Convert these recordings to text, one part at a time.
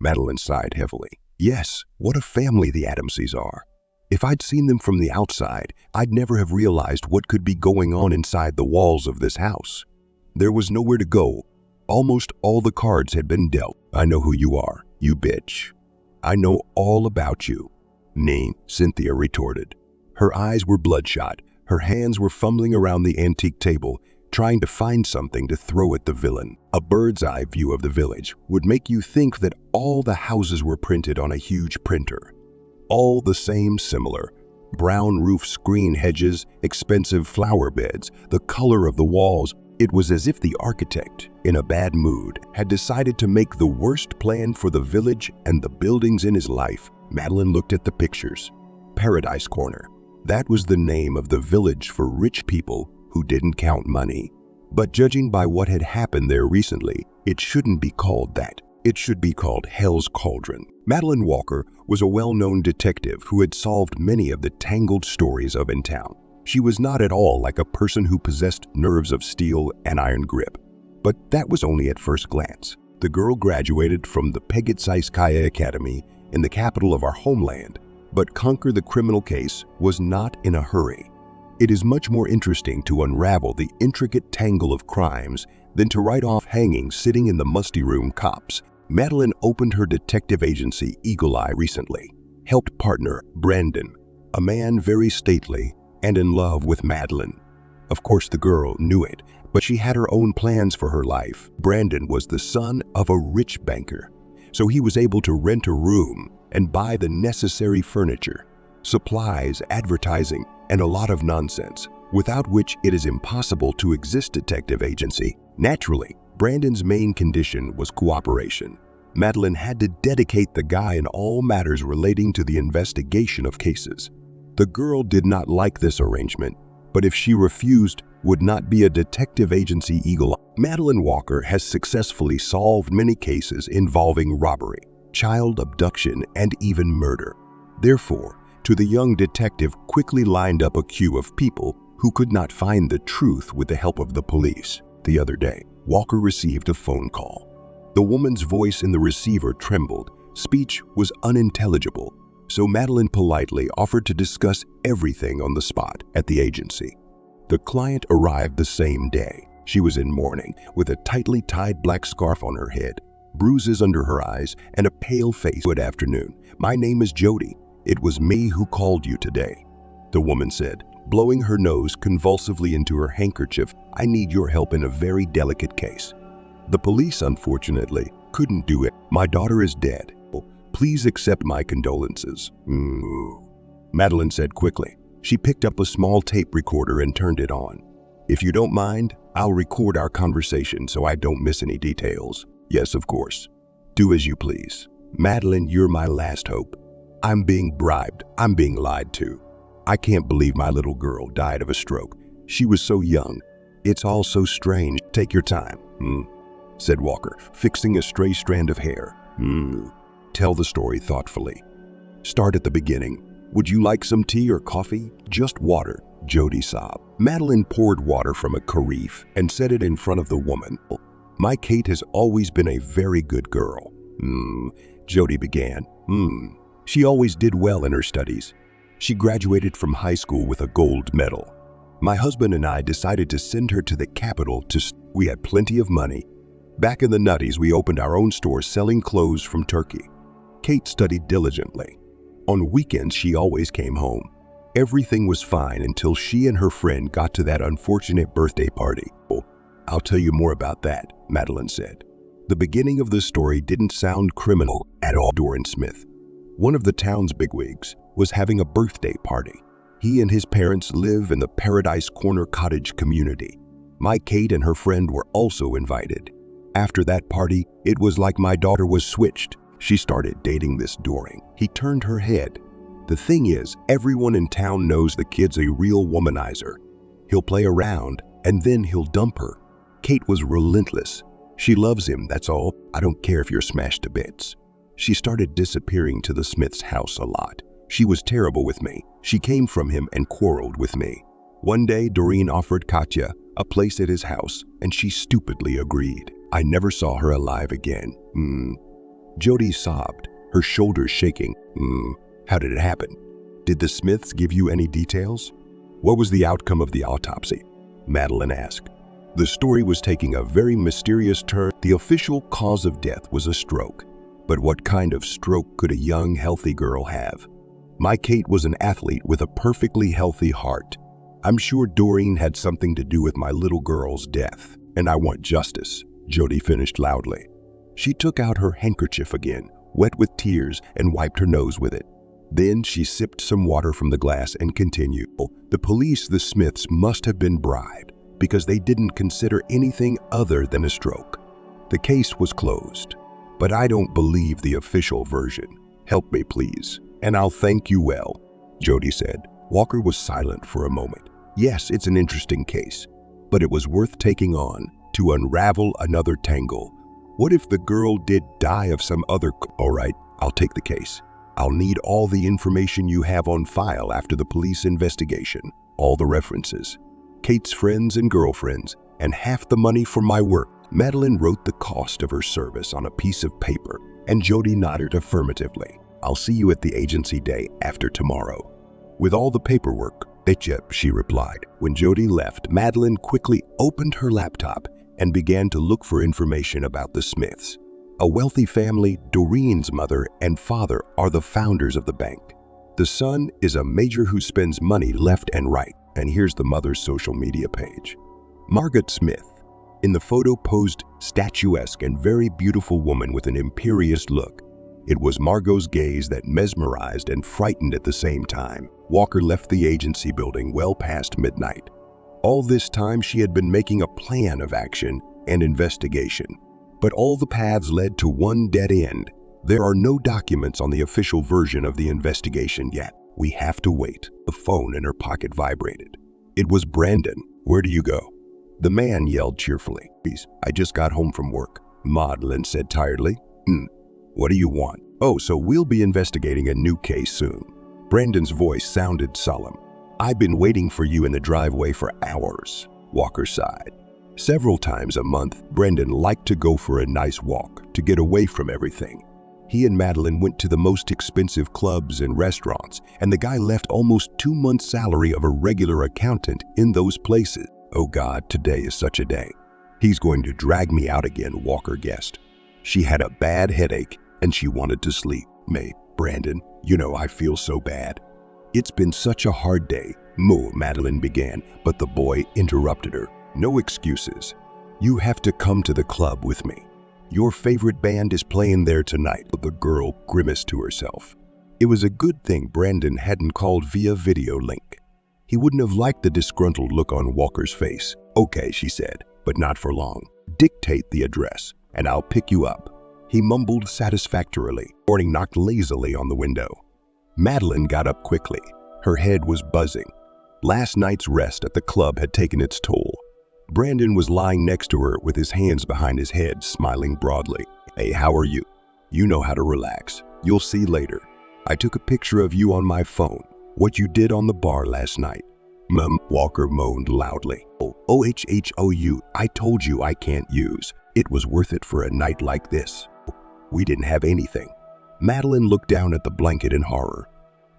Madeline sighed heavily. Yes, what a family the Adamses are. If I'd seen them from the outside, I'd never have realized what could be going on inside the walls of this house. There was nowhere to go. Almost all the cards had been dealt. I know who you are, you bitch. I know all about you. Nee, Cynthia retorted. Her eyes were bloodshot. Her hands were fumbling around the antique table, trying to find something to throw at the villain. A bird's-eye view of the village would make you think that all the houses were printed on a huge printer. All the same similar. Brown roof screen hedges, expensive flower beds, the color of the walls. It was as if the architect, in a bad mood, had decided to make the worst plan for the village and the buildings in his life. Madeline looked at the pictures. Paradise Corner. That was the name of the village for rich people who didn't count money. But judging by what had happened there recently, it shouldn't be called that. It should be called Hell's Cauldron. Madeline Walker was a well-known detective who had solved many of the tangled stories of in town. She was not at all like a person who possessed nerves of steel and iron grip. But that was only at first glance. The girl graduated from the Pegatsaiskaya Academy in the capital of our homeland, but conquer the criminal case was not in a hurry. It is much more interesting to unravel the intricate tangle of crimes than to write off hanging sitting in the musty room cops. Madeline opened her detective agency Eagle Eye recently, helped partner Brandon, a man very stately and in love with Madeline. Of course, the girl knew it, but she had her own plans for her life. Brandon was the son of a rich banker, so he was able to rent a room and buy the necessary furniture, supplies, advertising, and a lot of nonsense, without which it is impossible to exist detective agency. Naturally, Brandon's main condition was cooperation. Madeline had to dedicate the guy in all matters relating to the investigation of cases. The girl did not like this arrangement, but if she refused, would not be a detective agency Eagle. Madeline Walker has successfully solved many cases involving robbery, child abduction, and even murder. Therefore, to the young detective quickly lined up a queue of people who could not find the truth with the help of the police. The other day, Walker received a phone call. The woman's voice in the receiver trembled. Speech was unintelligible, so Madeline politely offered to discuss everything on the spot at the agency. The client arrived the same day. She was in mourning, with a tightly tied black scarf on her head, bruises under her eyes, and a pale face. Good afternoon. My name is Jody. It was me who called you today, the woman said, blowing her nose convulsively into her handkerchief. I need your help in a very delicate case. The police, unfortunately, couldn't do it. My daughter is dead. Please accept my condolences. Madeline said quickly. She picked up a small tape recorder and turned it on. If you don't mind, I'll record our conversation so I don't miss any details. Yes, of course. Do as you please. Madeline, you're my last hope. I'm being bribed. I'm being lied to. I can't believe my little girl died of a stroke. She was so young. It's all so strange. Take your time, said Walker, fixing a stray strand of hair. Tell the story thoughtfully. Start at the beginning. Would you like some tea or coffee? Just water, Jody sobbed. Madeline poured water from a carafe and set it in front of the woman. My Kate has always been a very good girl. Jody began. She always did well in her studies. She graduated from high school with a gold medal. My husband and I decided to send her to the capital we had plenty of money. Back in the nutties, we opened our own store selling clothes from Turkey. Kate studied diligently. On weekends, she always came home. Everything was fine until she and her friend got to that unfortunate birthday party. I'll tell you more about that, Madeline said. The beginning of the story didn't sound criminal at all. Doran Smith, one of the town's bigwigs, was having a birthday party. He and his parents live in the Paradise Corner cottage community. My Kate and her friend were also invited. After that party, it was like my daughter was switched. She started dating this Doran. He turned her head. The thing is, everyone in town knows the kid's a real womanizer. He'll play around, and then he'll dump her. Kate was relentless. She loves him, that's all. I don't care if you're smashed to bits. She started disappearing to the Smith's house a lot. She was terrible with me. She came from him and quarreled with me. One day, Doreen offered Katya a place at his house, and she stupidly agreed. I never saw her alive again. Jody sobbed, her shoulders shaking. How did it happen? Did the Smiths give you any details? What was the outcome of the autopsy? Madeline asked. The story was taking a very mysterious turn. The official cause of death was a stroke. But what kind of stroke could a young, healthy girl have? My Kate was an athlete with a perfectly healthy heart. I'm sure Doreen had something to do with my little girl's death, and I want justice, Jody finished loudly. She took out her handkerchief again, wet with tears, and wiped her nose with it. Then she sipped some water from the glass and continued. The police, the Smiths, must have been bribed because they didn't consider anything other than a stroke. The case was closed. But I don't believe the official version. Help me, please, and I'll thank you well, Jody said. Walker was silent for a moment. Yes, it's an interesting case, but it was worth taking on to unravel another tangle. What if the girl did die of some other... All right, I'll take the case. I'll need all the information you have on file after the police investigation, all the references, Kate's friends and girlfriends, and half the money for my work. Madeline wrote the cost of her service on a piece of paper, and Jody nodded affirmatively. I'll see you at the agency day after tomorrow. With all the paperwork, she replied. When Jody left, Madeline quickly opened her laptop and began to look for information about the Smiths. A wealthy family, Doreen's mother and father are the founders of the bank. The son is a major who spends money left and right, and here's the mother's social media page. Margaret Smith. In the photo posed statuesque and very beautiful woman with an imperious look. It was Margot's gaze that mesmerized and frightened at the same time. Walker left the agency building well past midnight. All this time she had been making a plan of action and investigation. But all the paths led to one dead end. There are no documents on the official version of the investigation yet. We have to wait. The phone in her pocket vibrated. It was Brandon. Where do you go? The man yelled cheerfully. I just got home from work, Madeline said tiredly. What do you want? Oh, so we'll be investigating a new case soon. Brandon's voice sounded solemn. I've been waiting for you in the driveway for hours, Walker sighed. Several times a month, Brandon liked to go for a nice walk to get away from everything. He and Madeline went to the most expensive clubs and restaurants, and the guy left almost 2 months' salary of a regular accountant in those places. Oh God, today is such a day. He's going to drag me out again, Walker guessed. She had a bad headache and she wanted to sleep. Brandon, I feel so bad. It's been such a hard day, Madeline began, but the boy interrupted her. No excuses. You have to come to the club with me. Your favorite band is playing there tonight. The girl grimaced to herself. It was a good thing Brandon hadn't called via video link. He wouldn't have liked the disgruntled look on Walker's face. Okay, she said, but not for long. Dictate the address, and I'll pick you up. He mumbled satisfactorily. Morning knocked lazily on the window. Madeline got up quickly. Her head was buzzing. Last night's rest at the club had taken its toll. Brandon was lying next to her with his hands behind his head, smiling broadly. Hey, how are you? You know how to relax. You'll see later. I took a picture of you on my phone. What you did on the bar last night. Walker moaned loudly. OHHOU, I told you I can't use. It was worth it for a night like this. We didn't have anything. Madeline looked down at the blanket in horror.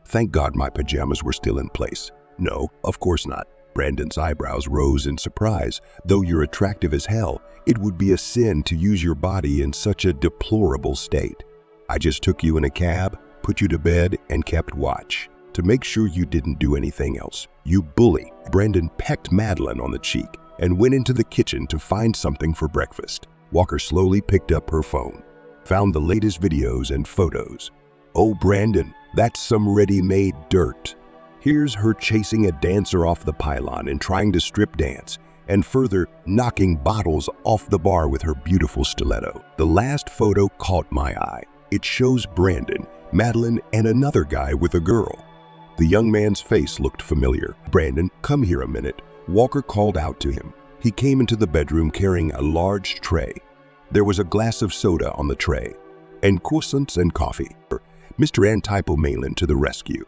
Thank God my pajamas were still in place. No, of course not. Brandon's eyebrows rose in surprise. Though you're attractive as hell, it would be a sin to use your body in such a deplorable state. I just took you in a cab, put you to bed, and kept watch to make sure you didn't do anything else. You bully. Brandon pecked Madeline on the cheek and went into the kitchen to find something for breakfast. Walker slowly picked up her phone, found the latest videos and photos. Oh, Brandon, that's some ready-made dirt. Here's her chasing a dancer off the pylon and trying to strip dance, and further knocking bottles off the bar with her beautiful stiletto. The last photo caught my eye. It shows Brandon, Madeline, and another guy with a girl. The young man's face looked familiar. Brandon, come here a minute. Walker called out to him. He came into the bedroom carrying a large tray. There was a glass of soda on the tray, and croissants and coffee. Mr. Antipo Malin to the rescue.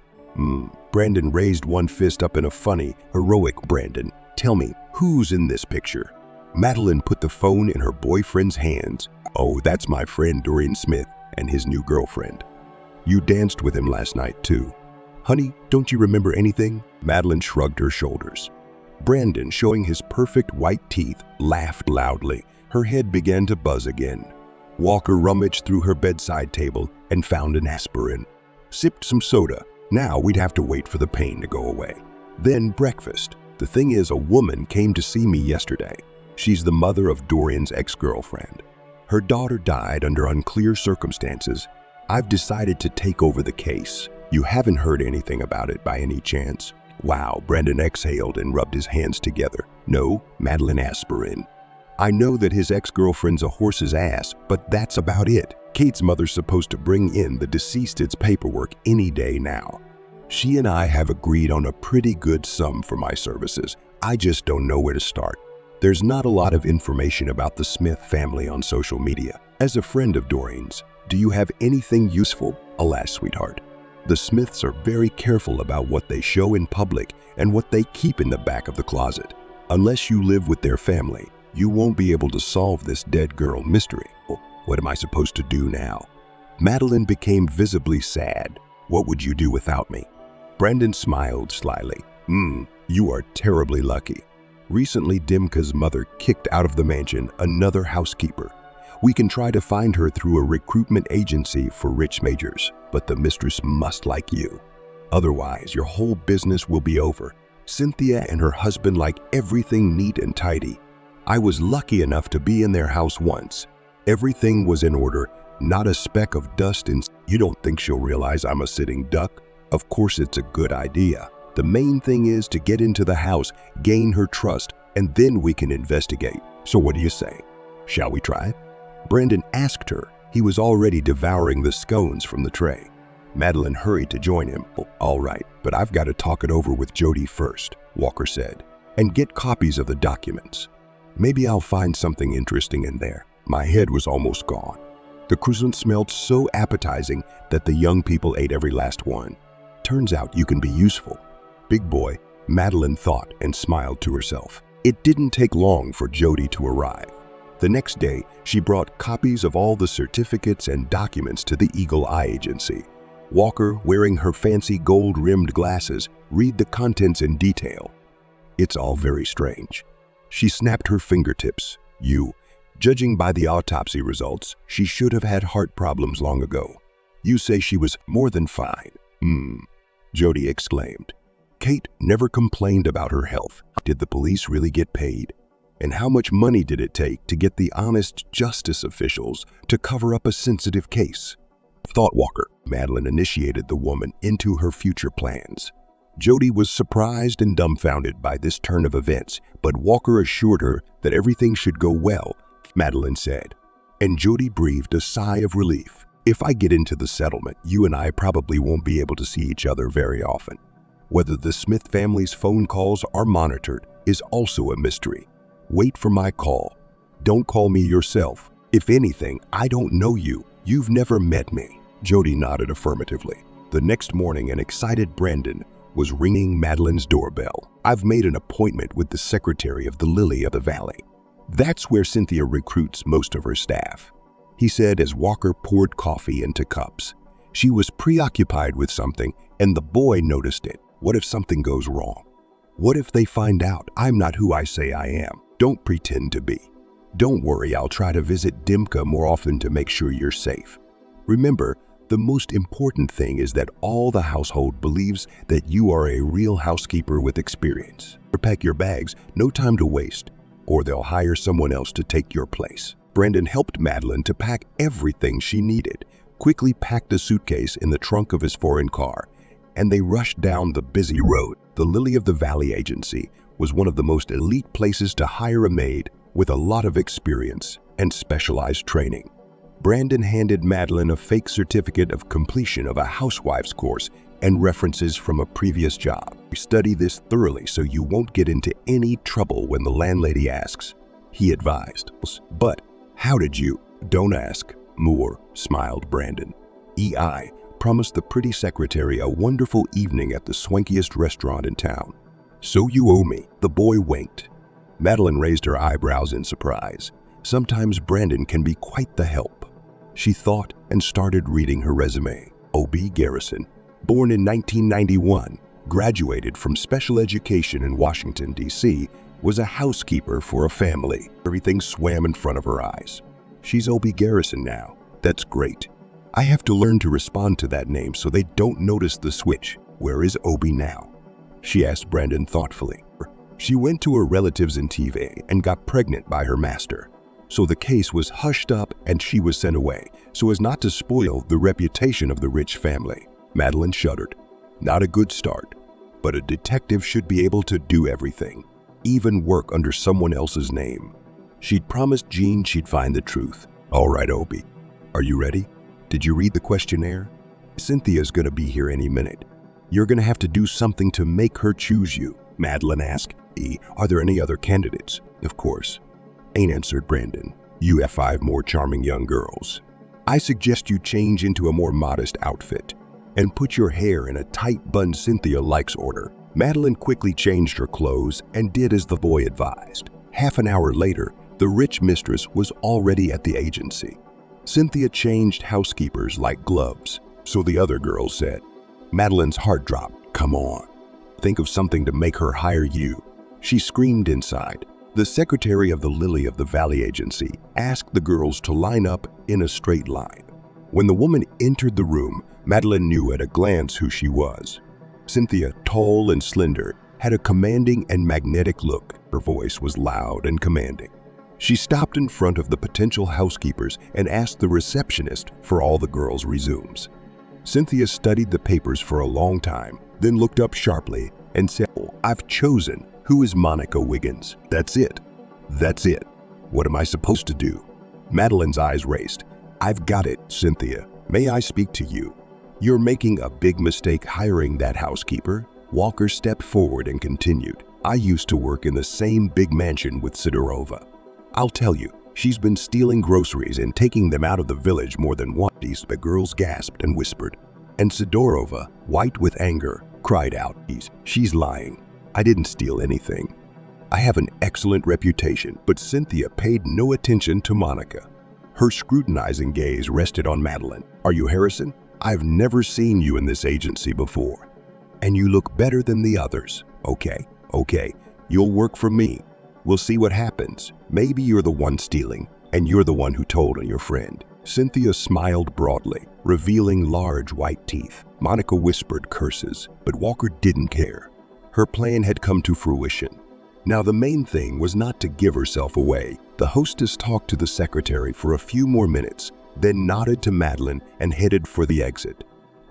Brandon raised one fist up in a funny, heroic Brandon. Tell me, who's in this picture? Madeline put the phone in her boyfriend's hands. Oh, that's my friend Doreen Smith. and his new girlfriend. You danced with him last night, too. Honey, don't you remember anything? Madeline shrugged her shoulders. Brandon, showing his perfect white teeth, laughed loudly. Her head began to buzz again. Walker rummaged through her bedside table and found an aspirin. Sipped some soda. Now we'd have to wait for the pain to go away. Then breakfast. The thing is, a woman came to see me yesterday. She's the mother of Dorian's ex-girlfriend. Her daughter died under unclear circumstances. I've decided to take over the case. You haven't heard anything about it by any chance? Wow, Brandon exhaled and rubbed his hands together. No, Madeline, aspirin. I know that his ex-girlfriend's a horse's ass, but that's about it. Kate's mother's supposed to bring in the deceased's paperwork any day now. She and I have agreed on a pretty good sum for my services. I just don't know where to start. There's not a lot of information about the Smith family on social media. As a friend of Dorian's, do you have anything useful? Alas, sweetheart. The Smiths are very careful about what they show in public and what they keep in the back of the closet. Unless you live with their family, you won't be able to solve this dead girl mystery. What am I supposed to do now? Madeline became visibly sad. What would you do without me? Brandon smiled slyly. You are terribly lucky. Recently, Dimka's mother kicked out of the mansion another housekeeper. We can try to find her through a recruitment agency for rich majors, but the mistress must like you. Otherwise, your whole business will be over. Cynthia and her husband like everything neat and tidy. I was lucky enough to be in their house once. Everything was in order, not a speck of dust in. You don't think she'll realize I'm a sitting duck? Of course it's a good idea. The main thing is to get into the house, gain her trust, and then we can investigate. So what do you say? Shall we try? Brandon asked her. He was already devouring the scones from the tray. Madeline hurried to join him. All right, but I've got to talk it over with Jody first, Walker said, and get copies of the documents. Maybe I'll find something interesting in there. My head was almost gone. The croissant smelled so appetizing that the young people ate every last one. Turns out you can be useful. Big boy, Madeline thought and smiled to herself. It didn't take long for Jody to arrive. The next day, she brought copies of all the certificates and documents to the Eagle Eye Agency. Walker, wearing her fancy gold-rimmed glasses, read the contents in detail. It's all very strange. She snapped her fingertips. Judging by the autopsy results, she should have had heart problems long ago. You say she was more than fine. Jody exclaimed. Kate never complained about her health. Did the police really get paid? And how much money did it take to get the honest justice officials to cover up a sensitive case? Thought Walker. Madeline initiated the woman into her future plans. Jody was surprised and dumbfounded by this turn of events, but Walker assured her that everything should go well, Madeline said. And Jody breathed a sigh of relief. If I get into the settlement, you and I probably won't be able to see each other very often. Whether the Smith family's phone calls are monitored is also a mystery. Wait for my call. Don't call me yourself. If anything, I don't know you. You've never met me. Jody nodded affirmatively. The next morning, an excited Brandon was ringing Madeline's doorbell. I've made an appointment with the secretary of the Lily of the Valley. That's where Cynthia recruits most of her staff, he said as Walker poured coffee into cups. She was preoccupied with something, and the boy noticed it. What if something goes wrong? What if they find out I'm not who I say I am? Don't pretend to be. Don't worry, I'll try to visit Dimka more often to make sure you're safe. Remember, the most important thing is that all the household believes that you are a real housekeeper with experience. Pack your bags, no time to waste, or they'll hire someone else to take your place. Brandon helped Madeline to pack everything she needed, quickly packed a suitcase in the trunk of his foreign car, and they rushed down the busy road. The Lily of the Valley Agency was one of the most elite places to hire a maid with a lot of experience and specialized training. Brandon handed Madeline a fake certificate of completion of a housewife's course and references from a previous job. Study this thoroughly so you won't get into any trouble when the landlady asks, he advised. But how did you? Don't ask. Moore, smiled Brandon. EI promised the pretty secretary a wonderful evening at the swankiest restaurant in town. So you owe me. The boy winked. Madeline raised her eyebrows in surprise. Sometimes Brandon can be quite the help. She thought and started reading her resume. O.B. Garrison, born in 1991, graduated from special education in Washington, D.C., was a housekeeper for a family. Everything swam in front of her eyes. She's O.B. Garrison now. That's great. I have to learn to respond to that name so they don't notice the switch. Where is O.B. now? She asked Brandon thoughtfully. She went to her relatives in TV and got pregnant by her master. So the case was hushed up and she was sent away so as not to spoil the reputation of the rich family. Madeline shuddered. Not a good start, but a detective should be able to do everything, even work under someone else's name. She'd promised Jean she'd find the truth. All right, Obie, are you ready? Did you read the questionnaire? Cynthia's gonna be here any minute. You're gonna have to do something to make her choose you. Madeline asked. Are there any other candidates? Of course. Ain't answered Brandon. You have 5 more charming young girls. I suggest you change into a more modest outfit and put your hair in a tight bun Cynthia likes order. Madeline quickly changed her clothes and did as the boy advised. Half an hour later, the rich mistress was already at the agency. Cynthia changed housekeepers like gloves, so the other girls said. Madeline's heart dropped. Come on, think of something to make her hire you. She screamed inside. The secretary of the Lily of the Valley agency asked the girls to line up in a straight line. When the woman entered the room, Madeline knew at a glance who she was. Cynthia, tall and slender, had a commanding and magnetic look. Her voice was loud and commanding. She stopped in front of the potential housekeepers and asked the receptionist for all the girls' resumes. Cynthia studied the papers for a long time, then looked up sharply and said, I've chosen. Who is Monica Wiggins? That's it. That's it. What am I supposed to do? Madeline's eyes raced. I've got it, Cynthia. May I speak to you? You're making a big mistake hiring that housekeeper. Walker stepped forward and continued. I used to work in the same big mansion with Sidorova. I'll tell you, she's been stealing groceries and taking them out of the village more than once. The girls gasped and whispered. And Sidorova, white with anger, cried out, she's lying. I didn't steal anything. I have an excellent reputation, but Cynthia paid no attention to Monica. Her scrutinizing gaze rested on Madeline. Are you Harrison? I've never seen you in this agency before. And you look better than the others. Okay, you'll work for me. We'll see what happens. Maybe you're the one stealing, and you're the one who told on your friend. Cynthia smiled broadly, revealing large white teeth. Monica whispered curses, but Walker didn't care. Her plan had come to fruition. Now the main thing was not to give herself away. The hostess talked to the secretary for a few more minutes, then nodded to Madeline and headed for the exit.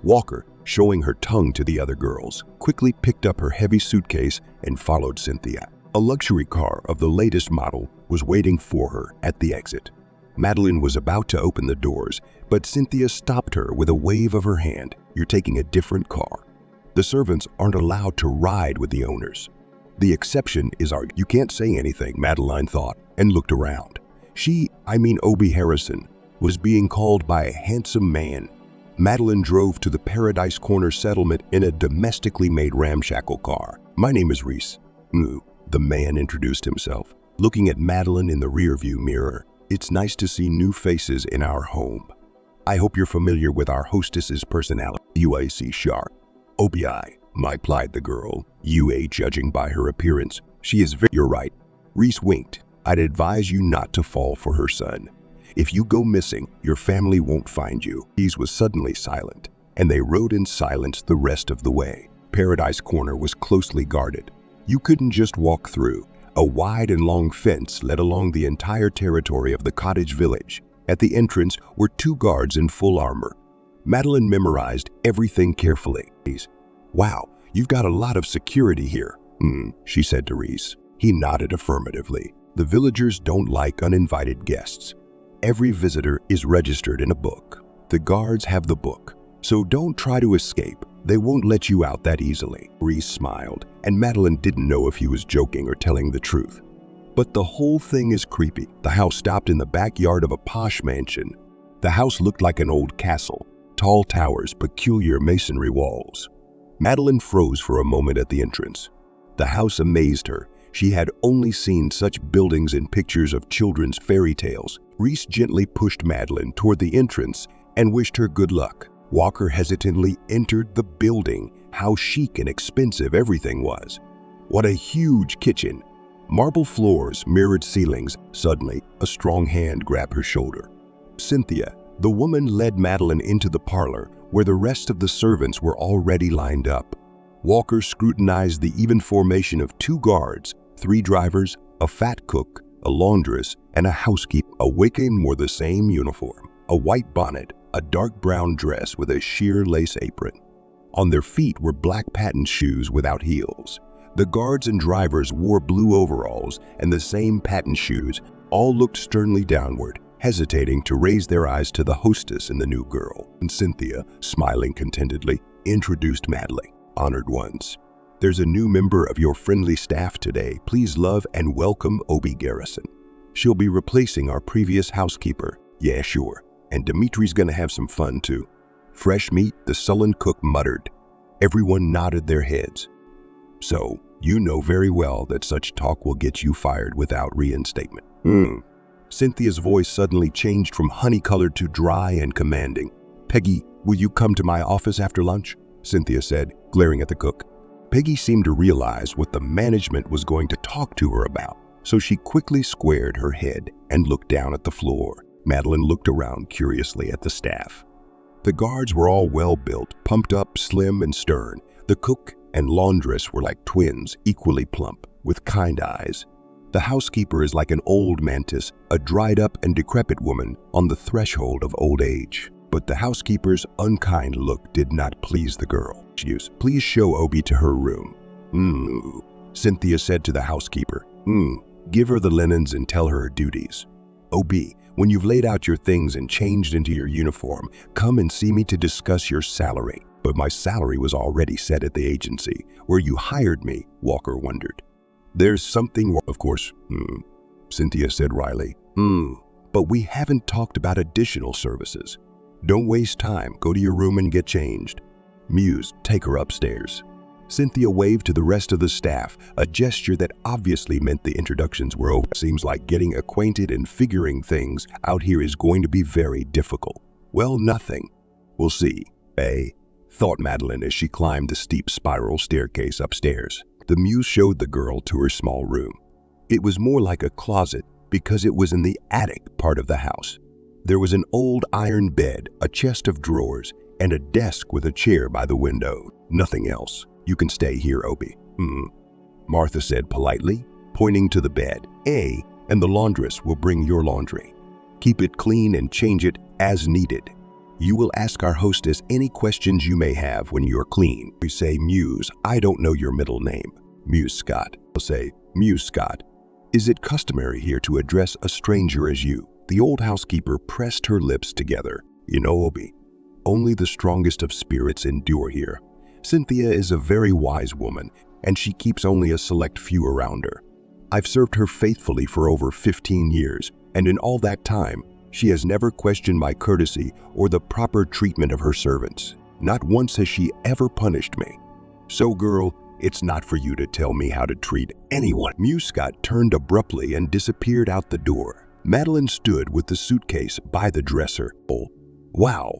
Walker, showing her tongue to the other girls, quickly picked up her heavy suitcase and followed Cynthia. A luxury car of the latest model was waiting for her at the exit. Madeline was about to open the doors, but Cynthia stopped her with a wave of her hand. You're taking a different car. The servants aren't allowed to ride with the owners. The exception is our... You can't say anything, Madeline thought, and looked around. Obie Harrison, was being called by a handsome man. Madeline drove to the Paradise Corner settlement in a domestically made ramshackle car. My name is Reese. The man introduced himself, looking at Madeline in the rearview mirror. It's nice to see new faces in our home. I hope you're familiar with our hostess's personality. UAC sharp. OBI, replied the girl, UA judging by her appearance. She is very... You're right. Reese winked. I'd advise you not to fall for her son. If you go missing, your family won't find you. He was suddenly silent, and they rode in silence the rest of the way. Paradise Corner was closely guarded. You couldn't just walk through. A wide and long fence led along the entire territory of the cottage village. At the entrance were 2 guards in full armor. Madeline memorized everything carefully. Wow, you've got a lot of security here, she said to Reese. He nodded affirmatively. The villagers don't like uninvited guests. Every visitor is registered in a book. The guards have the book, so don't try to escape. They won't let you out that easily. Reese smiled, and Madeline didn't know if he was joking or telling the truth. But the whole thing is creepy. The house stopped in the backyard of a posh mansion. The house looked like an old castle. Tall towers, peculiar masonry walls. Madeline froze for a moment at the entrance. The house amazed her. She had only seen such buildings in pictures of children's fairy tales. Reese gently pushed Madeline toward the entrance and wished her good luck. Walker hesitantly entered the building. How chic and expensive everything was. What a huge kitchen. Marble floors, mirrored ceilings. Suddenly, a strong hand grabbed her shoulder. Cynthia, the woman, led Madeline into the parlor, where the rest of the servants were already lined up. Walker scrutinized the even formation of 2 guards, 3 drivers, a fat cook, a laundress, and a housekeeper. A Wiccan wore the same uniform, a white bonnet, a dark brown dress with a sheer lace apron. On their feet were black patent shoes without heels. The guards and drivers wore blue overalls and the same patent shoes. All looked sternly downward, hesitating to raise their eyes to the hostess and the new girl. And Cynthia, smiling contentedly, introduced Madeline. Honored ones, there's a new member of your friendly staff today. Please love and welcome Obi Garrison. She'll be replacing our previous housekeeper. Yeah, sure. And Dimitri's gonna have some fun too. Fresh meat, the sullen cook muttered. Everyone nodded their heads. So, you know very well that such talk will get you fired without reinstatement. Cynthia's voice suddenly changed from honey-colored to dry and commanding. Peggy, will you come to my office after lunch? Cynthia said, glaring at the cook. Peggy seemed to realize what the management was going to talk to her about, so she quickly squared her head and looked down at the floor. Madeline looked around curiously at the staff. The guards were all well-built, pumped up, slim and stern. The cook and laundress were like twins, equally plump, with kind eyes. The housekeeper is like an old mantis, a dried-up and decrepit woman on the threshold of old age. But the housekeeper's unkind look did not please the girl. Please show Obi to her room. Cynthia said to the housekeeper. Give her the linens and tell her duties. Obi, when you've laid out your things and changed into your uniform, come and see me to discuss your salary. But my salary was already set at the agency where you hired me, Walker wondered. There's something wrong, of course, Cynthia said wryly. But we haven't talked about additional services. Don't waste time. Go to your room and get changed. Muse, take her upstairs. Cynthia waved to the rest of the staff, a gesture that obviously meant the introductions were over. Seems like getting acquainted and figuring things out here is going to be very difficult. Well, nothing. We'll see, thought Madeline as she climbed the steep spiral staircase upstairs. The Muse showed the girl to her small room. It was more like a closet because it was in the attic part of the house. There was an old iron bed, a chest of drawers, and a desk with a chair by the window. Nothing else. You can stay here, Obi. Martha said politely, pointing to the bed. And the laundress will bring your laundry. Keep it clean and change it as needed. You will ask our hostess any questions you may have when you're clean. We say, Muse, I don't know your middle name. Muse Scott. I'll say, Muse Scott. Is it customary here to address a stranger as you? The old housekeeper pressed her lips together. You know, Obi, only the strongest of spirits endure here. Cynthia is a very wise woman, and she keeps only a select few around her. I've served her faithfully for over 15 years, and in all that time, she has never questioned my courtesy or the proper treatment of her servants. Not once has she ever punished me. So, girl, it's not for you to tell me how to treat anyone. Muse Scott turned abruptly and disappeared out the door. Madeline stood with the suitcase by the dresser. Oh, wow,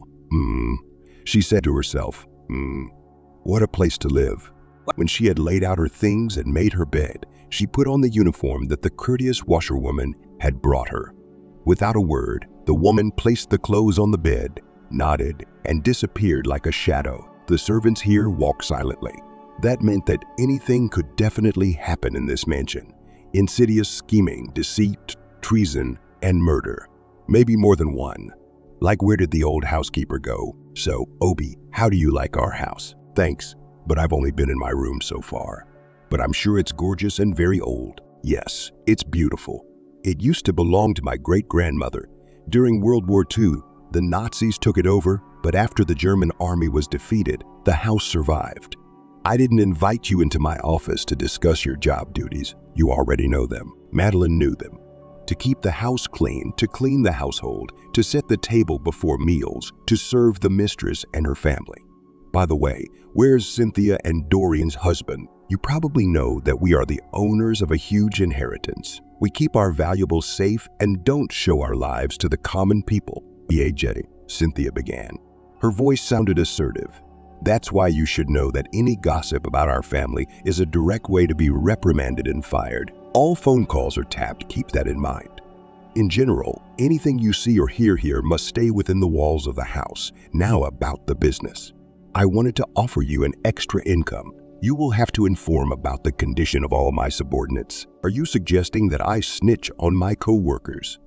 she said to herself. What a place to live. When she had laid out her things and made her bed, she put on the uniform that the courteous washerwoman had brought her. Without a word, the woman placed the clothes on the bed, nodded, and disappeared like a shadow. The servants here walked silently. That meant that anything could definitely happen in this mansion. Insidious scheming, deceit, treason, and murder. Maybe more than one. Like, where did the old housekeeper go? So, Obi, how do you like our house? Thanks, but I've only been in my room so far. But I'm sure it's gorgeous and very old. Yes, it's beautiful. It used to belong to my great-grandmother. During World War II, the Nazis took it over, but after the German army was defeated, the house survived. I didn't invite you into my office to discuss your job duties. You already know them. Madeline knew them. To keep the house clean, to clean the household, to set the table before meals, to serve the mistress and her family. By the way, where's Cynthia and Dorian's husband? You probably know that we are the owners of a huge inheritance. We keep our valuables safe and don't show our lives to the common people. Yeah, Jetty, Cynthia began. Her voice sounded assertive. That's why you should know that any gossip about our family is a direct way to be reprimanded and fired. All phone calls are tapped, keep that in mind. In general, anything you see or hear here must stay within the walls of the house. Now about the business. I wanted to offer you an extra income. You will have to inform about the condition of all my subordinates. Are you suggesting that I snitch on my co-workers?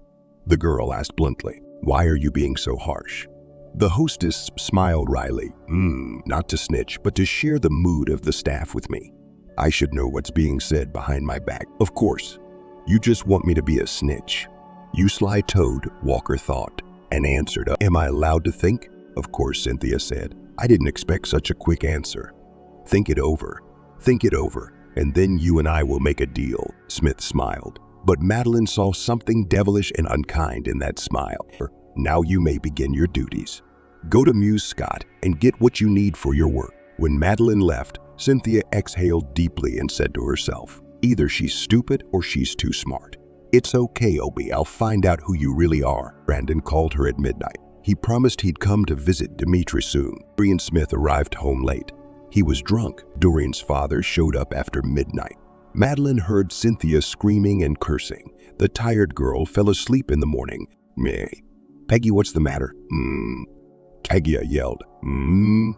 The girl asked bluntly. Why are you being so harsh? The hostess smiled wryly. Not to snitch, but to share the mood of the staff with me. I should know what's being said behind my back. Of course. You just want me to be a snitch. You sly toad, Walker thought, and answered, Am I allowed to think? Of course, Cynthia said. I didn't expect such a quick answer. Think it over, and then you and I will make a deal, Smith smiled. But Madeline saw something devilish and unkind in that smile. Now you may begin your duties. Go to Muse Scott and get what you need for your work. When Madeline left, Cynthia exhaled deeply and said to herself, either she's stupid or she's too smart. It's okay, Obie, I'll find out who you really are. Brandon called her at midnight. He promised he'd come to visit Dimitri soon. Dorian Smith arrived home late. He was drunk. Dorian's father showed up after midnight. Madeline heard Cynthia screaming and cursing. The tired girl fell asleep in the morning. Meh. Peggy, what's the matter? Peggy yelled.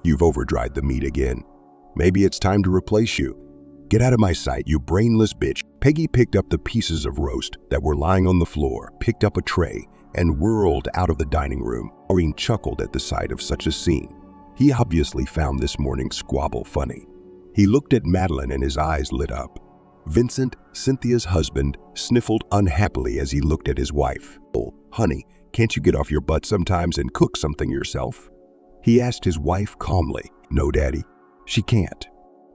You've overdried the meat again. Maybe it's time to replace you. Get out of my sight, you brainless bitch. Peggy picked up the pieces of roast that were lying on the floor, picked up a tray, and whirled out of the dining room. Doreen chuckled at the sight of such a scene. He obviously found this morning's squabble funny. He looked at Madeline and his eyes lit up. Vincent, Cynthia's husband, sniffled unhappily as he looked at his wife. Oh, honey, can't you get off your butt sometimes and cook something yourself? He asked his wife calmly. No, Daddy, she can't.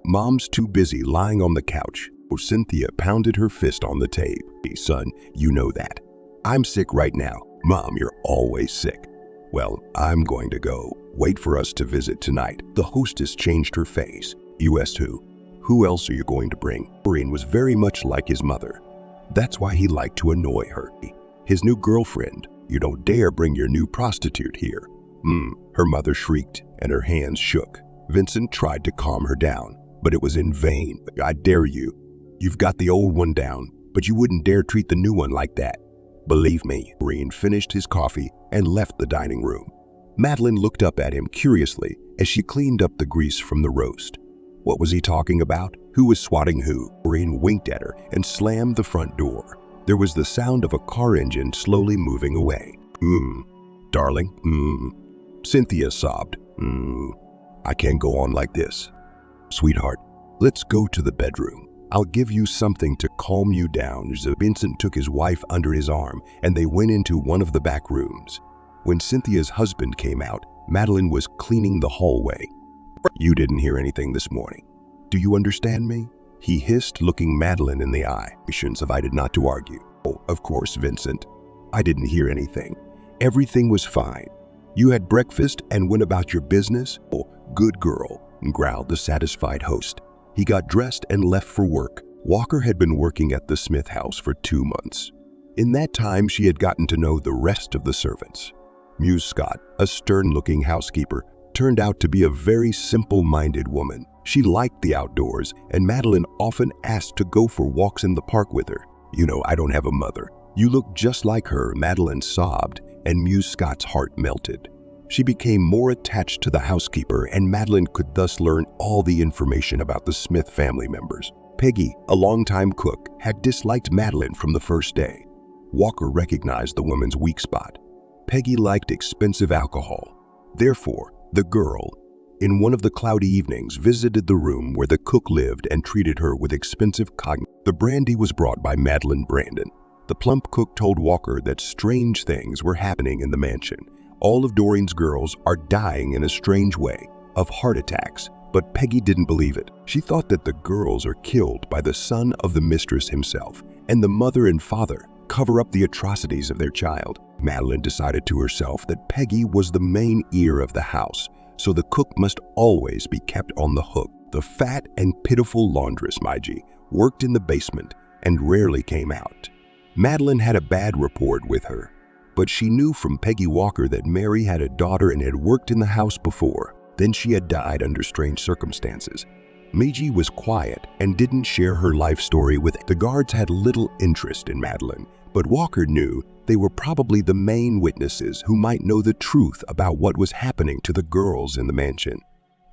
Mom's too busy lying on the couch. Oh, Cynthia pounded her fist on the table. Hey, son, you know that. I'm sick right now. Mom, you're always sick. Well, I'm going to go. Wait for us to visit tonight. The hostess changed her face. You asked who? Who else are you going to bring? Doreen was very much like his mother. That's why he liked to annoy her. His new girlfriend. You don't dare bring your new prostitute here. Her mother shrieked and her hands shook. Vincent tried to calm her down, but it was in vain. I dare you. You've got the old one down, but you wouldn't dare treat the new one like that. Believe me. Doreen finished his coffee and left the dining room. Madeline looked up at him curiously as she cleaned up the grease from the roast. What was he talking about? Who was swatting who? Doreen winked at her and slammed the front door. There was the sound of a car engine slowly moving away. Darling, Cynthia sobbed. I can't go on like this. Sweetheart, let's go to the bedroom. I'll give you something to calm you down. Vincent took his wife under his arm and they went into one of the back rooms. When Cynthia's husband came out, Madeline was cleaning the hallway. You didn't hear anything this morning. Do you understand me? He hissed, looking Madeline in the eye. She invited not to argue. Oh, of course, Vincent. I didn't hear anything. Everything was fine. You had breakfast and went about your business? Oh, good girl, growled the satisfied host. He got dressed and left for work. Walker had been working at the Smith house for 2 months. In that time, she had gotten to know the rest of the servants. Muse Scott, a stern-looking housekeeper, turned out to be a very simple-minded woman. She liked the outdoors, and Madeline often asked to go for walks in the park with her. You know, I don't have a mother. You look just like her, Madeline sobbed, and Muse Scott's heart melted. She became more attached to the housekeeper, and Madeline could thus learn all the information about the Smith family members. Peggy, a longtime cook, had disliked Madeline from the first day. Walker recognized the woman's weak spot. Peggy liked expensive alcohol. Therefore, the girl, in one of the cloudy evenings, visited the room where the cook lived and treated her with expensive cognac. The brandy was brought by Madeline Brandon. The plump cook told Walker that strange things were happening in the mansion. All of Doreen's girls are dying in a strange way, of heart attacks, but Peggy didn't believe it. She thought that the girls are killed by the son of the mistress himself, and the mother and father cover up the atrocities of their child. Madeline decided to herself that Peggy was the main ear of the house, so the cook must always be kept on the hook. The fat and pitiful laundress, Maiji, worked in the basement and rarely came out. Madeline had a bad rapport with her, but she knew from Peggy Walker that Mary had a daughter and had worked in the house before. Then she had died under strange circumstances. Maiji was quiet and didn't share her life story with the guards. Had little interest in Madeline, but Walker knew they were probably the main witnesses who might know the truth about what was happening to the girls in the mansion.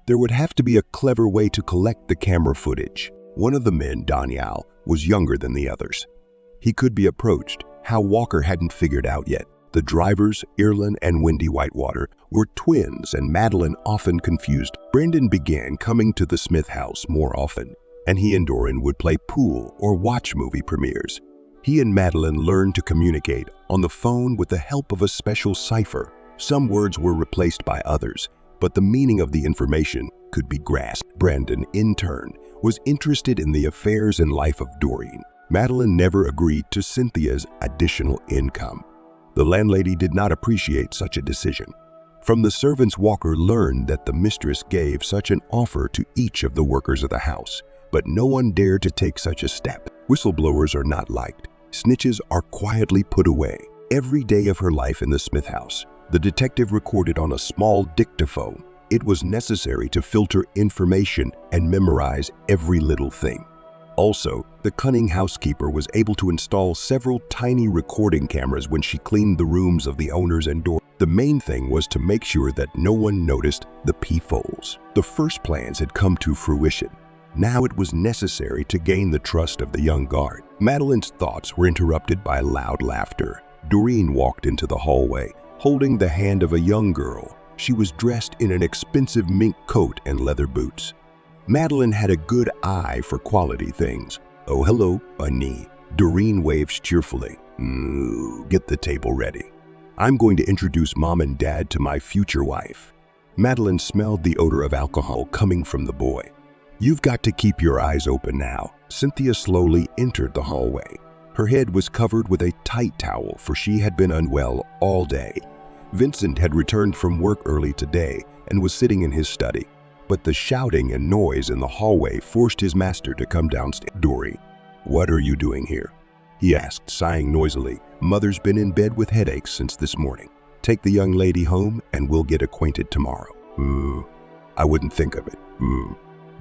There would have to be a clever way to collect the camera footage. One of the men, Daniel, was younger than the others. He could be approached. How Walker hadn't figured out yet. The drivers, Ireland and Wendy Whitewater, were twins, and Madeline often confused. Brendan began coming to the Smith house more often, and he and Doran would play pool or watch movie premieres. He and Madeline learned to communicate on the phone with the help of a special cipher. Some words were replaced by others, but the meaning of the information could be grasped. Brendan, in turn, was interested in the affairs and life of Doreen. Madeline never agreed to Cynthia's additional income. The landlady did not appreciate such a decision. From the servants, Walker learned that the mistress gave such an offer to each of the workers of the house, but no one dared to take such a step. Whistleblowers are not liked. Snitches are quietly put away. Every day of her life in the Smith house, the detective recorded on a small dictaphone. It was necessary to filter information and memorize every little thing. Also, the cunning housekeeper was able to install several tiny recording cameras when she cleaned the rooms of the owners and doors. The main thing was to make sure that no one noticed the peepholes. The first plans had come to fruition. Now it was necessary to gain the trust of the young guard. Madeline's thoughts were interrupted by loud laughter. Doreen walked into the hallway, holding the hand of a young girl. She was dressed in an expensive mink coat and leather boots. Madeline had a good eye for quality things. "Oh, hello, Annie." Doreen waved cheerfully. Get the table ready. I'm going to introduce Mom and Dad to my future wife." Madeline smelled the odor of alcohol coming from the boy. "You've got to keep your eyes open now." Cynthia slowly entered the hallway. Her head was covered with a tight towel, for she had been unwell all day. Vincent had returned from work early today and was sitting in his study. But the shouting and noise in the hallway forced his master to come downstairs. "Dory, what are you doing here?" he asked, sighing noisily. "Mother's been in bed with headaches since this morning. Take the young lady home and we'll get acquainted tomorrow." I wouldn't think of it."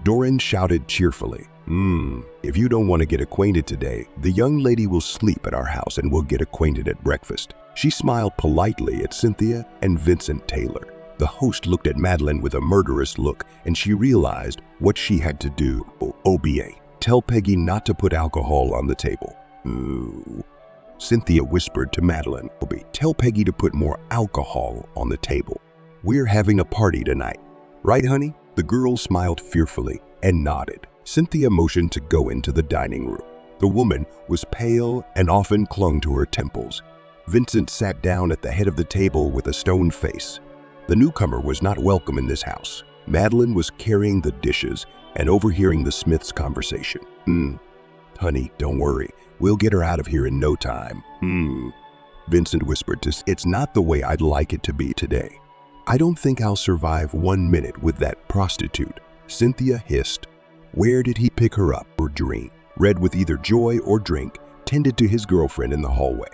Doran shouted cheerfully. If you don't want to get acquainted today, the young lady will sleep at our house and we'll get acquainted at breakfast." She smiled politely at Cynthia and Vincent Taylor. The host looked at Madeline with a murderous look, and she realized what she had to do. "OBA, tell Peggy not to put alcohol on the table." Cynthia whispered to Madeline, "Tell Peggy to put more alcohol on the table. We're having a party tonight. Right, honey?" The girl smiled fearfully and nodded. Cynthia motioned to go into the dining room. The woman was pale and often clung to her temples. Vincent sat down at the head of the table with a stone face. The newcomer was not welcome in this house. Madeline was carrying the dishes and overhearing the Smiths' conversation. Honey, don't worry. We'll get her out of here in no time." Vincent whispered to "It's not the way I'd like it to be today. I don't think I'll survive 1 minute with that prostitute." Cynthia hissed. Where did he pick her up? Or Doreen, red with either joy or drink, tended to his girlfriend in the hallway.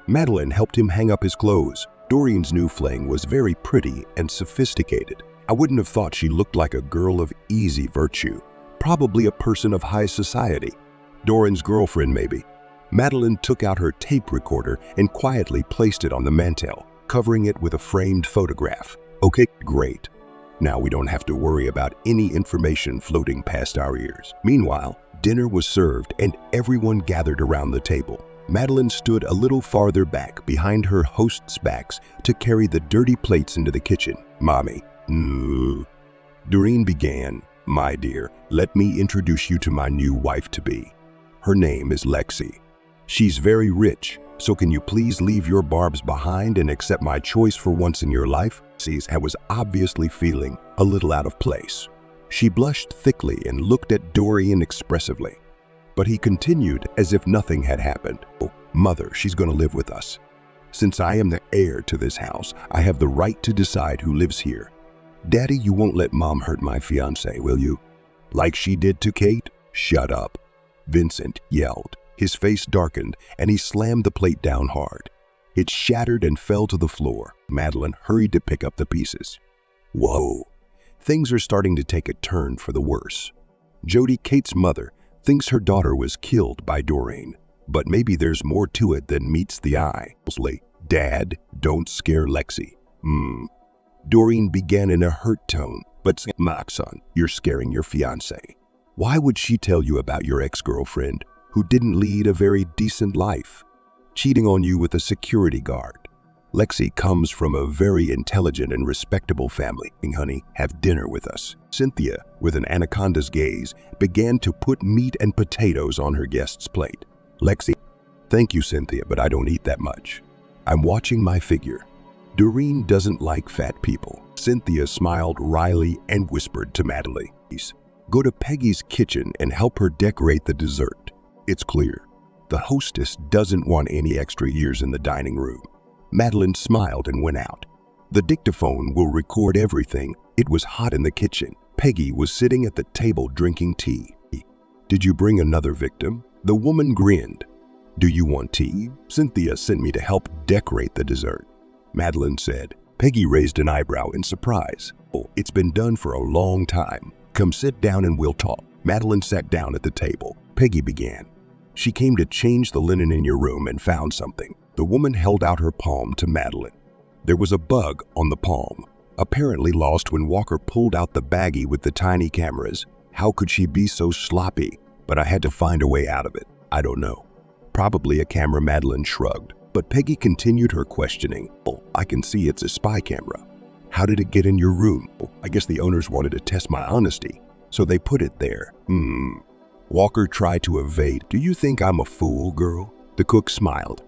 Madeline helped him hang up his clothes. Doreen's new fling was very pretty and sophisticated. I wouldn't have thought she looked like a girl of easy virtue. Probably a person of high society. Doreen's girlfriend, maybe. Madeline took out her tape recorder and quietly placed it on the mantel, covering it with a framed photograph. "Okay, great. Now we don't have to worry about any information floating past our ears." Meanwhile, dinner was served and everyone gathered around the table. Madeline stood a little farther back behind her hosts' backs to carry the dirty plates into the kitchen. "Mommy." Doreen began. "My dear, let me introduce you to my new wife-to-be. Her name is Lexi. She's very rich, so can you please leave your barbs behind and accept my choice for once in your life?" Lexi was obviously feeling a little out of place. She blushed thickly and looked at Dorian expressively. But he continued as if nothing had happened. "Oh, Mother, she's going to live with us. Since I am the heir to this house, I have the right to decide who lives here. Daddy, you won't let Mom hurt my fiancé, will you?" Like she did to Kate? Shut up, Vincent yelled. His face darkened and he slammed the plate down hard. It shattered and fell to the floor. Madeline hurried to pick up the pieces. Whoa, things are starting to take a turn for the worse. Jody, Kate's mother, thinks her daughter was killed by Doreen, but maybe there's more to it than meets the eye. Dad, don't scare Lexi. Doreen began in a hurt tone, but son, you're scaring your fiancé. Why would she tell you about your ex-girlfriend who didn't lead a very decent life, cheating on you with a security guard? Lexi comes from a very intelligent and respectable family. Honey, have dinner with us. Cynthia, with an anaconda's gaze, began to put meat and potatoes on her guest's plate. Lexi, thank you, Cynthia, but I don't eat that much. I'm watching my figure. Doreen doesn't like fat people. Cynthia smiled wryly and whispered to Madeline, go to Peggy's kitchen and help her decorate the dessert. It's clear. The hostess doesn't want any extra ears in the dining room. Madeline smiled and went out. The dictaphone will record everything. It was hot in the kitchen. Peggy was sitting at the table drinking tea. Did you bring another victim? The woman grinned. Do you want tea? Cynthia sent me to help decorate the dessert, Madeline said. Peggy raised an eyebrow in surprise. Oh, it's been done for a long time. Come sit down and we'll talk. Madeline sat down at the table. Peggy began. She came to change the linen in your room and found something. The woman held out her palm to Madeline. There was a bug on the palm, apparently lost when Walker pulled out the baggie with the tiny cameras. How could she be so sloppy? But I had to find a way out of it. I don't know. Probably a camera, Madeline shrugged. But Peggy continued her questioning. Oh, I can see it's a spy camera. How did it get in your room? Oh, I guess the owners wanted to test my honesty, so they put it there. Walker tried to evade. Do you think I'm a fool, girl? The cook smiled.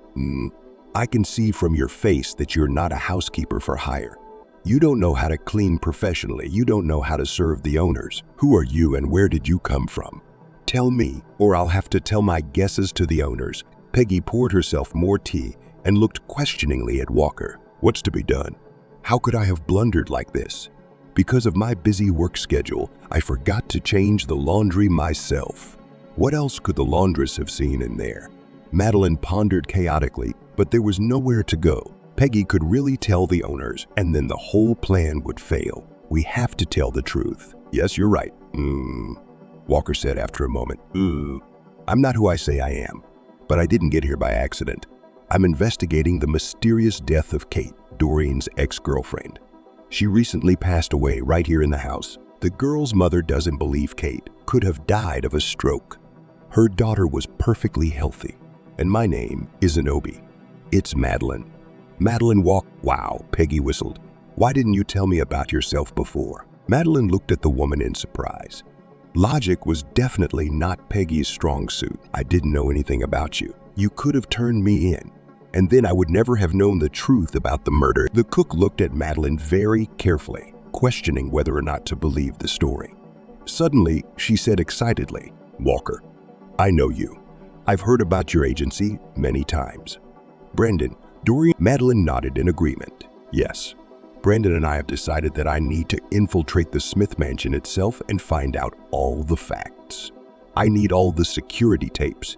I can see from your face that you're not a housekeeper for hire. You don't know how to clean professionally. You don't know how to serve the owners. Who are you and where did you come from? Tell me, or I'll have to tell my guesses to the owners. Peggy poured herself more tea and looked questioningly at Walker. What's to be done? How could I have blundered like this? Because of my busy work schedule, I forgot to change the laundry myself. What else could the laundress have seen in there? Madeline pondered chaotically, but there was nowhere to go. Peggy could really tell the owners, and then the whole plan would fail. We have to tell the truth. Yes, you're right. Walker said after a moment. I'm not who I say I am, but I didn't get here by accident. I'm investigating the mysterious death of Kate, Doreen's ex-girlfriend. She recently passed away right here in the house. The girl's mother doesn't believe Kate could have died of a stroke. Her daughter was perfectly healthy. And my name isn't Obi. It's Madeline. Madeline walked. Wow, Peggy whistled. Why didn't you tell me about yourself before? Madeline looked at the woman in surprise. Logic was definitely not Peggy's strong suit. I didn't know anything about you. You could have turned me in, and then I would never have known the truth about the murder. The cook looked at Madeline very carefully, questioning whether or not to believe the story. Suddenly, she said excitedly, Walker, I know you. I've heard about your agency many times. Brendan, Doreen. Madeline nodded in agreement. Yes, Brendan and I have decided that I need to infiltrate the Smith mansion itself and find out all the facts. I need all the security tapes.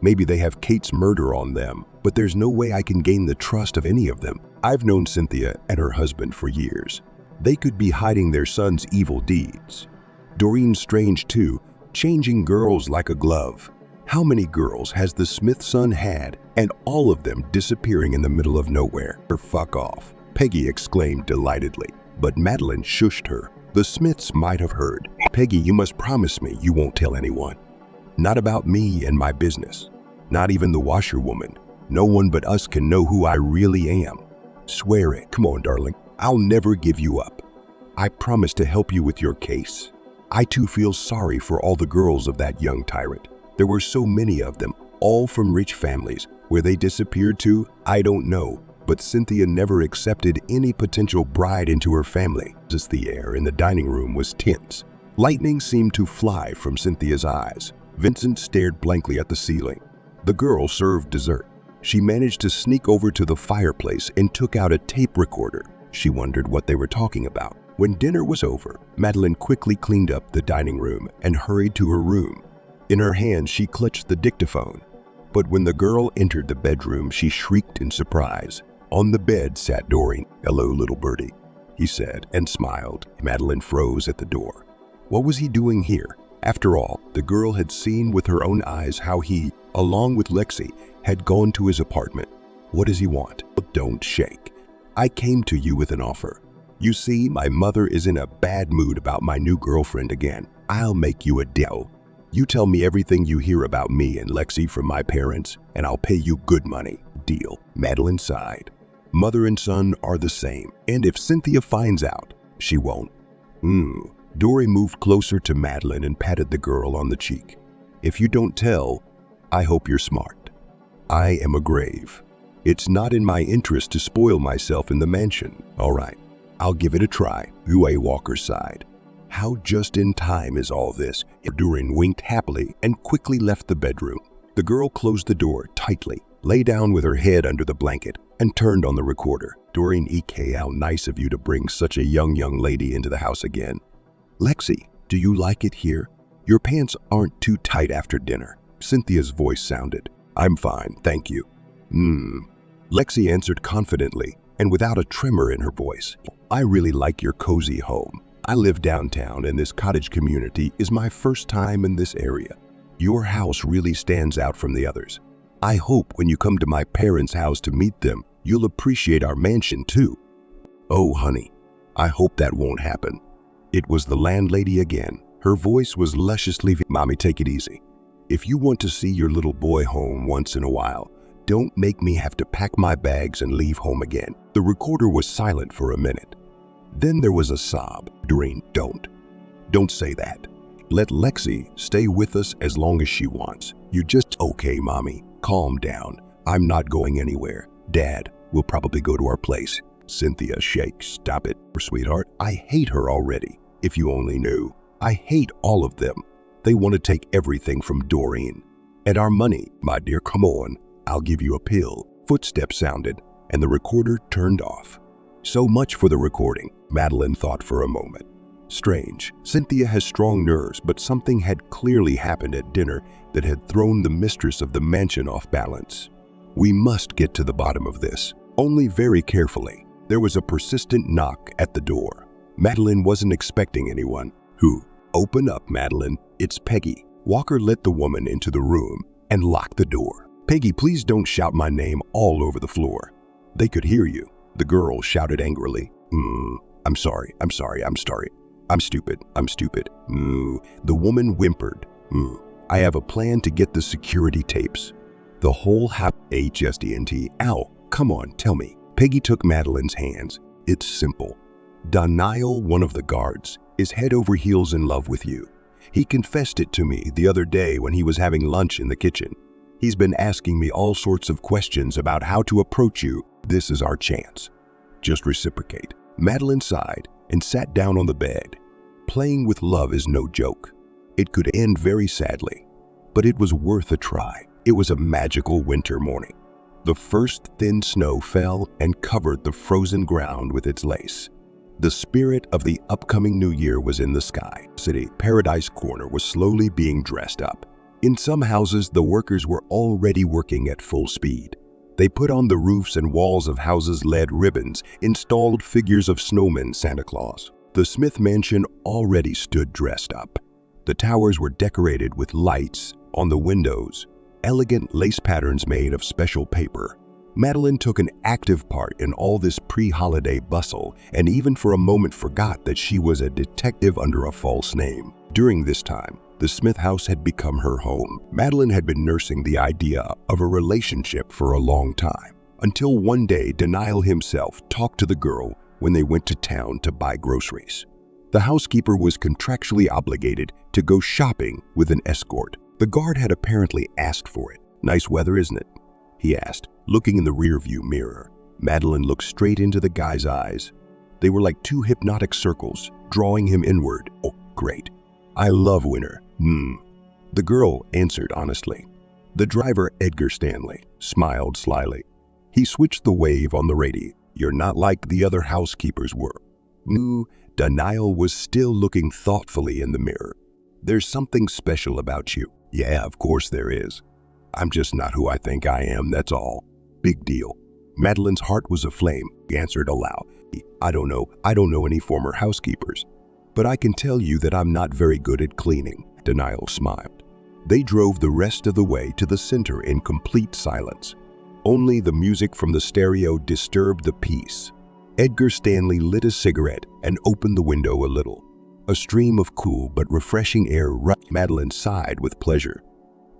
Maybe they have Kate's murder on them, but there's no way I can gain the trust of any of them. I've known Cynthia and her husband for years. They could be hiding their son's evil deeds. Doreen's strange too, changing girls like a glove. How many girls has the Smith son had, and all of them disappearing in the middle of nowhere? Fuck off, Peggy exclaimed delightedly, but Madeline shushed her. The Smiths might have heard. Peggy, you must promise me you won't tell anyone. Not about me and my business. Not even the washerwoman. No one but us can know who I really am. Swear it. Come on, darling. I'll never give you up. I promise to help you with your case. I too feel sorry for all the girls of that young tyrant. There were so many of them, all from rich families. Where they disappeared to, I don't know, but Cynthia never accepted any potential bride into her family. Just the air in the dining room was tense. Lightning seemed to fly from Cynthia's eyes. Vincent stared blankly at the ceiling. The girl served dessert. She managed to sneak over to the fireplace and took out a tape recorder. She wondered what they were talking about. When dinner was over, Madeline quickly cleaned up the dining room and hurried to her room. In her hand, she clutched the dictaphone. But when the girl entered the bedroom, she shrieked in surprise. On the bed sat Doreen. "Hello, little birdie," he said and smiled. Madeline froze at the door. What was he doing here? After all, the girl had seen with her own eyes how he, along with Lexi, had gone to his apartment. What does he want? Don't shake. I came to you with an offer. You see, my mother is in a bad mood about my new girlfriend again. I'll make you a deal. You tell me everything you hear about me and Lexi from my parents, and I'll pay you good money. Deal. Madeline sighed. Mother and son are the same, and if Cynthia finds out, she won't. Dory moved closer to Madeline and patted the girl on the cheek. If you don't tell, I hope you're smart. I am a grave. It's not in my interest to spoil myself in the mansion. All right, I'll give it a try. Yue Walker sighed. How just in time is all this? Doreen winked happily and quickly left the bedroom. The girl closed the door tightly, lay down with her head under the blanket, and turned on the recorder. Doreen, how nice of you to bring such a young lady into the house again. Lexi, do you like it here? Your pants aren't too tight after dinner. Cynthia's voice sounded. I'm fine, thank you. Lexi answered confidently and without a tremor in her voice. I really like your cozy home. I live downtown and this cottage community is my first time in this area. Your house really stands out from the others. I hope when you come to my parents' house to meet them, you'll appreciate our mansion too. Oh, honey, I hope that won't happen. It was the landlady again. Her voice was lusciously, Mommy, take it easy. If you want to see your little boy home once in a while, don't make me have to pack my bags and leave home again. The recorder was silent for a minute. Then there was a sob. Doreen, don't say that. Let Lexi stay with us as long as she wants. You just, okay, Mommy, calm down. I'm not going anywhere. Dad, we'll probably go to our place. Cynthia shakes. Stop it, sweetheart. I hate her already. If you only knew. I hate all of them. They want to take everything from Doreen. And our money. My dear, come on. I'll give you a pill. Footsteps sounded, and the recorder turned off. So much for the recording, Madeline thought for a moment. Strange. Cynthia has strong nerves, but something had clearly happened at dinner that had thrown the mistress of the mansion off balance. We must get to the bottom of this, only very carefully. There was a persistent knock at the door. Madeline wasn't expecting anyone. Who? Open up, Madeline. It's Peggy. Walker let the woman into the room and locked the door. Peggy, please don't shout my name all over the floor. They could hear you. The girl shouted angrily. I'm sorry. I'm stupid. The woman whimpered. I have a plan to get the security tapes. The whole house. HSDNT. Ow, come on, tell me. Peggy took Madeline's hands. It's simple. Daniel, one of the guards, is head over heels in love with you. He confessed it to me the other day when he was having lunch in the kitchen. He's been asking me all sorts of questions about how to approach you. This is our chance. Just reciprocate. Madeline sighed and sat down on the bed. Playing with love is no joke. It could end very sadly, but it was worth a try. It was a magical winter morning. The first thin snow fell and covered the frozen ground with its lace. The spirit of the upcoming new year was in the sky. City Paradise Corner was slowly being dressed up. In some houses, the workers were already working at full speed. They put on the roofs and walls of houses LED ribbons, installed figures of snowmen, Santa Claus. The Smith mansion already stood dressed up. The towers were decorated with lights on the windows, elegant lace patterns made of special paper. Madeline took an active part in all this pre-holiday bustle and even for a moment forgot that she was a detective under a false name. During this time, the Smith house had become her home. Madeline had been nursing the idea of a relationship for a long time, until one day Daniel himself talked to the girl when they went to town to buy groceries. The housekeeper was contractually obligated to go shopping with an escort. The guard had apparently asked for it. Nice weather, isn't it? He asked, looking in the rearview mirror. Madeline looked straight into the guy's eyes. They were like two hypnotic circles, drawing him inward. Oh, great. I love winter. The girl answered honestly. The driver, Edgar Stanley, smiled slyly. He switched the wave on the radio. You're not like the other housekeepers were. Daniel was still looking thoughtfully in the mirror. There's something special about you. Yeah, of course there is. I'm just not who I think I am, that's all. Big deal. Madeline's heart was aflame. He answered aloud. I don't know any former housekeepers. But I can tell you that I'm not very good at cleaning. Daniel smiled. They drove the rest of the way to the center in complete silence. Only the music from the stereo disturbed the peace. Edgar Stanley lit a cigarette and opened the window a little. A stream of cool but refreshing air rushed. Madeline sighed with pleasure.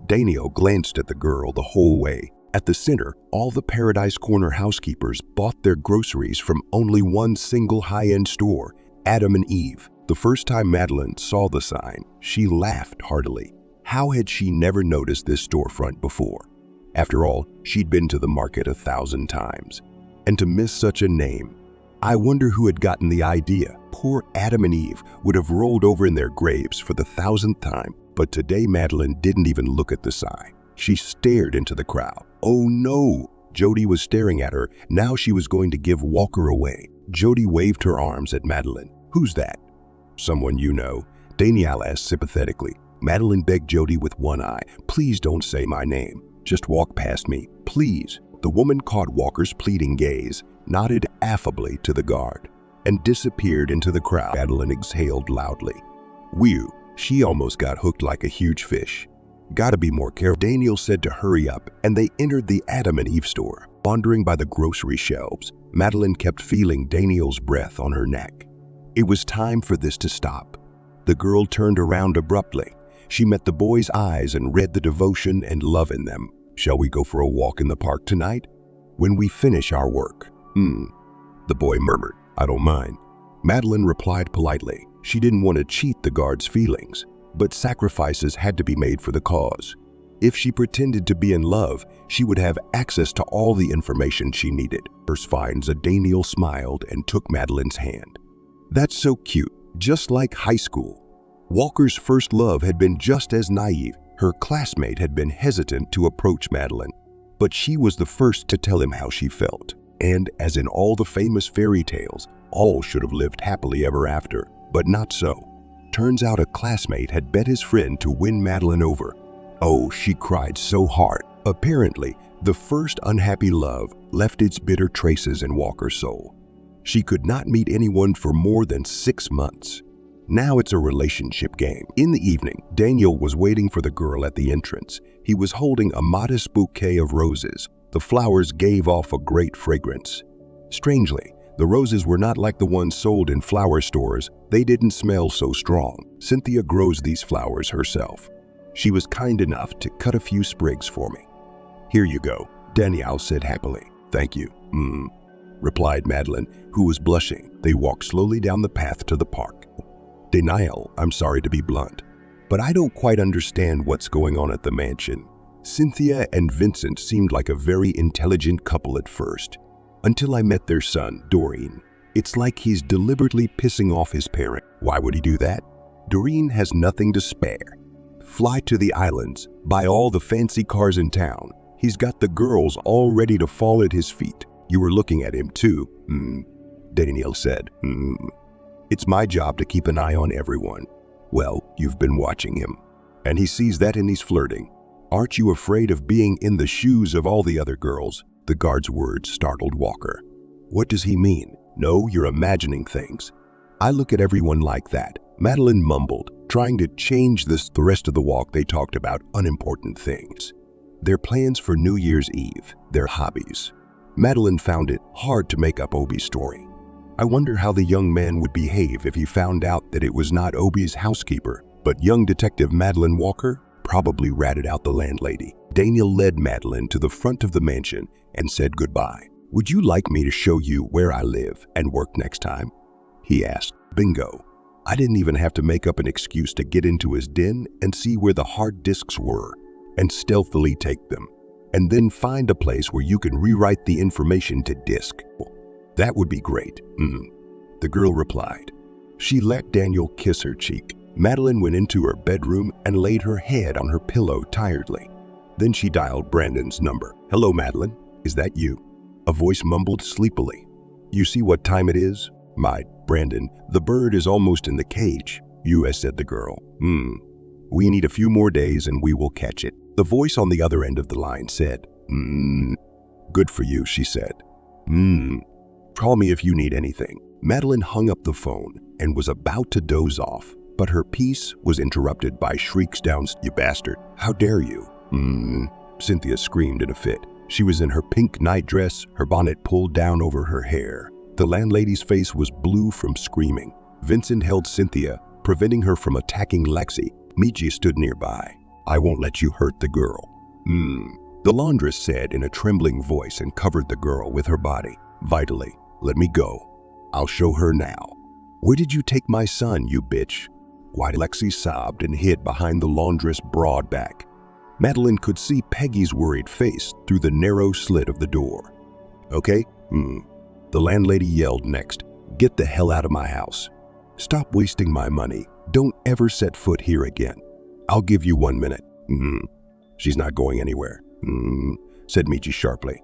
Daniel glanced at the girl the whole way. At the center, all the Paradise Corner housekeepers bought their groceries from only one single high-end store, Adam and Eve. The first time Madeline saw the sign, she laughed heartily. How had she never noticed this storefront before? After all, she'd been to the market 1,000 times. And to miss such a name, I wonder who had gotten the idea. Poor Adam and Eve would have rolled over in their graves for the 1,000th time. But today Madeline didn't even look at the sign. She stared into the crowd. Oh no! Jody was staring at her. Now she was going to give Walker away. Jody waved her arms at Madeline. Who's that? Someone you know, Daniel asked sympathetically. Madeline begged Jody with one eye. Please don't say my name. Just walk past me, please. The woman caught Walker's pleading gaze, nodded affably to the guard, and disappeared into the crowd. Madeline exhaled loudly. Whew, she almost got hooked like a huge fish. Gotta be more careful. Daniel said to hurry up, and they entered the Adam and Eve store. Wandering by the grocery shelves, Madeline kept feeling Daniel's breath on her neck. It was time for this to stop. The girl turned around abruptly. She met the boy's eyes and read the devotion and love in them. Shall we go for a walk in the park tonight? When we finish our work. The boy murmured. I don't mind. Madeline replied politely. She didn't want to cheat the guard's feelings, but sacrifices had to be made for the cause. If she pretended to be in love, she would have access to all the information she needed. First finds, Daniel smiled and took Madeline's hand. That's so cute, just like high school. Walker's first love had been just as naive. Her classmate had been hesitant to approach Madeline, but she was the first to tell him how she felt. And as in all the famous fairy tales, all should have lived happily ever after, but not so. Turns out a classmate had bet his friend to win Madeline over. Oh, she cried so hard. Apparently, the first unhappy love left its bitter traces in Walker's soul. She could not meet anyone for more than 6 months. Now it's a relationship game. In the evening, Daniel was waiting for the girl at the entrance. He was holding a modest bouquet of roses. The flowers gave off a great fragrance. Strangely, the roses were not like the ones sold in flower stores. They didn't smell so strong. Cynthia grows these flowers herself. She was kind enough to cut a few sprigs for me. Here you go, Daniel said happily. Thank you, replied Madeline, who was blushing. They walked slowly down the path to the park. Daniel, I'm sorry to be blunt, but I don't quite understand what's going on at the mansion. Cynthia and Vincent seemed like a very intelligent couple at first, until I met their son, Doreen. It's like he's deliberately pissing off his parent. Why would he do that? Doreen has nothing to spare. Fly to the islands, buy all the fancy cars in town. He's got the girls all ready to fall at his feet. You were looking at him too, Daniel said. It's my job to keep an eye on everyone. Well, you've been watching him, and he sees that and he's flirting. Aren't you afraid of being in the shoes of all the other girls? The guard's words startled Walker. What does he mean? No, you're imagining things. I look at everyone like that. Madeline mumbled, trying to change this. The rest of the walk they talked about unimportant things. Their plans for New Year's Eve, their hobbies. Madeline found it hard to make up Obi's story. I wonder how the young man would behave if he found out that it was not Obi's housekeeper, but young Detective Madeline Walker. Probably ratted out the landlady. Daniel led Madeline to the front of the mansion and said goodbye. Would you like me to show you where I live and work next time? He asked. Bingo. I didn't even have to make up an excuse to get into his den and see where the hard disks were and stealthily take them, and then find a place where you can rewrite the information to disk. That would be great, the girl replied. She let Daniel kiss her cheek. Madeline went into her bedroom and laid her head on her pillow tiredly. Then she dialed Brandon's number. Hello, Madeline. Is that you? A voice mumbled sleepily. You see what time it is? Brandon, the bird is almost in the cage, said the girl. We need a few more days and we will catch it. The voice on the other end of the line said, Good for you, she said. Call me if you need anything. Madeline hung up the phone and was about to doze off, but her peace was interrupted by shrieks down, You bastard, how dare you? Cynthia screamed in a fit. She was in her pink nightdress, her bonnet pulled down over her hair. The landlady's face was blue from screaming. Vincent held Cynthia, preventing her from attacking Lexi. Miji stood nearby. I won't let you hurt the girl. The laundress said in a trembling voice and covered the girl with her body. Vitally, let me go. I'll show her now. Where did you take my son, you bitch? Why? Lexi sobbed and hid behind the laundress' broad back. Madeline could see Peggy's worried face through the narrow slit of the door. Okay? The landlady yelled next. Get the hell out of my house. Stop wasting my money. Don't ever set foot here again. I'll give you 1 minute. She's not going anywhere. Said Michi sharply.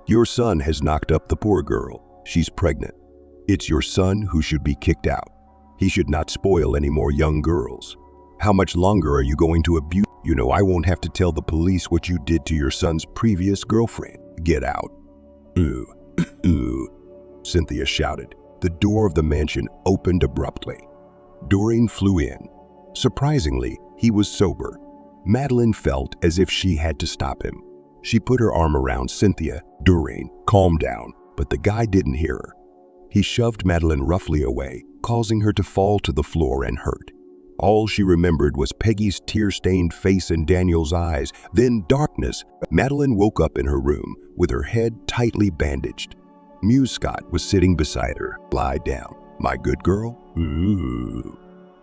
Your son has knocked up the poor girl. She's pregnant. It's your son who should be kicked out. He should not spoil any more young girls. How much longer are you going to abuse? You know I won't have to tell the police what you did to your son's previous girlfriend. Get out. Cynthia shouted. The door of the mansion opened abruptly. Doreen flew in. Surprisingly, he was sober. Madeline felt as if she had to stop him. She put her arm around Cynthia. Doreen, calm down. But the guy didn't hear her. He shoved Madeline roughly away, causing her to fall to the floor and hurt. All she remembered was Peggy's tear-stained face and Daniel's eyes, then darkness. Madeline woke up in her room with her head tightly bandaged. Muse Scott was sitting beside her. Lie down, my good girl.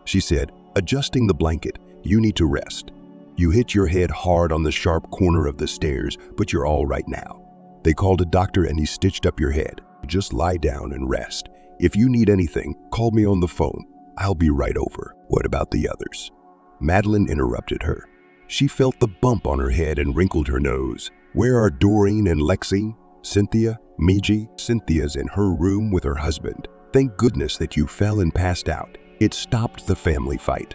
She said, adjusting the blanket. You need to rest. You hit your head hard on the sharp corner of the stairs, but you're all right now. They called a doctor and he stitched up your head. Just lie down and rest. If you need anything, call me on the phone. I'll be right over. What about the others? Madeline interrupted her. She felt the bump on her head and wrinkled her nose. Where are Doreen and Lexi? Cynthia? Miji? Cynthia's in her room with her husband. Thank goodness that you fell and passed out. It stopped the family fight.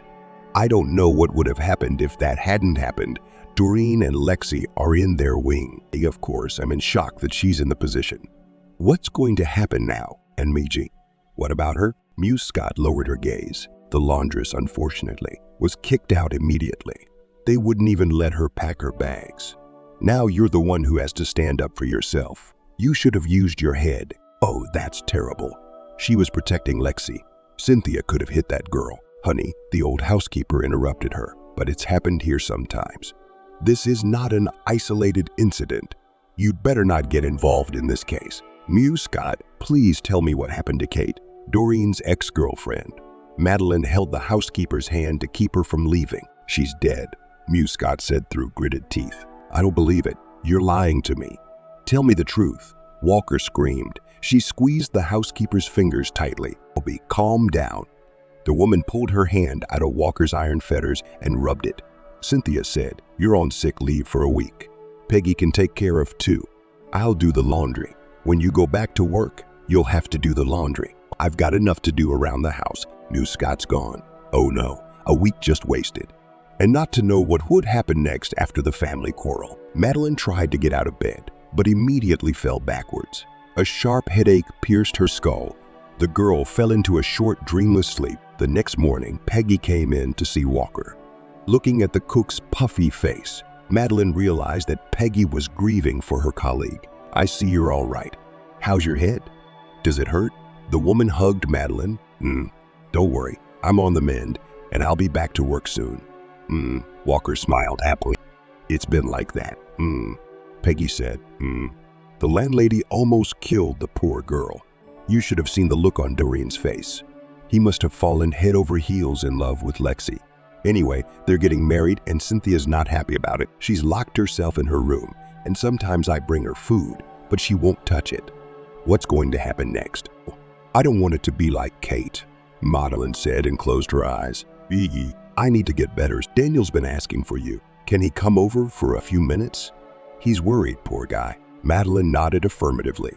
I don't know what would have happened if that hadn't happened. Doreen and Lexi are in their wing. Of course, I'm in shock that she's in the position. What's going to happen now? And Miji? What about her? Muse Scott lowered her gaze. The laundress, unfortunately, was kicked out immediately. They wouldn't even let her pack her bags. Now you're the one who has to stand up for yourself. You should have used your head. Oh, that's terrible. She was protecting Lexi. Cynthia could have hit that girl. Honey, the old housekeeper interrupted her. But it's happened here sometimes. This is not an isolated incident. You'd better not get involved in this case. Muse Scott, please tell me what happened to Kate, Doreen's ex-girlfriend. Madeline held the housekeeper's hand to keep her from leaving. She's dead, Muse Scott said through gritted teeth. I don't believe it. You're lying to me. Tell me the truth. Walker screamed. She squeezed the housekeeper's fingers tightly. Bobby, calm down. The woman pulled her hand out of Walker's iron fetters and rubbed it. Cynthia said, you're on sick leave for a week. Peggy can take care of 2. I'll do the laundry. When you go back to work, you'll have to do the laundry. I've got enough to do around the house. Muse Scott's gone. Oh no, a week just wasted. And not to know what would happen next after the family quarrel. Madeline tried to get out of bed, but immediately fell backwards. A sharp headache pierced her skull. The girl fell into a short, dreamless sleep. The next morning, Peggy came in to see Walker. Looking at the cook's puffy face, Madeline realized that Peggy was grieving for her colleague. I see you're all right. How's your head? Does it hurt? The woman hugged Madeline. Don't worry, I'm on the mend, and I'll be back to work soon. Walker smiled happily. It's been like that. Peggy said. The landlady almost killed the poor girl. You should have seen the look on Doreen's face. He must have fallen head over heels in love with Lexi. Anyway, they're getting married and Cynthia's not happy about it. She's locked herself in her room, and sometimes I bring her food, but she won't touch it. What's going to happen next? I don't want it to be like Kate, Madeline said and closed her eyes. I need to get better. Daniel's been asking for you. Can he come over for a few minutes? He's worried, poor guy. Madeline nodded affirmatively.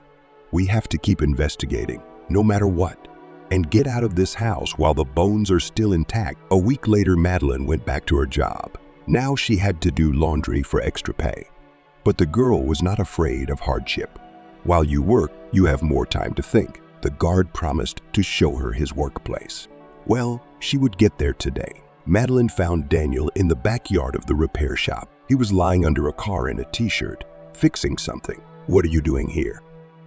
We have to keep investigating. no matter what, and get out of this house while the bones are still intact. A week later, Madeline went back to her job. Now she had to do laundry for extra pay. But the girl was not afraid of hardship. While you work, you have more time to think. The guard promised to show her his workplace. Well, she would get there today. Madeline found Daniel in the backyard of the repair shop. He was lying under a car in a t-shirt, fixing something. "What are you doing here?"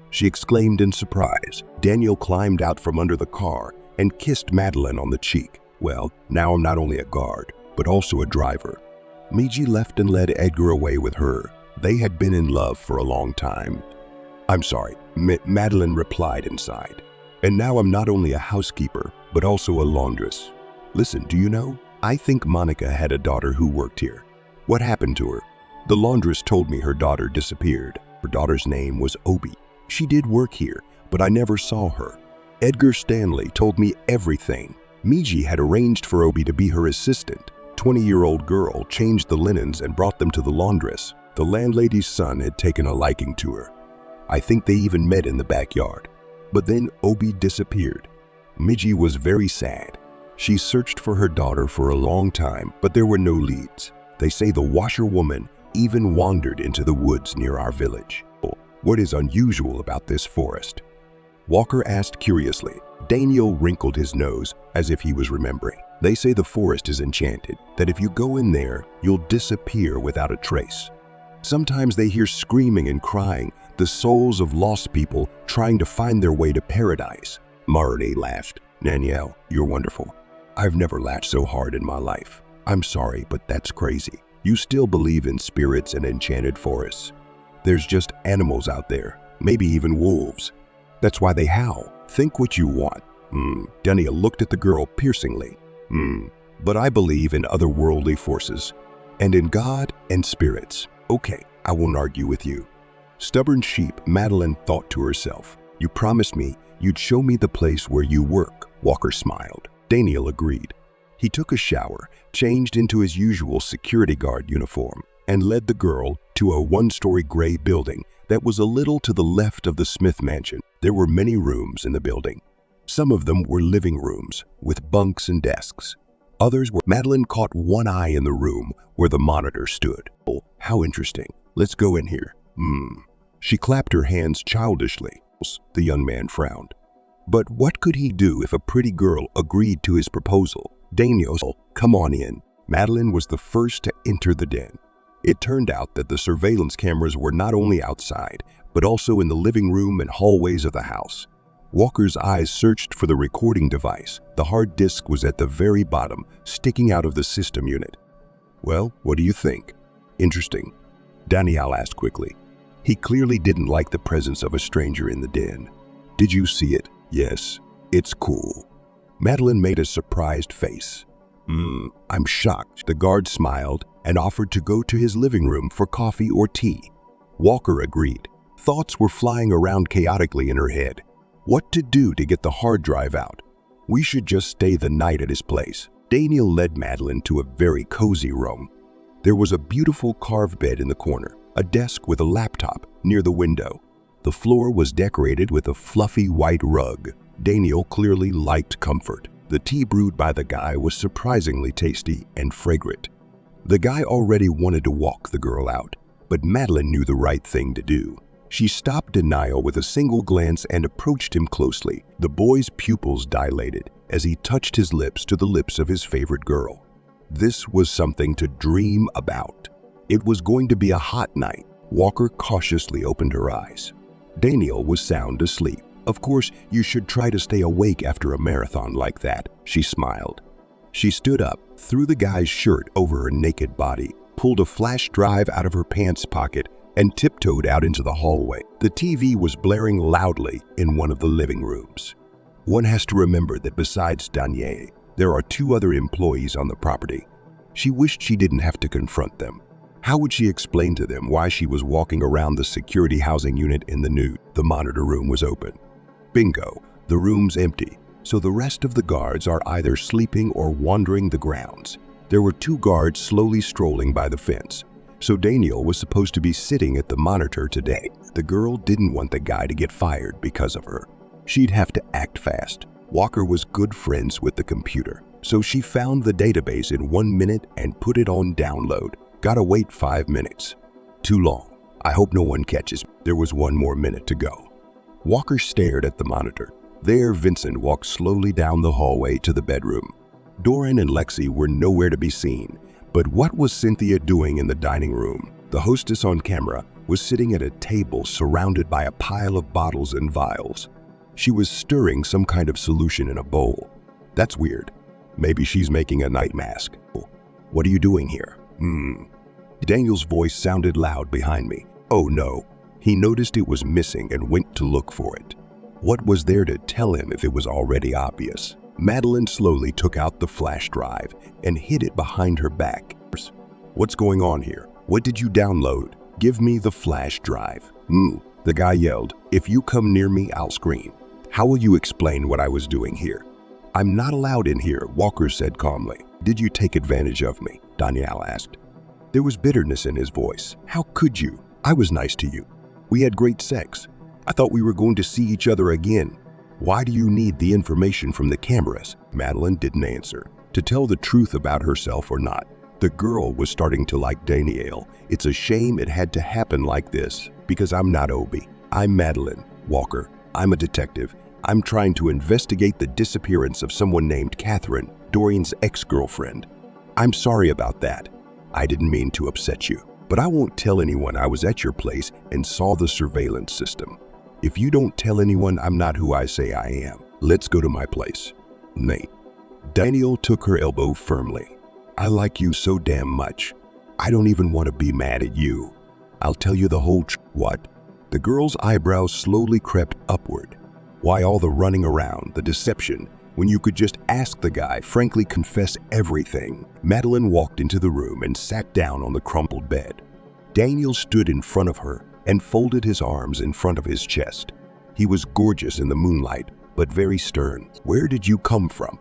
she exclaimed in surprise. Daniel climbed out from under the car and kissed Madeline on the cheek. "Well, now I'm not only a guard, but also a driver." Miji left and led Edgar away with her. They had been in love for a long time. "I'm sorry," Madeline replied inside. "And now I'm not only a housekeeper, but also a laundress. Listen, do you know? I think Monica had a daughter who worked here. What happened to her? The laundress told me her daughter disappeared. Her daughter's name was Obi. She did work here, but I never saw her. Edgar Stanley told me everything. Miji had arranged for Obi to be her assistant. 20-year-old girl changed the linens and brought them to the laundress. The landlady's son had taken a liking to her. I think they even met in the backyard. But then Obi disappeared. Miji was very sad. She searched for her daughter for a long time, but there were no leads. They say the washerwoman even wandered into the woods near our village. What is unusual about this forest?" Walker asked curiously. Daniel wrinkled his nose as if he was remembering. "They say the forest is enchanted, that if you go in there, you'll disappear without a trace. Sometimes they hear screaming and crying, the souls of lost people trying to find their way to paradise." Marnie laughed. "Danielle, you're wonderful. I've never laughed so hard in my life. I'm sorry, but that's crazy. You still believe in spirits and enchanted forests. There's just animals out there, maybe even wolves. That's why they howl. Think what you want." Danielle looked at the girl piercingly. But I believe in otherworldly forces, and in God and spirits. Okay, I won't argue with you." Stubborn sheep, Madeline thought to herself. "You promised me you'd show me the place where you work." Walker smiled. Daniel agreed. He took a shower, changed into his usual security guard uniform, and led the girl to a one-story gray building that was a little to the left of the Smith mansion. There were many rooms in the building. Some of them were living rooms with bunks and desks. Others were. Madeline caught one eye in the room where the monitor stood. "Oh, how interesting. Let's go in here." She clapped her hands childishly. The young man frowned. But what could he do if a pretty girl agreed to his proposal? Daniel, "Come on in." Madeline was the first to enter the den. It turned out that the surveillance cameras were not only outside, but also in the living room and hallways of the house. Walker's eyes searched for the recording device. The hard disk was at the very bottom, sticking out of the system unit. "Well, what do you think?" "Interesting," Daniel asked quickly. He clearly didn't like the presence of a stranger in the den. "Did you see it?" "Yes, it's cool." Madeline made a surprised face. I'm shocked." The guard smiled and offered to go to his living room for coffee or tea. Walker agreed. Thoughts were flying around chaotically in her head. What to do to get the hard drive out? We should just stay the night at his place. Daniel led Madeline to a very cozy room. There was a beautiful carved bed in the corner, a desk with a laptop near the window. The floor was decorated with a fluffy white rug. Daniel clearly liked comfort. The tea brewed by the guy was surprisingly tasty and fragrant. The guy already wanted to walk the girl out, but Madeline knew the right thing to do. She stopped Daniel with a single glance and approached him closely. The boy's pupils dilated as he touched his lips to the lips of his favorite girl. This was something to dream about. It was going to be a hot night. Walker cautiously opened her eyes. Daniel was sound asleep. "Of course, you should try to stay awake after a marathon like that," she smiled. She stood up, threw the guy's shirt over her naked body, pulled a flash drive out of her pants pocket, and tiptoed out into the hallway. The TV was blaring loudly in one of the living rooms. One has to remember that besides Daniel, there are 2 other employees on the property. She wished she didn't have to confront them. How would she explain to them why she was walking around the security housing unit in the nude? The monitor room was open. Bingo, the room's empty, so the rest of the guards are either sleeping or wandering the grounds. There were 2 guards slowly strolling by the fence, so Daniel was supposed to be sitting at the monitor today. The girl didn't want the guy to get fired because of her. She'd have to act fast. Walker was good friends with the computer, so she found the database in 1 minute and put it on download. Gotta wait 5 minutes. Too long. I hope no one catches me. There was 1 more minute to go. Walker stared at the monitor. There, Vincent walked slowly down the hallway to the bedroom. Dorian and Lexi were nowhere to be seen. But what was Cynthia doing in the dining room? The hostess on camera was sitting at a table surrounded by a pile of bottles and vials. She was stirring some kind of solution in a bowl. That's weird. Maybe she's making a night mask. What are you doing here? Daniel's voice sounded loud behind me. Oh no. He noticed it was missing and went to look for it. What was there to tell him if it was already obvious? Madeline slowly took out the flash drive and hid it behind her back. What's going on here? What did you download? Give me the flash drive. The guy yelled. If you come near me, I'll scream. How will you explain what I was doing here? I'm not allowed in here, Walker said calmly. Did you take advantage of me? Danielle asked. There was bitterness in his voice. How could you? I was nice to you. We had great sex. I thought we were going to see each other again. Why do you need the information from the cameras? Madeline didn't answer. To tell the truth about herself or not, the girl was starting to like Danielle. It's a shame it had to happen like this, because I'm not Obi. I'm Madeline Walker. I'm a detective. I'm trying to investigate the disappearance of someone named Catherine, Dorian's ex-girlfriend. I'm sorry about that. I didn't mean to upset you, but I won't tell anyone I was at your place and saw the surveillance system. If you don't tell anyone I'm not who I say I am, let's go to my place. Nate. Danielle took her elbow firmly. I like you so damn much. I don't even want to be mad at you. I'll tell you the whole truth. What? The girl's eyebrows slowly crept upward. Why all the running around, the deception, when you could just ask the guy, frankly confess everything? Madeline walked into the room and sat down on the crumpled bed. Daniel stood in front of her and folded his arms in front of his chest. He was gorgeous in the moonlight, but very stern. Where did you come from?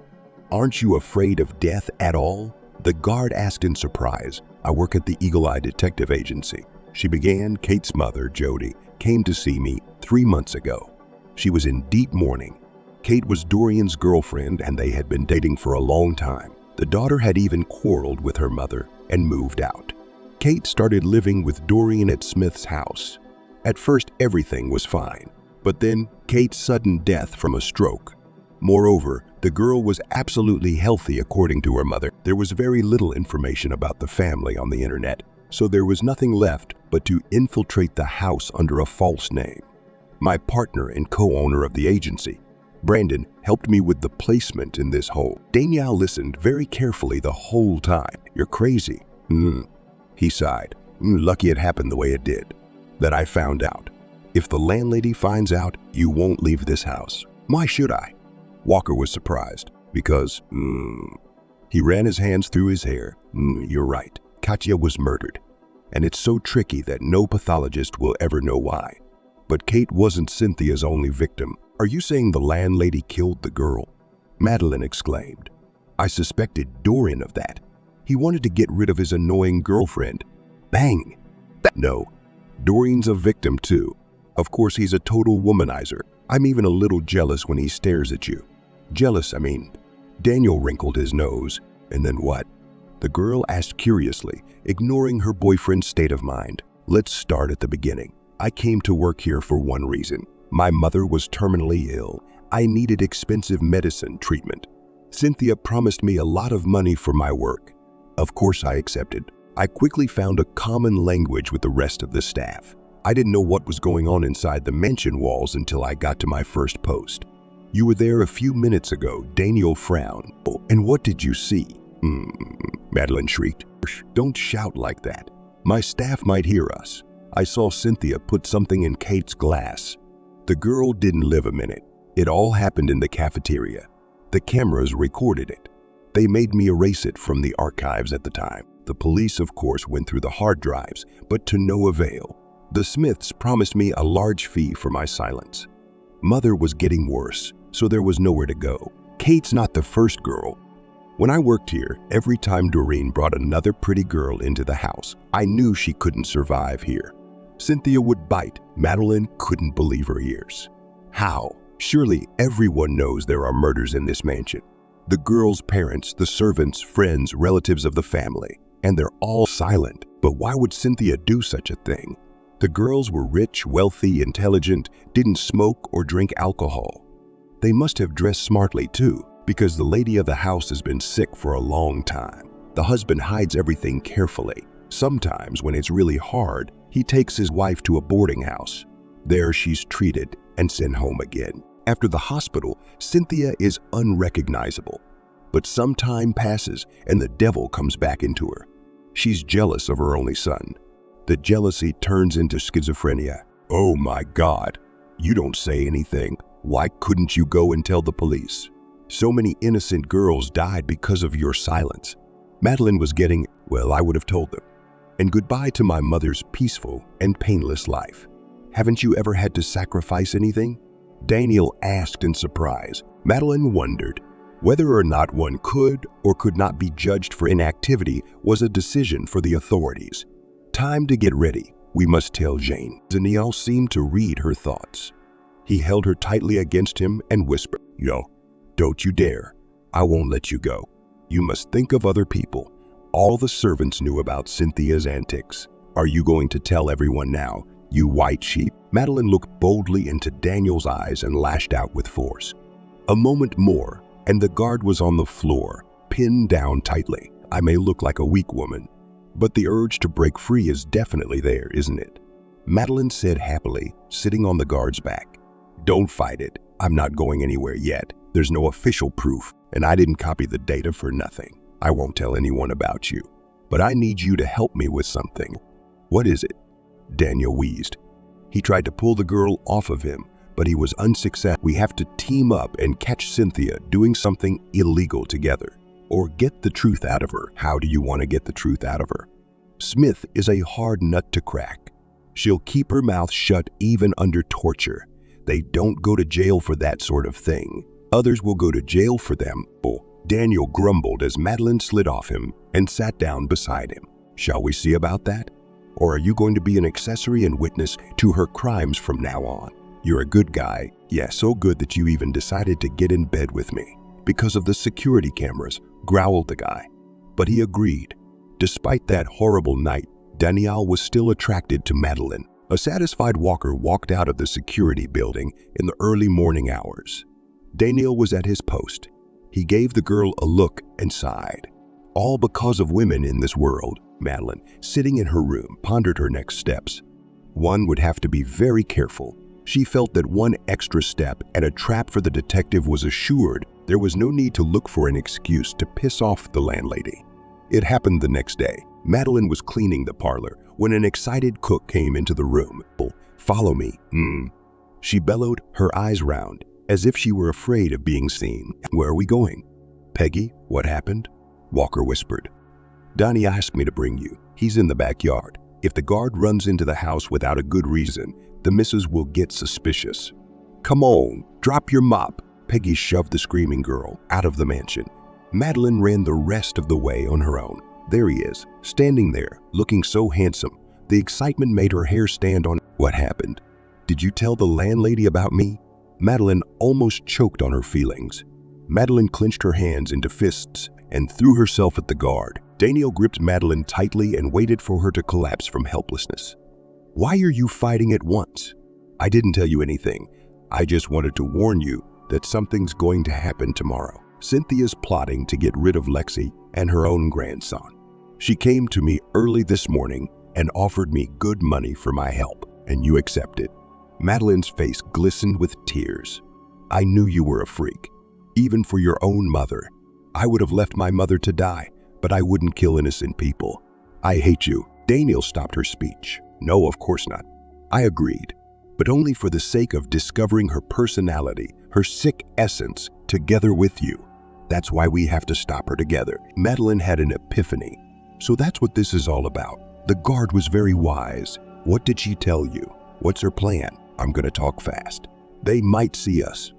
Aren't you afraid of death at all? The guard asked in surprise. I work at the Eagle Eye Detective Agency. She began. Kate's mother, Jody, came to see me 3 months ago. She was in deep mourning. Kate was Dorian's girlfriend and they had been dating for a long time. The daughter had even quarreled with her mother and moved out. Kate started living with Dorian at Smith's house. At first, everything was fine, but then Kate's sudden death from a stroke. Moreover, the girl was absolutely healthy according to her mother. There was very little information about the family on the internet, so there was nothing left but to infiltrate the house under a false name. My partner and co-owner of the agency, Brandon, helped me with the placement in this hole. Danielle listened very carefully the whole time. You're crazy. He sighed. Lucky it happened the way it did. That I found out. If the landlady finds out, you won't leave this house. Why should I? Walker was surprised. Because, He ran his hands through his hair. You're right. Katya was murdered. And it's so tricky that no pathologist will ever know why. But Kate wasn't Cynthia's only victim. Are you saying the landlady killed the girl? Madeline exclaimed. I suspected Dorian of that. He wanted to get rid of his annoying girlfriend. Bang! No, Dorian's a victim too. Of course, he's a total womanizer. I'm even a little jealous when he stares at you. Jealous, I mean. Daniel wrinkled his nose. And then what? The girl asked curiously, ignoring her boyfriend's state of mind. Let's start at the beginning. I came to work here for one reason. My mother was terminally ill. I needed expensive medicine treatment. Cynthia promised me a lot of money for my work. Of course I accepted. I quickly found a common language with the rest of the staff. I didn't know what was going on inside the mansion walls until I got to my first post. You were there a few minutes ago, Daniel frowned. And what did you see? Madeline shrieked. Don't shout like that. My staff might hear us. I saw Cynthia put something in Kate's glass. The girl didn't live a minute. It all happened in the cafeteria. The cameras recorded it. They made me erase it from the archives at the time. The police, of course, went through the hard drives, but to no avail. The Smiths promised me a large fee for my silence. Mother was getting worse, so there was nowhere to go. Kate's not the first girl. When I worked here, every time Doreen brought another pretty girl into the house, I knew she couldn't survive here. Cynthia would bite. Madeline couldn't believe her ears. How? Surely everyone knows there are murders in this mansion. The girl's parents, the servants, friends, relatives of the family, and they're all silent. But why would Cynthia do such a thing? The girls were rich, wealthy, intelligent, didn't smoke or drink alcohol. They must have dressed smartly too, because the lady of the house has been sick for a long time. The husband hides everything carefully. Sometimes, when it's really hard, he takes his wife to a boarding house. There she's treated and sent home again. After the hospital, Cynthia is unrecognizable. But some time passes and the devil comes back into her. She's jealous of her only son. The jealousy turns into schizophrenia. Oh my God, you don't say anything. Why couldn't you go and tell the police? So many innocent girls died because of your silence. Madeline was getting, well, I would have told them. And goodbye to my mother's peaceful and painless life. Haven't you ever had to sacrifice anything? Daniel asked in surprise. Madeline wondered. Whether or not one could or could not be judged for inactivity was a decision for the authorities. Time to get ready. We must tell Jane. Daniel seemed to read her thoughts. He held her tightly against him and whispered, "Yo, don't you dare. I won't let you go. You must think of other people." All the servants knew about Cynthia's antics. Are you going to tell everyone now, you white sheep? Madeline looked boldly into Daniel's eyes and lashed out with force. A moment more, and the guard was on the floor, pinned down tightly. I may look like a weak woman, but the urge to break free is definitely there, isn't it? Madeline said happily, sitting on the guard's back. Don't fight it. I'm not going anywhere yet. There's no official proof, and I didn't copy the data for nothing. I won't tell anyone about you, but I need you to help me with something. What is it? Daniel wheezed. He tried to pull the girl off of him, but he was unsuccessful. We have to team up and catch Cynthia doing something illegal together, or get the truth out of her. How do you want to get the truth out of her? Smith is a hard nut to crack. She'll keep her mouth shut even under torture. They don't go to jail for that sort of thing. Others will go to jail for them. Oh, Daniel grumbled as Madeline slid off him and sat down beside him. Shall we see about that? Or are you going to be an accessory and witness to her crimes from now on? You're a good guy. Yeah, so good that you even decided to get in bed with me. Because of the security cameras, growled the guy. But he agreed. Despite that horrible night, Danielle was still attracted to Madeline. A satisfied Walker walked out of the security building in the early morning hours. Daniel was at his post. He gave the girl a look and sighed. All because of women in this world. Madeline, sitting in her room, pondered her next steps. One would have to be very careful. She felt that one extra step and a trap for the detective was assured. There was no need to look for an excuse to piss off the landlady. It happened the next day. Madeline was cleaning the parlor when an excited cook came into the room. Follow me. She bellowed, her eyes round, as if she were afraid of being seen. Where are we going? Peggy, what happened? Walker whispered. Donnie asked me to bring you. He's in the backyard. If the guard runs into the house without a good reason, the missus will get suspicious. Come on, drop your mop. Peggy shoved the screaming girl out of the mansion. Madeline ran the rest of the way on her own. There he is, standing there, looking so handsome. The excitement made her hair stand on. What happened? Did you tell the landlady about me? Madeline almost choked on her feelings. Madeline clenched her hands into fists and threw herself at the guard. Daniel gripped Madeline tightly and waited for her to collapse from helplessness. Why are you fighting at once? I didn't tell you anything. I just wanted to warn you that something's going to happen tomorrow. Cynthia's plotting to get rid of Lexi and her own grandson. She came to me early this morning and offered me good money for my help, and you accepted. Madeline's face glistened with tears. I knew you were a freak, even for your own mother. I would have left my mother to die, but I wouldn't kill innocent people. I hate you. Daniel stopped her speech. No, of course not. I agreed, but only for the sake of discovering her personality, her sick essence, together with you. That's why we have to stop her together. Madeline had an epiphany. So that's what this is all about. The guard was very wise. What did she tell you? What's her plan? I'm gonna talk fast. They might see us.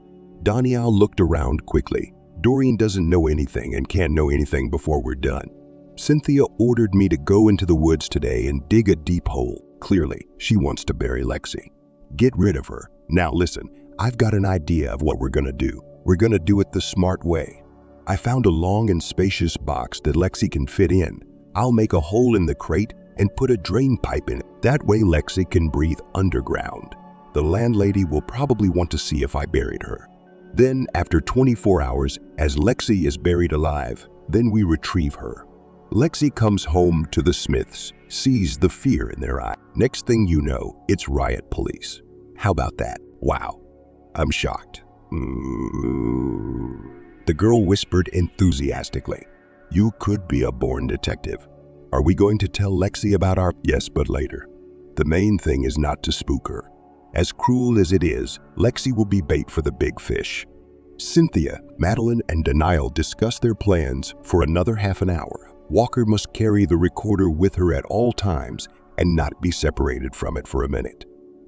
Danielle looked around quickly. Doreen doesn't know anything and can't know anything before we're done. Cynthia ordered me to go into the woods today and dig a deep hole. Clearly, she wants to bury Lexi. Get rid of her. Now listen, I've got an idea of what we're gonna do. We're gonna do it the smart way. I found a long and spacious box that Lexi can fit in. I'll make a hole in the crate and put a drain pipe in it. That way Lexi can breathe underground. The landlady will probably want to see if I buried her. Then, after 24 hours, as Lexi is buried alive, then we retrieve her. Lexi comes home to the Smiths, sees the fear in their eye. Next thing you know, it's riot police. How about that? Wow. I'm shocked. The girl whispered enthusiastically. You could be a born detective. Are we going to tell Lexi about our— Yes, but later. The main thing is not to spook her. As cruel as it is, Lexi will be bait for the big fish. Cynthia, Madeline, and Daniel discuss their plans for another half an hour. Walker must carry the recorder with her at all times and not be separated from it for a minute.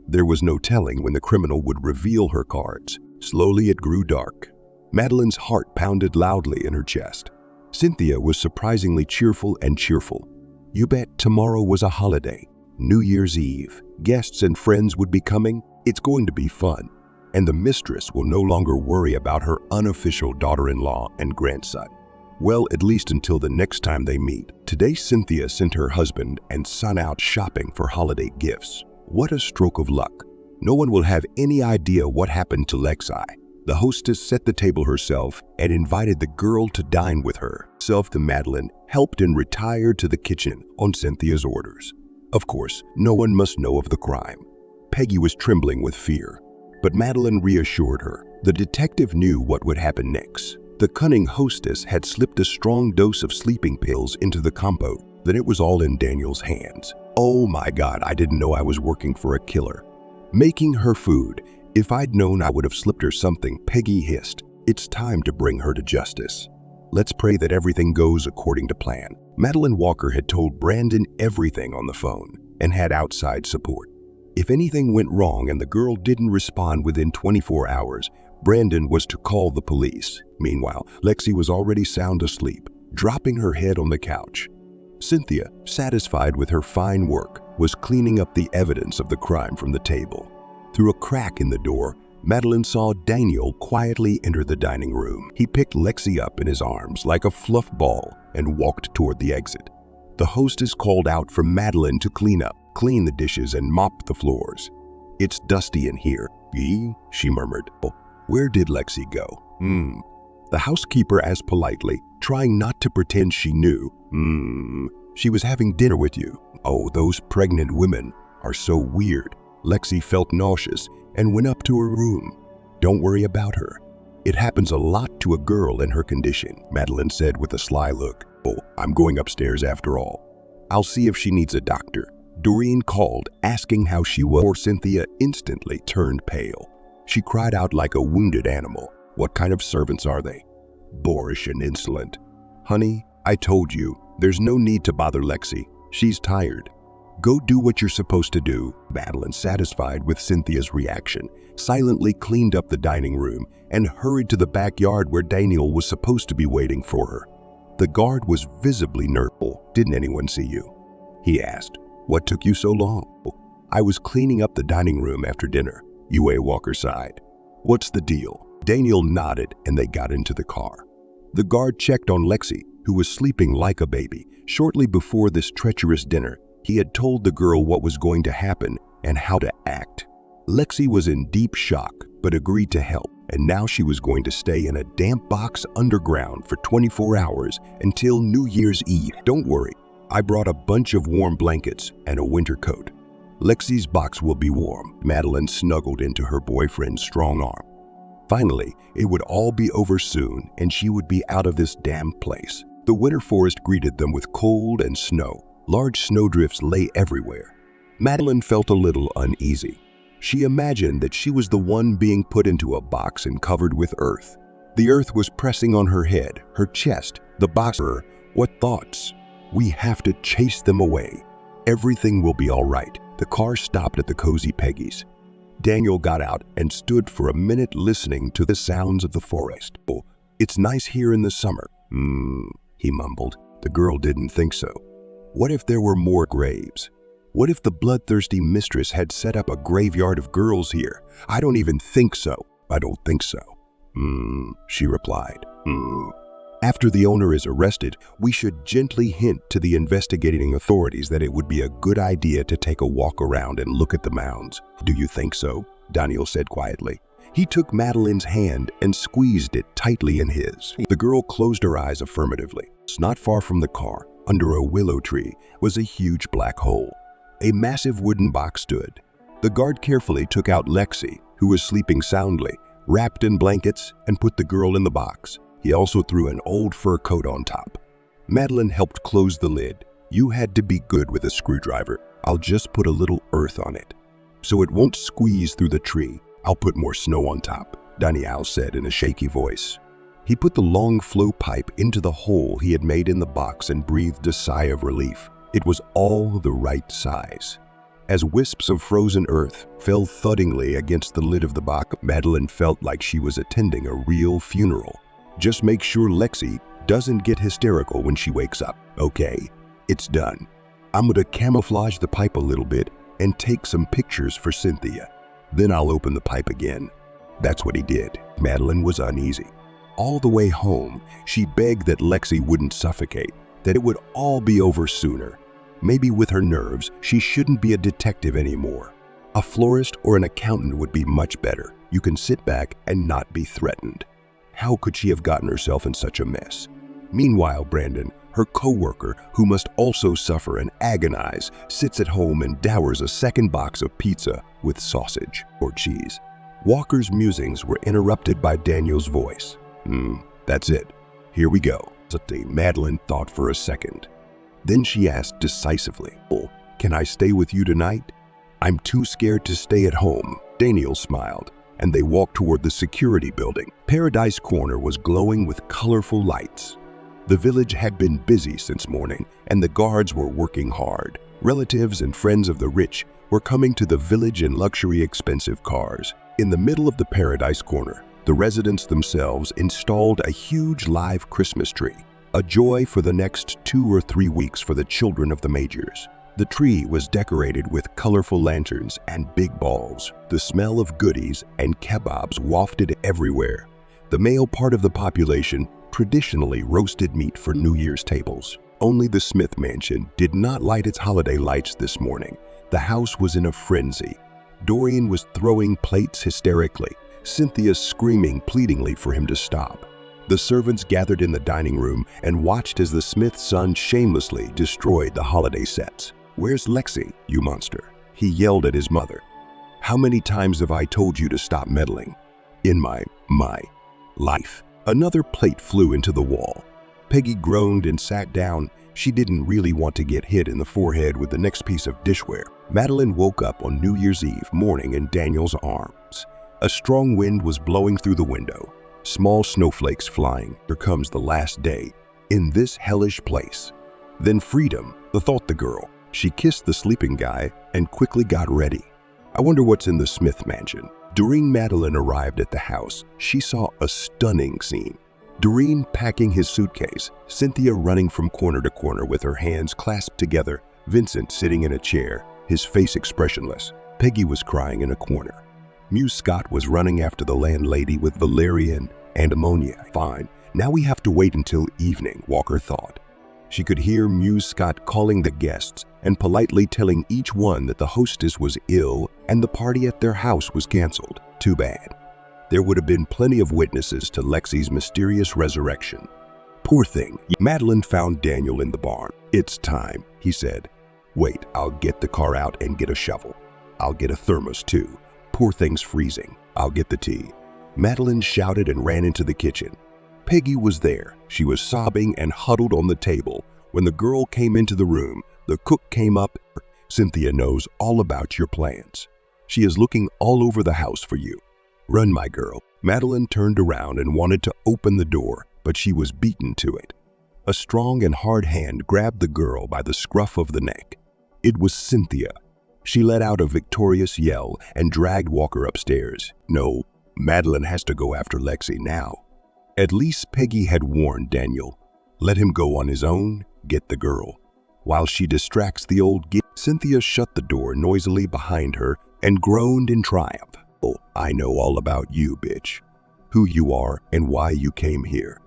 There was no telling when the criminal would reveal her cards. Slowly it grew dark. Madeline's heart pounded loudly in her chest. Cynthia was surprisingly cheerful. You bet tomorrow was a holiday. New Year's Eve. Guests and friends would be coming. It's going to be fun. And the mistress will no longer worry about her unofficial daughter-in-law and grandson. Well, at least until the next time they meet. Today, Cynthia sent her husband and son out shopping for holiday gifts. What a stroke of luck. No one will have any idea what happened to Lexi. The hostess set the table herself and invited the girl to dine with her. Madeline helped and retired to the kitchen on Cynthia's orders. Of course, no one must know of the crime. Peggy was trembling with fear, but Madeline reassured her. The detective knew what would happen next. The cunning hostess had slipped a strong dose of sleeping pills into the compote. Then it was all in Daniel's hands. Oh my God, I didn't know I was working for a killer. Making her food. If I'd known, I would have slipped her something, Peggy hissed. It's time to bring her to justice. Let's pray that everything goes according to plan. Madeline Walker had told Brandon everything on the phone and had outside support. If anything went wrong and the girl didn't respond within 24 hours, Brandon was to call the police. Meanwhile, Lexi was already sound asleep, dropping her head on the couch. Cynthia, satisfied with her fine work, was cleaning up the evidence of the crime from the table. Through a crack in the door, Madeline saw Daniel quietly enter the dining room. He picked Lexi up in his arms like a fluff ball and walked toward the exit. The hostess called out for Madeline to clean the dishes and mop the floors. It's dusty in here, she murmured. Where did Lexi go? The housekeeper asked politely, trying not to pretend she knew. She was having dinner with you. Oh, those pregnant women are so weird. Lexi felt nauseous and went up to her room. Don't worry about her. It happens a lot to a girl in her condition, Madeline said with a sly look. Oh, I'm going upstairs after all. I'll see if she needs a doctor. Doreen called, asking how she was. Poor Cynthia instantly turned pale. She cried out like a wounded animal. What kind of servants are they? Boorish and insolent. Honey, I told you, there's no need to bother Lexi. She's tired. Go do what you're supposed to do. Madeline, satisfied with Cynthia's reaction, silently cleaned up the dining room and hurried to the backyard where Daniel was supposed to be waiting for her. The guard was visibly nervous. Didn't anyone see you? He asked. What took you so long? I was cleaning up the dining room after dinner. Yue Walker sighed. What's the deal? Daniel nodded and they got into the car. The guard checked on Lexi, who was sleeping like a baby. Shortly before this treacherous dinner, he had told the girl what was going to happen and how to act. Lexi was in deep shock, but agreed to help, and now she was going to stay in a damp box underground for 24 hours until New Year's Eve. Don't worry, I brought a bunch of warm blankets and a winter coat. Lexi's box will be warm. Madeline snuggled into her boyfriend's strong arm. Finally, it would all be over soon, and she would be out of this damn place. The winter forest greeted them with cold and snow. Large snowdrifts lay everywhere. Madeline felt a little uneasy. She imagined that she was the one being put into a box and covered with earth. The earth was pressing on her head, her chest, the box. What thoughts? We have to chase them away. Everything will be all right. The car stopped at the cozy Peggy's. Daniel got out and stood for a minute listening to the sounds of the forest. Oh, it's nice here in the summer. He mumbled. The girl didn't think so. What if there were more graves? What if the bloodthirsty mistress had set up a graveyard of girls here? I don't even think so. I don't think so. She replied. After the owner is arrested, we should gently hint to the investigating authorities that it would be a good idea to take a walk around and look at the mounds. Do you think so? Daniel said quietly. He took Madeline's hand and squeezed it tightly in his. The girl closed her eyes affirmatively. Not far from the car, under a willow tree, was a huge black hole. A massive wooden box stood. The guard carefully took out Lexi, who was sleeping soundly, wrapped in blankets, and put the girl in the box. He also threw an old fur coat on top. Madeline helped close the lid. You had to be good with a screwdriver. I'll just put a little earth on it, so it won't squeeze through the tree. I'll put more snow on top, Daniel said in a shaky voice. He put the long flow pipe into the hole he had made in the box and breathed a sigh of relief. It was all the right size. As wisps of frozen earth fell thuddingly against the lid of the box, Madeline felt like she was attending a real funeral. Just make sure Lexi doesn't get hysterical when she wakes up. Okay, it's done. I'm gonna camouflage the pipe a little bit and take some pictures for Cynthia. Then I'll open the pipe again. That's what he did. Madeline was uneasy. All the way home, she begged that Lexi wouldn't suffocate, that it would all be over sooner. Maybe with her nerves, she shouldn't be a detective anymore. A florist or an accountant would be much better. You can sit back and not be threatened. How could she have gotten herself in such a mess? Meanwhile, Brandon, her co-worker, who must also suffer and agonize, sits at home and devours a second box of pizza with sausage or cheese. Walker's musings were interrupted by Daniel's voice. That's it. Here we go. Madeline thought for a second. Then she asked decisively, "Can I stay with you tonight?" "I'm too scared to stay at home." Daniel smiled, and they walked toward the security building. Paradise Corner was glowing with colorful lights. The village had been busy since morning, and the guards were working hard. Relatives and friends of the rich were coming to the village in luxury expensive cars. In the middle of the Paradise Corner, the residents themselves installed a huge live Christmas tree, a joy for the next 2 or 3 weeks for the children of the Majors. The tree was decorated with colorful lanterns and big balls. The smell of goodies and kebabs wafted everywhere. The male part of the population traditionally roasted meat for New Year's tables. Only the Smith mansion did not light its holiday lights this morning. The house was in a frenzy. Dorian was throwing plates hysterically, Cynthia screaming pleadingly for him to stop. The servants gathered in the dining room and watched as the Smith son shamelessly destroyed the holiday sets. "Where's Lexi, you monster?" he yelled at his mother. "How many times have I told you to stop meddling in my life?" Another plate flew into the wall. Peggy groaned and sat down. She didn't really want to get hit in the forehead with the next piece of dishware. Madeline woke up on New Year's Eve morning in Daniel's arms. A strong wind was blowing through the window, small snowflakes flying. Here comes the last day in this hellish place. Then freedom, thought the girl. She kissed the sleeping guy and quickly got ready. I wonder what's in the Smith mansion. Doreen Madeline arrived at the house. She saw a stunning scene. Doreen packing his suitcase, Cynthia running from corner to corner with her hands clasped together, Vincent sitting in a chair, his face expressionless. Peggy was crying in a corner. Muse Scott was running after the landlady with valerian and ammonia. Fine, now we have to wait until evening, Walker thought. She could hear Muse Scott calling the guests and politely telling each one that the hostess was ill and the party at their house was canceled. Too bad. There would have been plenty of witnesses to Lexi's mysterious resurrection. Poor thing. Madeline found Daniel in the barn. "It's time," he said. "Wait, I'll get the car out and get a shovel. I'll get a thermos too. Poor thing's freezing. I'll get the tea." Madeline shouted and ran into the kitchen. Peggy was there. She was sobbing and huddled on the table. When the girl came into the room, the cook came up. "Cynthia knows all about your plans. She is looking all over the house for you. Run, my girl." Madeline turned around and wanted to open the door, but she was beaten to it. A strong and hard hand grabbed the girl by the scruff of the neck. It was Cynthia. She let out a victorious yell and dragged Walker upstairs. No, Madeline has to go after Lexi now. At least Peggy had warned Daniel. Let him go on his own, get the girl, while she distracts the old git. Cynthia shut the door noisily behind her and groaned in triumph. "Oh, I know all about you, bitch. Who you are and why you came here.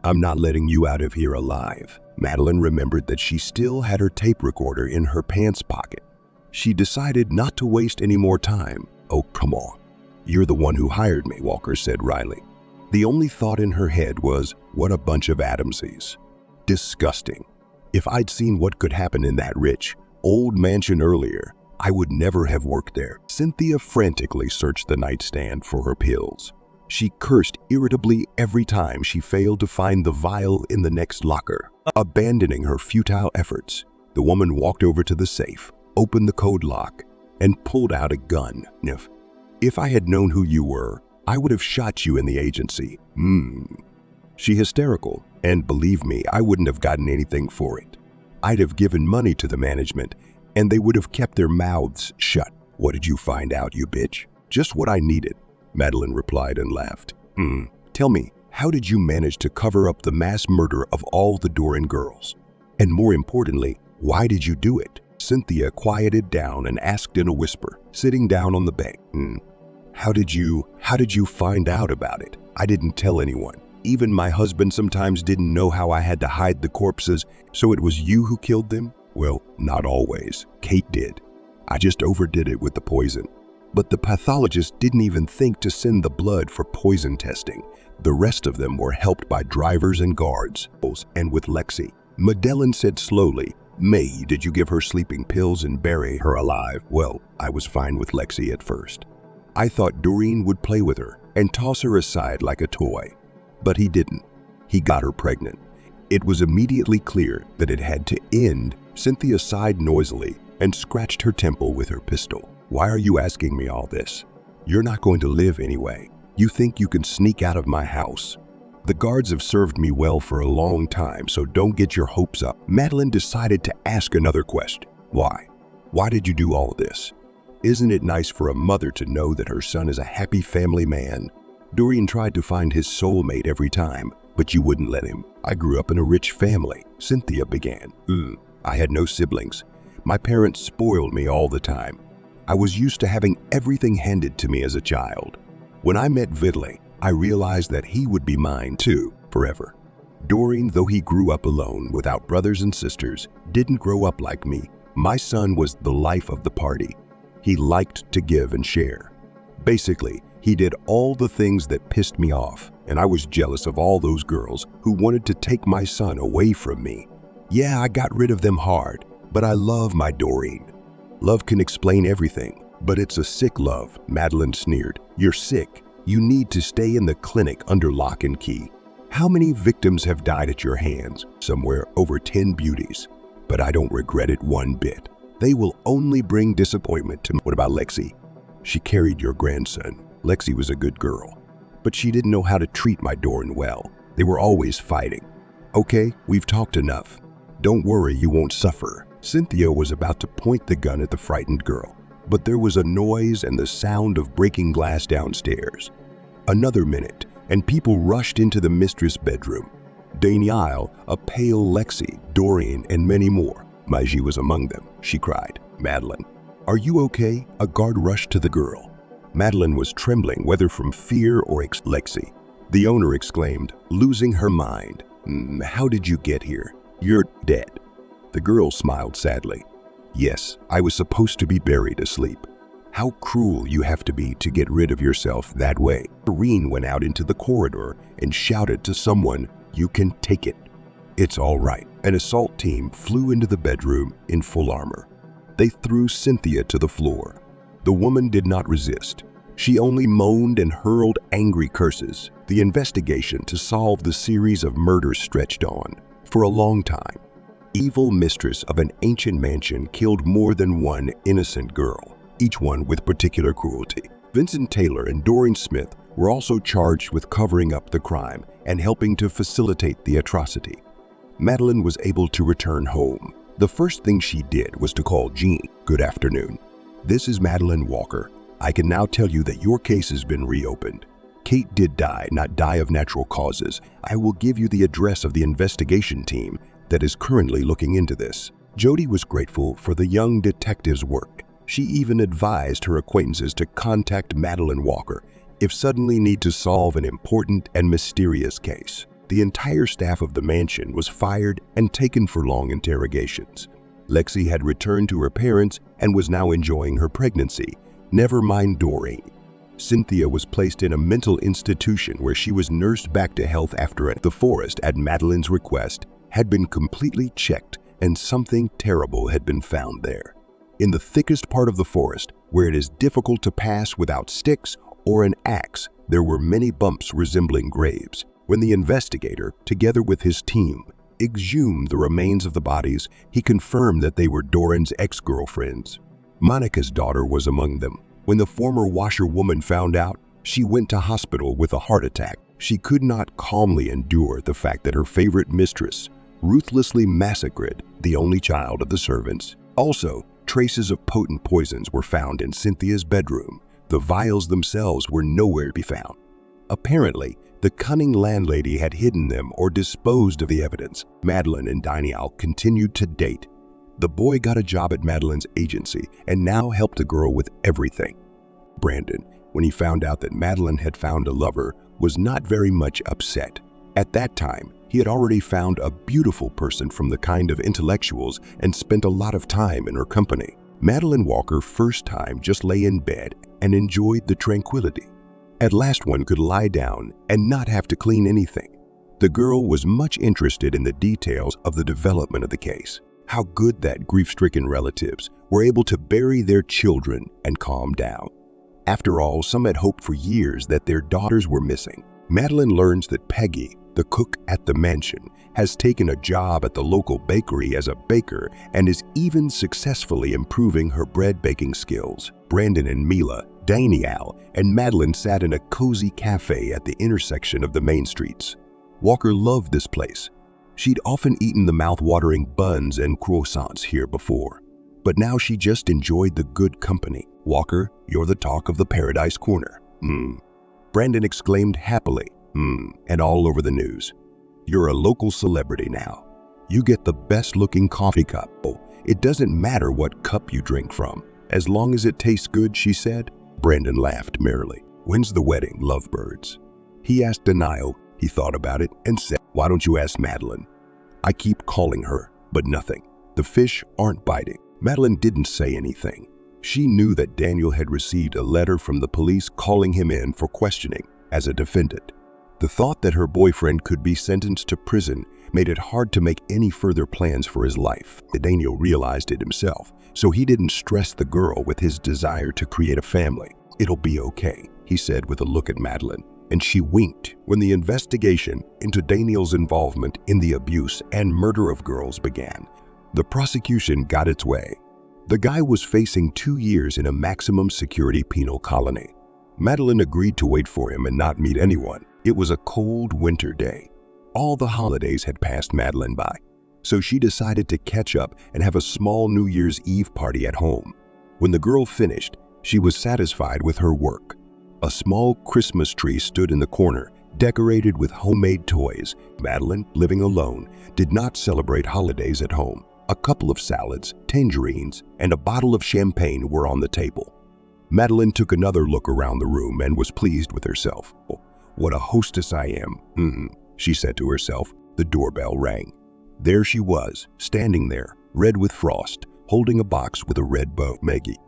I'm not letting you out of here alive." Madeline remembered that she still had her tape recorder in her pants pocket. She decided not to waste any more time. "Oh, come on. You're the one who hired me," Walker said wryly. The only thought in her head was, what a bunch of Adamses. Disgusting. If I'd seen what could happen in that rich, old mansion earlier, I would never have worked there. Cynthia frantically searched the nightstand for her pills. She cursed irritably every time she failed to find the vial in the next locker. Abandoning her futile efforts, the woman walked over to the safe, opened the code lock, and pulled out a gun. If I had known who you were, I would have shot you in the agency." She hysterical, and believe me, I wouldn't have gotten anything for it. I'd have given money to the management, and they would have kept their mouths shut. "What did you find out, you bitch?" "Just what I needed," Madeline replied and laughed. Tell me, how did you manage to cover up the mass murder of all the Doran girls? And more importantly, why did you do it?" Cynthia quieted down and asked in a whisper, sitting down on the bank. How did you find out about it?" "I didn't tell anyone. Even my husband sometimes didn't know how I had to hide the corpses." "So it was you who killed them?" "Well, not always. Kate did. I just overdid it with the poison." But the pathologist didn't even think to send the blood for poison testing. The rest of them were helped by drivers and guards. "And with Lexi," Madeline said slowly. "May, did you give her sleeping pills and bury her alive?" "Well, I was fine with Lexi at first. I thought Doreen would play with her and toss her aside like a toy. But he didn't. He got her pregnant. It was immediately clear that it had to end." Cynthia sighed noisily and scratched her temple with her pistol. "Why are you asking me all this? You're not going to live anyway. You think you can sneak out of my house? The guards have served me well for a long time, so don't get your hopes up." Madeline decided to ask another question. "Why? Why did you do all this? Isn't it nice for a mother to know that her son is a happy family man? Doreen tried to find his soulmate every time, but you wouldn't let him." "I grew up in a rich family," Cynthia began. "I had no siblings. My parents spoiled me all the time. I was used to having everything handed to me as a child. When I met Vidley, I realized that he would be mine too, forever. Doreen, though he grew up alone without brothers and sisters, didn't grow up like me. My son was the life of the party. He liked to give and share. Basically, he did all the things that pissed me off, and I was jealous of all those girls who wanted to take my son away from me. Yeah, I got rid of them hard, but I love my Doreen. Love can explain everything, but it's a sick love," Madeline sneered. "You're sick. You need to stay in the clinic under lock and key. How many victims have died at your hands? Somewhere over 10 beauties. But I don't regret it one bit. They will only bring disappointment to me." "What about Lexi?" "She carried your grandson. Lexi was a good girl, but she didn't know how to treat my Doran well. They were always fighting." "Okay, we've talked enough. Don't worry, you won't suffer." Cynthia was about to point the gun at the frightened girl, but there was a noise and the sound of breaking glass downstairs. Another minute, and people rushed into the mistress' bedroom. Danielle, a pale Lexi, Doreen, and many more. Maji was among them. She cried, "Madeline, are you okay?" A guard rushed to the girl. Madeline was trembling, whether from fear or Lexi. The owner exclaimed, losing her mind, "How did you get here? You're dead." The girl smiled sadly. "Yes, I was supposed to be buried asleep." "How cruel you have to be to get rid of yourself that way." Doreen went out into the corridor and shouted to someone, "You can take it." "It's all right." An assault team flew into the bedroom in full armor. They threw Cynthia to the floor. The woman did not resist. She only moaned and hurled angry curses. The investigation to solve the series of murders stretched on for a long time. Evil mistress of an ancient mansion killed more than one innocent girl, each one with particular cruelty. Vincent Taylor and Doreen Smith were also charged with covering up the crime and helping to facilitate the atrocity. Madeline was able to return home. The first thing she did was to call Jean. "Good afternoon. This is Madeline Walker. I can now tell you that your case has been reopened. Kate did die, not die of natural causes. I will give you the address of the investigation team that is currently looking into this." Jody was grateful for the young detective's work. She even advised her acquaintances to contact Madeline Walker if suddenly need to solve an important and mysterious case. The entire staff of the mansion was fired and taken for long interrogations. Lexi had returned to her parents and was now enjoying her pregnancy, never mind Doreen. Cynthia was placed in a mental institution where she was nursed back to health after the forest, at Madeline's request, had been completely checked and something terrible had been found there. In the thickest part of the forest, where it is difficult to pass without sticks or an axe, there were many bumps resembling graves. When the investigator, together with his team, exhumed the remains of the bodies, he confirmed that they were Doran's ex-girlfriends. Monica's daughter was among them. When the former washerwoman found out, she went to hospital with a heart attack. She could not calmly endure the fact that her favorite mistress ruthlessly massacred the only child of the servants. Also, traces of potent poisons were found in Cynthia's bedroom. The vials themselves were nowhere to be found. Apparently, the cunning landlady had hidden them or disposed of the evidence. Madeline and Daniel continued to date. The boy got a job at Madeline's agency and now helped the girl with everything. Brandon, when he found out that Madeline had found a lover, was not very much upset. At that time, he had already found a beautiful person from the kind of intellectuals and spent a lot of time in her company. Madeline Walker first time just lay in bed and enjoyed the tranquility. At last one could lie down and not have to clean anything. The girl was much interested in the details of the development of the case. How good that grief-stricken relatives were able to bury their children and calm down. After all, some had hoped for years that their daughters were missing. Madeline learns that Peggy, the cook at the mansion, has taken a job at the local bakery as a baker and is even successfully improving her bread baking skills. Brandon and Mila, Daniel, and Madeline sat in a cozy cafe at the intersection of the main streets. Walker loved this place. She'd often eaten the mouth-watering buns and croissants here before, but now she just enjoyed the good company. "Walker, you're the talk of the Paradise Corner." Brandon exclaimed happily, and all over the news. "You're a local celebrity now. You get the best-looking coffee cup. Oh, it doesn't matter what cup you drink from, as long as it tastes good," she said. Brandon laughed merrily. "When's the wedding, lovebirds?" He asked Daniel. He thought about it and said, "Why don't you ask Madeline? I keep calling her, but nothing. The fish aren't biting." Madeline didn't say anything. She knew that Daniel had received a letter from the police calling him in for questioning as a defendant. The thought that her boyfriend could be sentenced to prison made it hard to make any further plans for his life. Daniel realized it himself, so he didn't stress the girl with his desire to create a family. "It'll be okay," he said with a look at Madeline, and she winked. When the investigation into Daniel's involvement in the abuse and murder of girls began, the prosecution got its way. The guy was facing 2 years in a maximum security penal colony. Madeline agreed to wait for him and not meet anyone. It was a cold winter day. All the holidays had passed Madeline by, so she decided to catch up and have a small New Year's Eve party at home. When the girl finished, she was satisfied with her work. A small Christmas tree stood in the corner, decorated with homemade toys. Madeline, living alone, did not celebrate holidays at home. A couple of salads, tangerines, and a bottle of champagne were on the table. Madeline took another look around the room and was pleased with herself. "Oh, what a hostess I am," she said to herself. The doorbell rang. There she was, standing there, red with frost, holding a box with a red bow. "Maggie."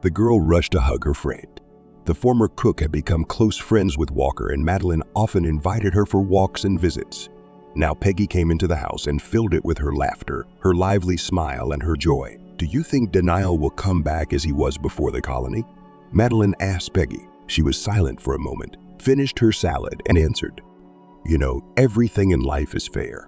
The girl rushed to hug her friend. The former cook had become close friends with Walker, and Madeline often invited her for walks and visits. Now Peggy came into the house and filled it with her laughter, her lively smile, and her joy. "Do you think Daniel will come back as he was before the colony?" Madeline asked Peggy. She was silent for a moment, finished her salad, and answered, "You know, everything in life is fair.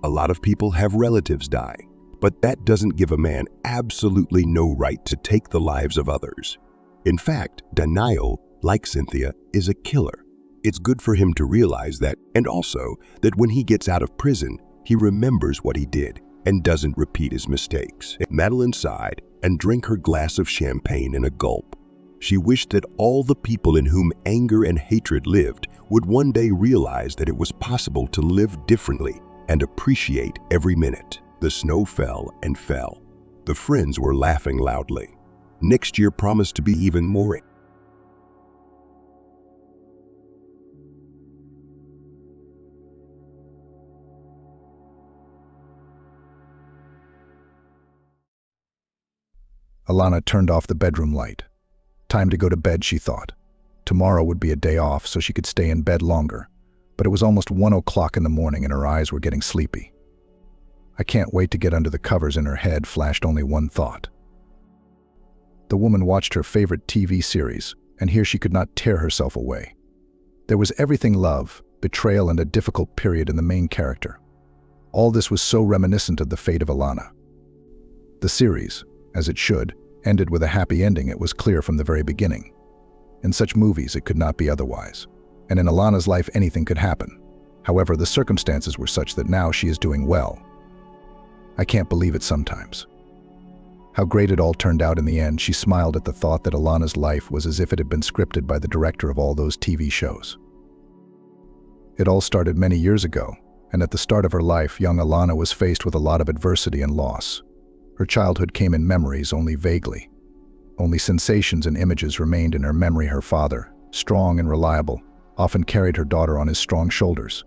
A lot of people have relatives die, but that doesn't give a man absolutely no right to take the lives of others. In fact, Daniel, like Cynthia, is a killer. It's good for him to realize that, and also that when he gets out of prison, he remembers what he did and doesn't repeat his mistakes." Madeline sighed and drank her glass of champagne in a gulp. She wished that all the people in whom anger and hatred lived would one day realize that it was possible to live differently and appreciate every minute. The snow fell and fell. The friends were laughing loudly. Next year promised to be even more. Alana turned off the bedroom light. Time to go to bed, she thought. Tomorrow would be a day off, so she could stay in bed longer. But it was almost 1 o'clock in the morning and her eyes were getting sleepy. I can't wait to get under the covers. In her head flashed only one thought. The woman watched her favorite TV series, and here she could not tear herself away. There was everything: love, betrayal, and a difficult period in the main character. All this was so reminiscent of the fate of Alana. The series, as it should, ended with a happy ending. It was clear from the very beginning. In such movies, it could not be otherwise. And in Alana's life, anything could happen. However, the circumstances were such that now she is doing well. I can't believe it sometimes. How great it all turned out in the end. She smiled at the thought that Alana's life was as if it had been scripted by the director of all those TV shows. It all started many years ago, and at the start of her life, young Alana was faced with a lot of adversity and loss. Her childhood came in memories only vaguely. Only sensations and images remained in her memory. Her father, strong and reliable, often carried her daughter on his strong shoulders.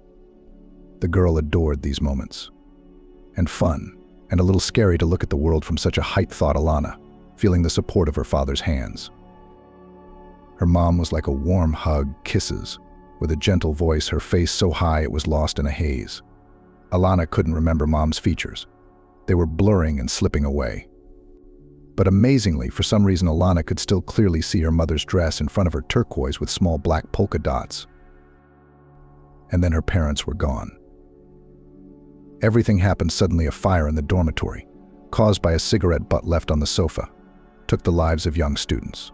The girl adored these moments. And fun, and a little scary to look at the world from such a height, thought Alana, feeling the support of her father's hands. Her mom was like a warm hug, kisses, with a gentle voice, her face so high it was lost in a haze. Alana couldn't remember mom's features. They were blurring and slipping away. But amazingly, for some reason, Alana could still clearly see her mother's dress in front of her, turquoise with small black polka dots. And then her parents were gone. Everything happened suddenly. A fire in the dormitory, caused by a cigarette butt left on the sofa, took the lives of young students.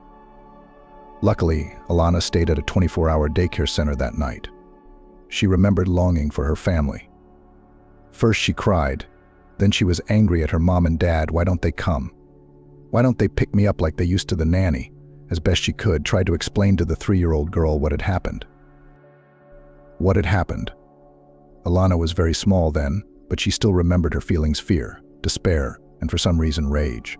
Luckily, Alana stayed at a 24-hour daycare center that night. She remembered longing for her family. First she cried, then she was angry at her mom and dad. Why don't they come? Why don't they pick me up like they used to? The nanny, as best she could, tried to explain to the 3-year-old girl what had happened. What had happened? Alana was very small then, but she still remembered her feelings: fear, despair, and for some reason rage.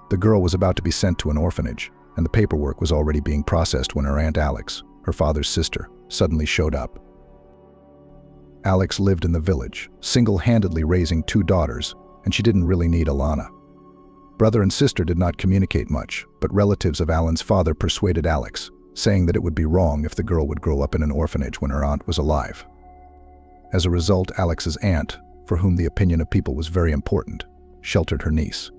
The girl was about to be sent to an orphanage, and the paperwork was already being processed when her Aunt Alex, her father's sister, suddenly showed up. Alex lived in the village, single-handedly raising 2 daughters, and she didn't really need Alana. Brother and sister did not communicate much, but relatives of Alan's father persuaded Alex, saying that it would be wrong if the girl would grow up in an orphanage when her aunt was alive. As a result, Alex's aunt, for whom the opinion of people was very important, sheltered her niece.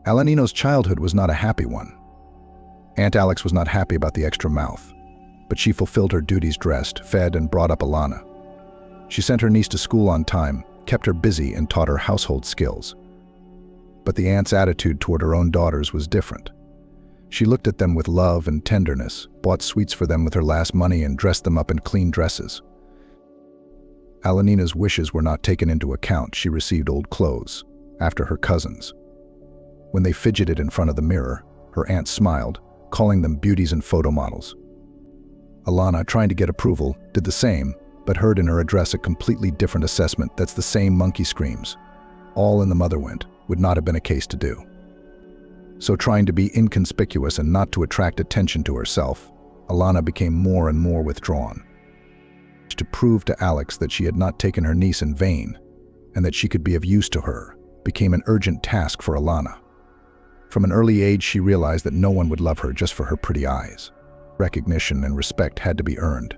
Alanino's childhood was not a happy one. Aunt Alex was not happy about the extra mouth, but she fulfilled her duties, dressed, fed, and brought up Alana. She sent her niece to school on time, kept her busy, and taught her household skills. But the aunt's attitude toward her own daughters was different. She looked at them with love and tenderness, bought sweets for them with her last money, and dressed them up in clean dresses. Alanina's wishes were not taken into account. She received old clothes, after her cousins. When they fidgeted in front of the mirror, her aunt smiled, calling them beauties and photo models. Alana, trying to get approval, did the same, but heard in her address a completely different assessment. That's the same monkey screams. All in the mother went, would not have been a case to do. So, trying to be inconspicuous and not to attract attention to herself, Alana became more and more withdrawn. To prove to Alex that she had not taken her niece in vain, and that she could be of use to her, became an urgent task for Alana. From an early age, she realized that no one would love her just for her pretty eyes. Recognition and respect had to be earned.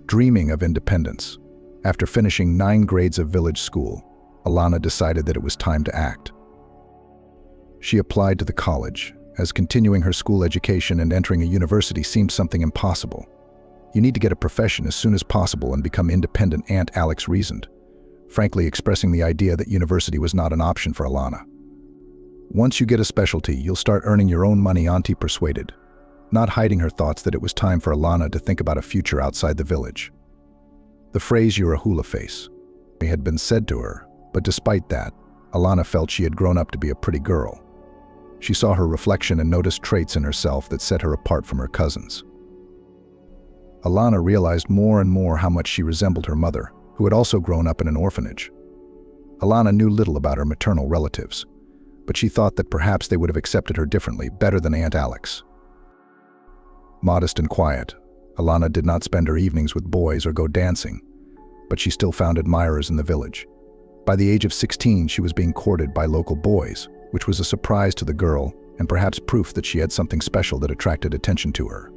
Dreaming of independence, after finishing 9 grades of village school, Alana decided that it was time to act. She applied to the college, as continuing her school education and entering a university seemed something impossible. You need to get a profession as soon as possible and become independent, Aunt Alex reasoned, frankly expressing the idea that university was not an option for Alana. Once you get a specialty, you'll start earning your own money, Auntie persuaded, not hiding her thoughts that it was time for Alana to think about a future outside the village. The phrase "you're a hula face" had been said to her, but despite that, Alana felt she had grown up to be a pretty girl. She saw her reflection and noticed traits in herself that set her apart from her cousins. Alana realized more and more how much she resembled her mother, who had also grown up in an orphanage. Alana knew little about her maternal relatives, but she thought that perhaps they would have accepted her differently, better than Aunt Alex. Modest and quiet, Alana did not spend her evenings with boys or go dancing, but she still found admirers in the village. By the age of 16, she was being courted by local boys, which was a surprise to the girl and perhaps proof that she had something special that attracted attention to her.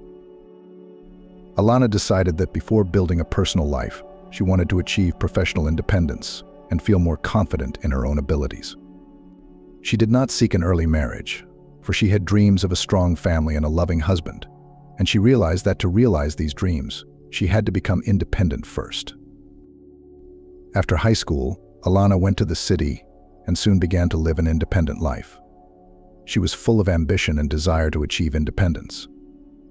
Alana decided that before building a personal life, she wanted to achieve professional independence and feel more confident in her own abilities. She did not seek an early marriage, for she had dreams of a strong family and a loving husband, and she realized that to realize these dreams, she had to become independent first. After high school, Alana went to the city and soon began to live an independent life. She was full of ambition and desire to achieve independence.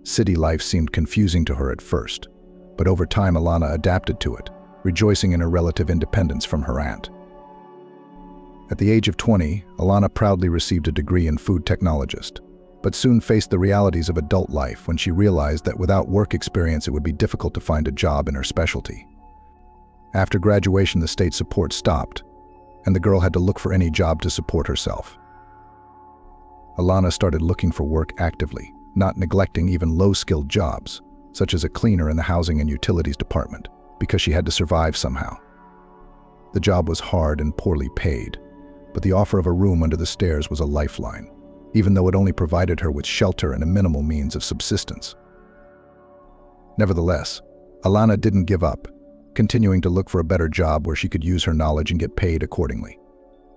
City life seemed confusing to her at first, but over time Alana adapted to it, rejoicing in her relative independence from her aunt. At the age of 20, Alana proudly received a degree in food technologist, but soon faced the realities of adult life when she realized that without work experience it would be difficult to find a job in her specialty. After graduation, the state support stopped, and the girl had to look for any job to support herself. Alana started looking for work actively, not neglecting even low-skilled jobs, such as a cleaner in the Housing and Utilities Department, because she had to survive somehow. The job was hard and poorly paid, but the offer of a room under the stairs was a lifeline, even though it only provided her with shelter and a minimal means of subsistence. Nevertheless, Alana didn't give up, continuing to look for a better job where she could use her knowledge and get paid accordingly.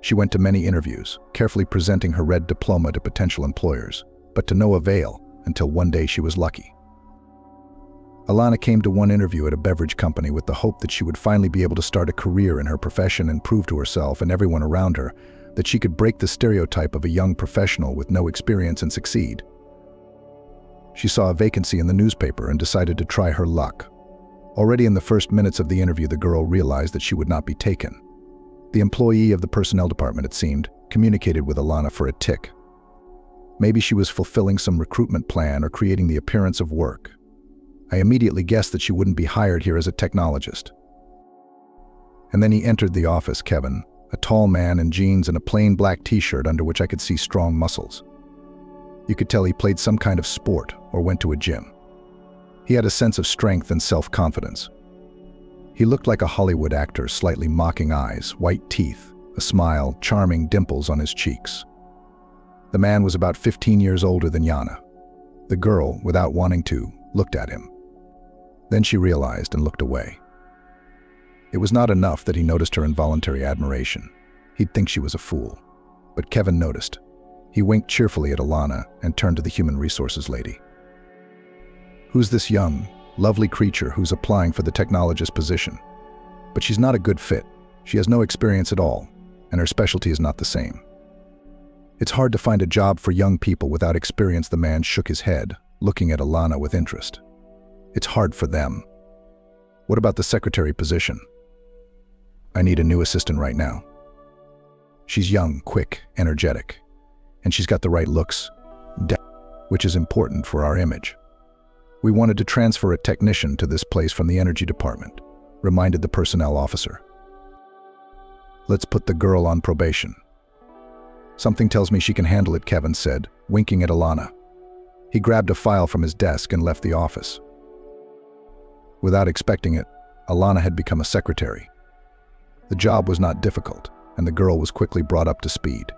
She went to many interviews, carefully presenting her red diploma to potential employers, but to no avail until one day she was lucky. Alana came to one interview at a beverage company with the hope that she would finally be able to start a career in her profession and prove to herself and everyone around her that she could break the stereotype of a young professional with no experience and succeed. She saw a vacancy in the newspaper and decided to try her luck. Already in the first minutes of the interview, the girl realized that she would not be taken. The employee of the personnel department, it seemed, communicated with Alana for a tick. Maybe she was fulfilling some recruitment plan or creating the appearance of work. I immediately guessed that she wouldn't be hired here as a technologist. And then he entered the office, Kevin, a tall man in jeans and a plain black t-shirt under which I could see strong muscles. You could tell he played some kind of sport or went to a gym. He had a sense of strength and self-confidence. He looked like a Hollywood actor, slightly mocking eyes, white teeth, a smile, charming dimples on his cheeks. The man was about 15 years older than Yana. The girl, without wanting to, looked at him. Then she realized and looked away. It was not enough that he noticed her involuntary admiration. He'd think she was a fool. But Kevin noticed. He winked cheerfully at Alana and turned to the human resources lady. "Who's this young, lovely creature who's applying for the technologist position? But she's not a good fit. She has no experience at all, and her specialty is not the same. It's hard to find a job for young people without experience." The man shook his head, looking at Alana with interest. "It's hard for them. What about the secretary position? I need a new assistant right now. She's young, quick, energetic, and she's got the right looks, which is important for our image. We wanted to transfer a technician to this place from the energy department," reminded the personnel officer. "Let's put the girl on probation." "Something tells me she can handle it," Kevin said, winking at Alana. He grabbed a file from his desk and left the office. Without expecting it, Alana had become a secretary. The job was not difficult, and the girl was quickly brought up to speed.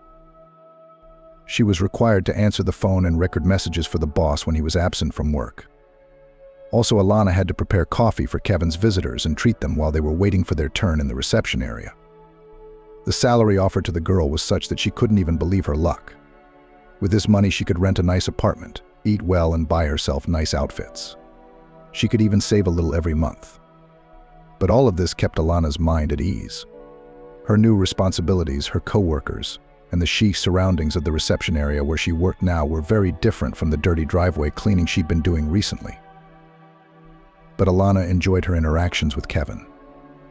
She was required to answer the phone and record messages for the boss when he was absent from work. Also, Alana had to prepare coffee for Kevin's visitors and treat them while they were waiting for their turn in the reception area. The salary offered to the girl was such that she couldn't even believe her luck. With this money, she could rent a nice apartment, eat well, and buy herself nice outfits. She could even save a little every month. But all of this kept Alana's mind at ease. Her new responsibilities, her co-workers, and the chic surroundings of the reception area where she worked now were very different from the dirty driveway cleaning she'd been doing recently. But Alana enjoyed her interactions with Kevin.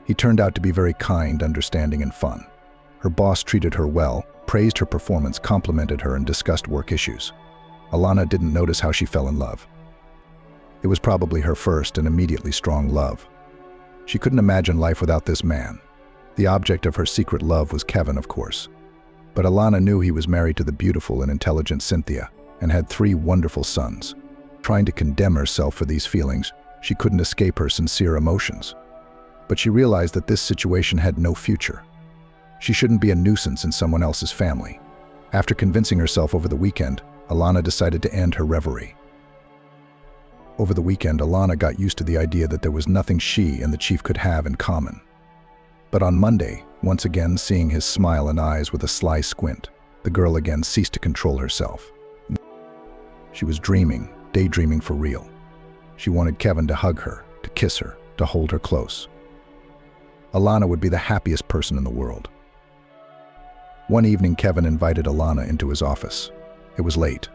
He turned out to be very kind, understanding, and fun. Her boss treated her well, praised her performance, complimented her, and discussed work issues. Alana didn't notice how she fell in love. It was probably her first and immediately strong love. She couldn't imagine life without this man. The object of her secret love was Kevin, of course. But Alana knew he was married to the beautiful and intelligent Cynthia and had 3 wonderful sons. Trying to condemn herself for these feelings, she couldn't escape her sincere emotions. But she realized that this situation had no future. She shouldn't be a nuisance in someone else's family. After convincing herself over the weekend, Alana decided to end her reverie. Over the weekend, Alana got used to the idea that there was nothing she and the chief could have in common. But on Monday, once again seeing his smile and eyes with a sly squint, the girl again ceased to control herself. She was dreaming, daydreaming for real. She wanted Kevin to hug her, to kiss her, to hold her close. Alana would be the happiest person in the world. One evening, Kevin invited Alana into his office. It was late.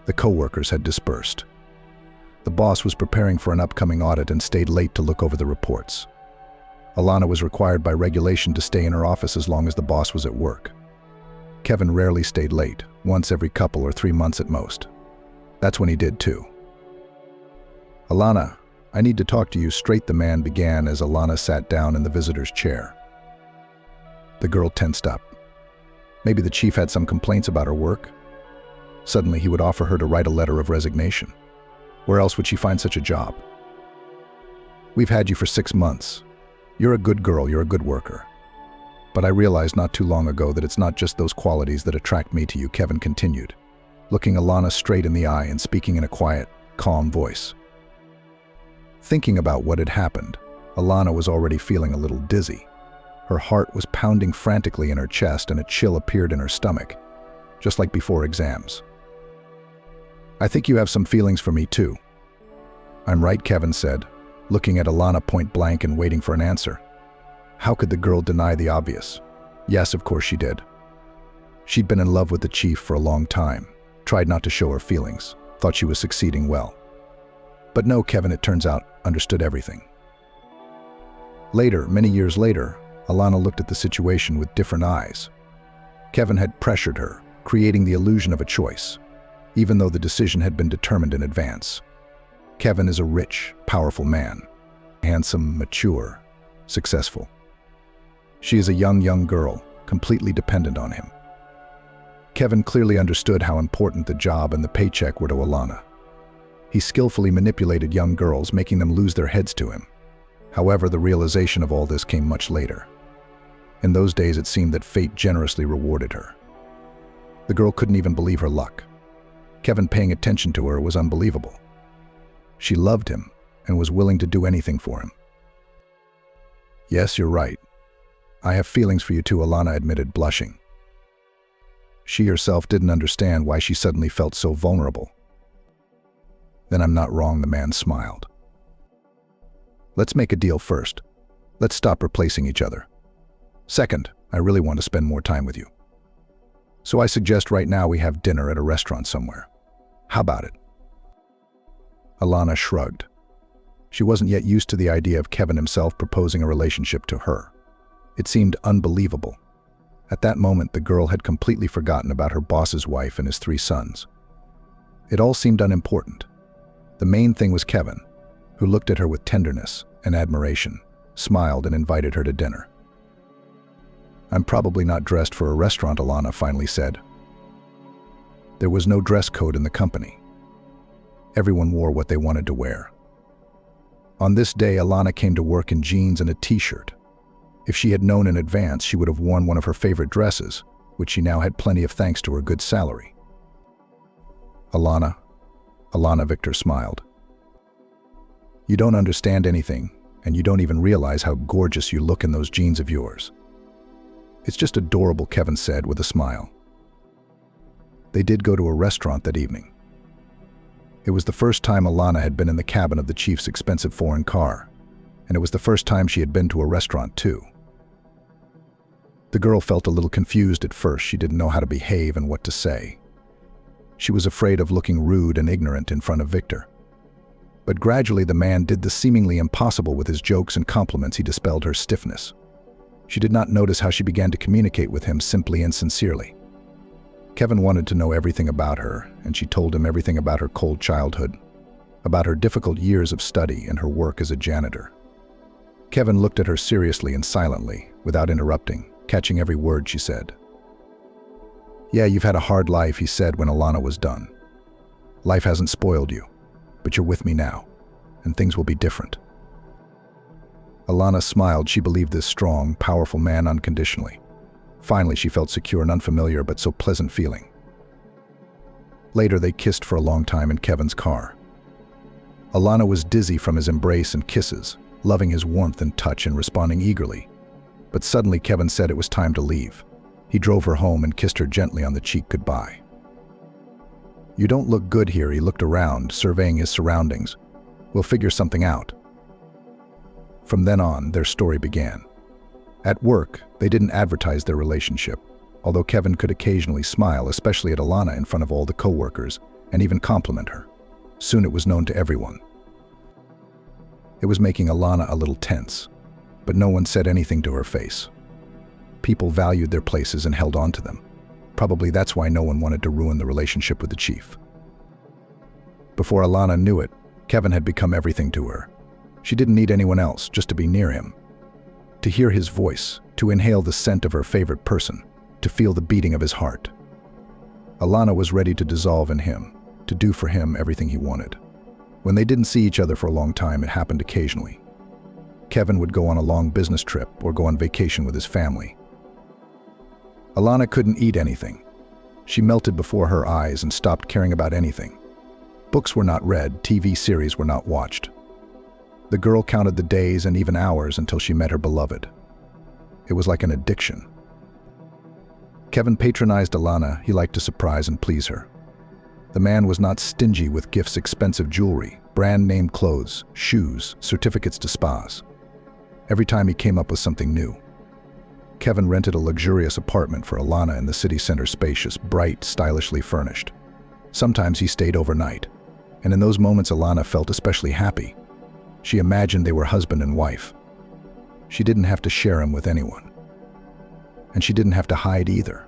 The co-workers had dispersed. The boss was preparing for an upcoming audit and stayed late to look over the reports. Alana was required by regulation to stay in her office as long as the boss was at work. Kevin rarely stayed late, once every couple or 3 months at most. That's when he did too. "Alana, I need to talk to you straight," the man began as Alana sat down in the visitor's chair. The girl tensed up. Maybe the chief had some complaints about her work? Suddenly he would offer her to write a letter of resignation. Where else would she find such a job? "We've had you for 6 months. You're a good girl, you're a good worker. But I realized not too long ago that it's not just those qualities that attract me to you," Kevin continued, looking Alana straight in the eye and speaking in a quiet, calm voice. Thinking about what had happened, Alana was already feeling a little dizzy. Her heart was pounding frantically in her chest and a chill appeared in her stomach, just like before exams. "I think you have some feelings for me too." "I'm right," Kevin said, looking at Alana point blank and waiting for an answer. How could the girl deny the obvious? Yes, of course she did. She'd been in love with the chief for a long time, tried not to show her feelings, thought she was succeeding well. But no, Kevin, it turns out, understood everything. Later, many years later, Alana looked at the situation with different eyes. Kevin had pressured her, creating the illusion of a choice, even though the decision had been determined in advance. Kevin is a rich, powerful man, handsome, mature, successful. She is a young girl, completely dependent on him. Kevin clearly understood how important the job and the paycheck were to Alana. He skillfully manipulated young girls, making them lose their heads to him. However, the realization of all this came much later. In those days, it seemed that fate generously rewarded her. The girl couldn't even believe her luck. Kevin paying attention to her was unbelievable. She loved him and was willing to do anything for him. "Yes, you're right. I have feelings for you too," Alana admitted, blushing. She herself didn't understand why she suddenly felt so vulnerable. "Then I'm not wrong," the man smiled. "Let's make a deal first. Let's stop replacing each other. Second, I really want to spend more time with you. So I suggest right now we have dinner at a restaurant somewhere. How about it?" Alana shrugged. She wasn't yet used to the idea of Kevin himself proposing a relationship to her. It seemed unbelievable. At that moment, the girl had completely forgotten about her boss's wife and his 3 sons. It all seemed unimportant. The main thing was Kevin, who looked at her with tenderness and admiration, smiled and invited her to dinner. "I'm probably not dressed for a restaurant," Alana finally said. There was no dress code in the company. Everyone wore what they wanted to wear. On this day, Alana came to work in jeans and a t-shirt. If she had known in advance, she would have worn one of her favorite dresses, which she now had plenty of thanks to her good salary. Alana, Victor smiled. "You don't understand anything, and you don't even realize how gorgeous you look in those jeans of yours." "It's just adorable," Kevin said with a smile. They did go to a restaurant that evening. It was the first time Alana had been in the cabin of the chief's expensive foreign car, and it was the first time she had been to a restaurant too. The girl felt a little confused at first. She didn't know how to behave and what to say. She was afraid of looking rude and ignorant in front of Victor. But gradually the man did the seemingly impossible with his jokes and compliments. He dispelled her stiffness. She did not notice how she began to communicate with him simply and sincerely. Kevin wanted to know everything about her, and she told him everything about her cold childhood, about her difficult years of study and her work as a janitor. Kevin looked at her seriously and silently, without interrupting, catching every word she said. "Yeah, you've had a hard life," he said when Alana was done. "Life hasn't spoiled you, but you're with me now, and things will be different." Alana smiled. She believed this strong, powerful man unconditionally. Finally, she felt secure and unfamiliar, but so pleasant feeling. Later, they kissed for a long time in Kevin's car. Alana was dizzy from his embrace and kisses, loving his warmth and touch and responding eagerly. But suddenly, Kevin said it was time to leave. He drove her home and kissed her gently on the cheek goodbye. "You don't look good here," he looked around, surveying his surroundings. "We'll figure something out." From then on, their story began. At work, they didn't advertise their relationship, although Kevin could occasionally smile, especially at Alana in front of all the co-workers, and even compliment her. Soon it was known to everyone. It was making Alana a little tense, but no one said anything to her face. People valued their places and held on to them. Probably that's why no one wanted to ruin the relationship with the chief. Before Alana knew it, Kevin had become everything to her. She didn't need anyone else, just to be near him. To hear his voice, to inhale the scent of her favorite person, to feel the beating of his heart. Alana was ready to dissolve in him, to do for him everything he wanted. When they didn't see each other for a long time, it happened occasionally. Kevin would go on a long business trip or go on vacation with his family. Alana couldn't eat anything. She melted before her eyes and stopped caring about anything. Books were not read, TV series were not watched. The girl counted the days and even hours until she met her beloved. It was like an addiction. Kevin patronized Alana. He liked to surprise and please her. The man was not stingy with gifts, expensive jewelry, brand-name clothes, shoes, certificates to spas. Every time he came up with something new. Kevin rented a luxurious apartment for Alana in the city center, spacious, bright, stylishly furnished. Sometimes he stayed overnight, and in those moments Alana felt especially happy. She imagined they were husband and wife. She didn't have to share him with anyone. And she didn't have to hide either.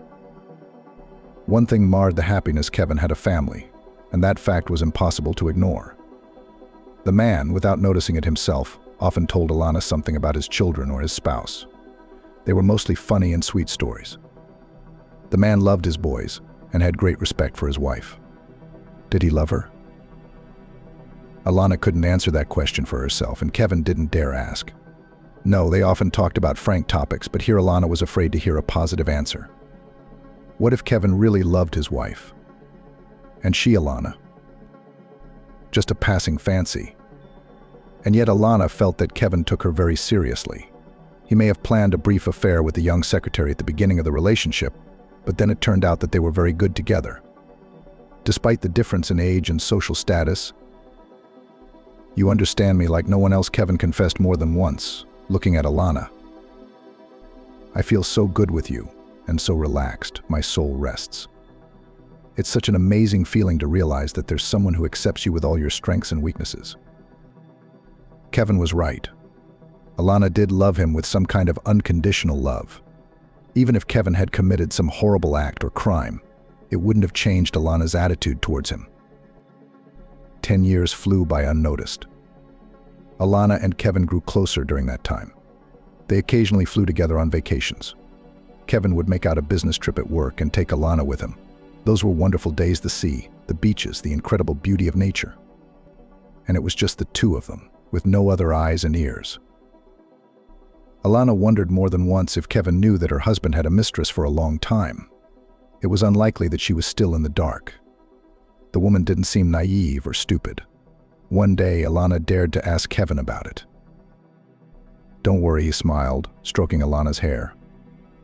One thing marred the happiness: Kevin had a family, and that fact was impossible to ignore. The man, without noticing it himself, often told Alana something about his children or his spouse. They were mostly funny and sweet stories. The man loved his boys and had great respect for his wife. Did he love her? Alana couldn't answer that question for herself, and Kevin didn't dare ask. No, they often talked about frank topics, but here Alana was afraid to hear a positive answer. What if Kevin really loved his wife? And she, Alana? Just a passing fancy. And yet Alana felt that Kevin took her very seriously. He may have planned a brief affair with the young secretary at the beginning of the relationship, but then it turned out that they were very good together. Despite the difference in age and social status, "You understand me like no one else," Kevin confessed more than once, looking at Alana. "I feel so good with you, and so relaxed, my soul rests." It's such an amazing feeling to realize that there's someone who accepts you with all your strengths and weaknesses. Kevin was right. Alana did love him with some kind of unconditional love. Even if Kevin had committed some horrible act or crime, it wouldn't have changed Alana's attitude towards him. 10 years flew by unnoticed. Alana and Kevin grew closer during that time. They occasionally flew together on vacations. Kevin would make out a business trip at work and take Alana with him. Those were wonderful days: the sea, the beaches, the incredible beauty of nature. And it was just the two of them, with no other eyes and ears. Alana wondered more than once if Kevin knew that her husband had a mistress for a long time. It was unlikely that she was still in the dark. The woman didn't seem naive or stupid. One day, Alana dared to ask Kevin about it. "Don't worry," he smiled, stroking Alana's hair.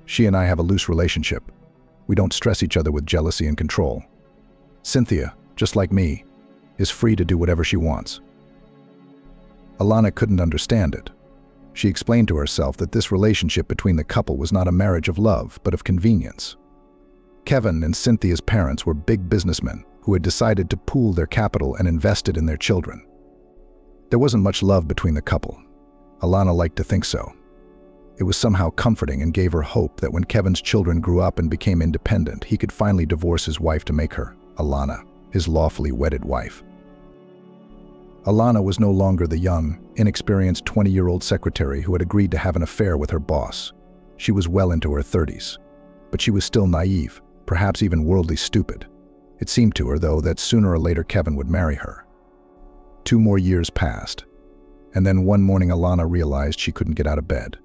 "She and I have a loose relationship. We don't stress each other with jealousy and control. Cynthia, just like me, is free to do whatever she wants." Alana couldn't understand it. She explained to herself that this relationship between the couple was not a marriage of love, but of convenience. Kevin and Cynthia's parents were big businessmen who had decided to pool their capital and invest it in their children. There wasn't much love between the couple. Alana liked to think so. It was somehow comforting and gave her hope that when Kevin's children grew up and became independent, he could finally divorce his wife to make her, Alana, his lawfully wedded wife. Alana was no longer the young, inexperienced 20-year-old secretary who had agreed to have an affair with her boss. She was well into her 30s. But she was still naive, perhaps even worldly stupid. It seemed to her, though, that sooner or later Kevin would marry her. 2 more years passed, and then one morning Alana realized she couldn't get out of bed.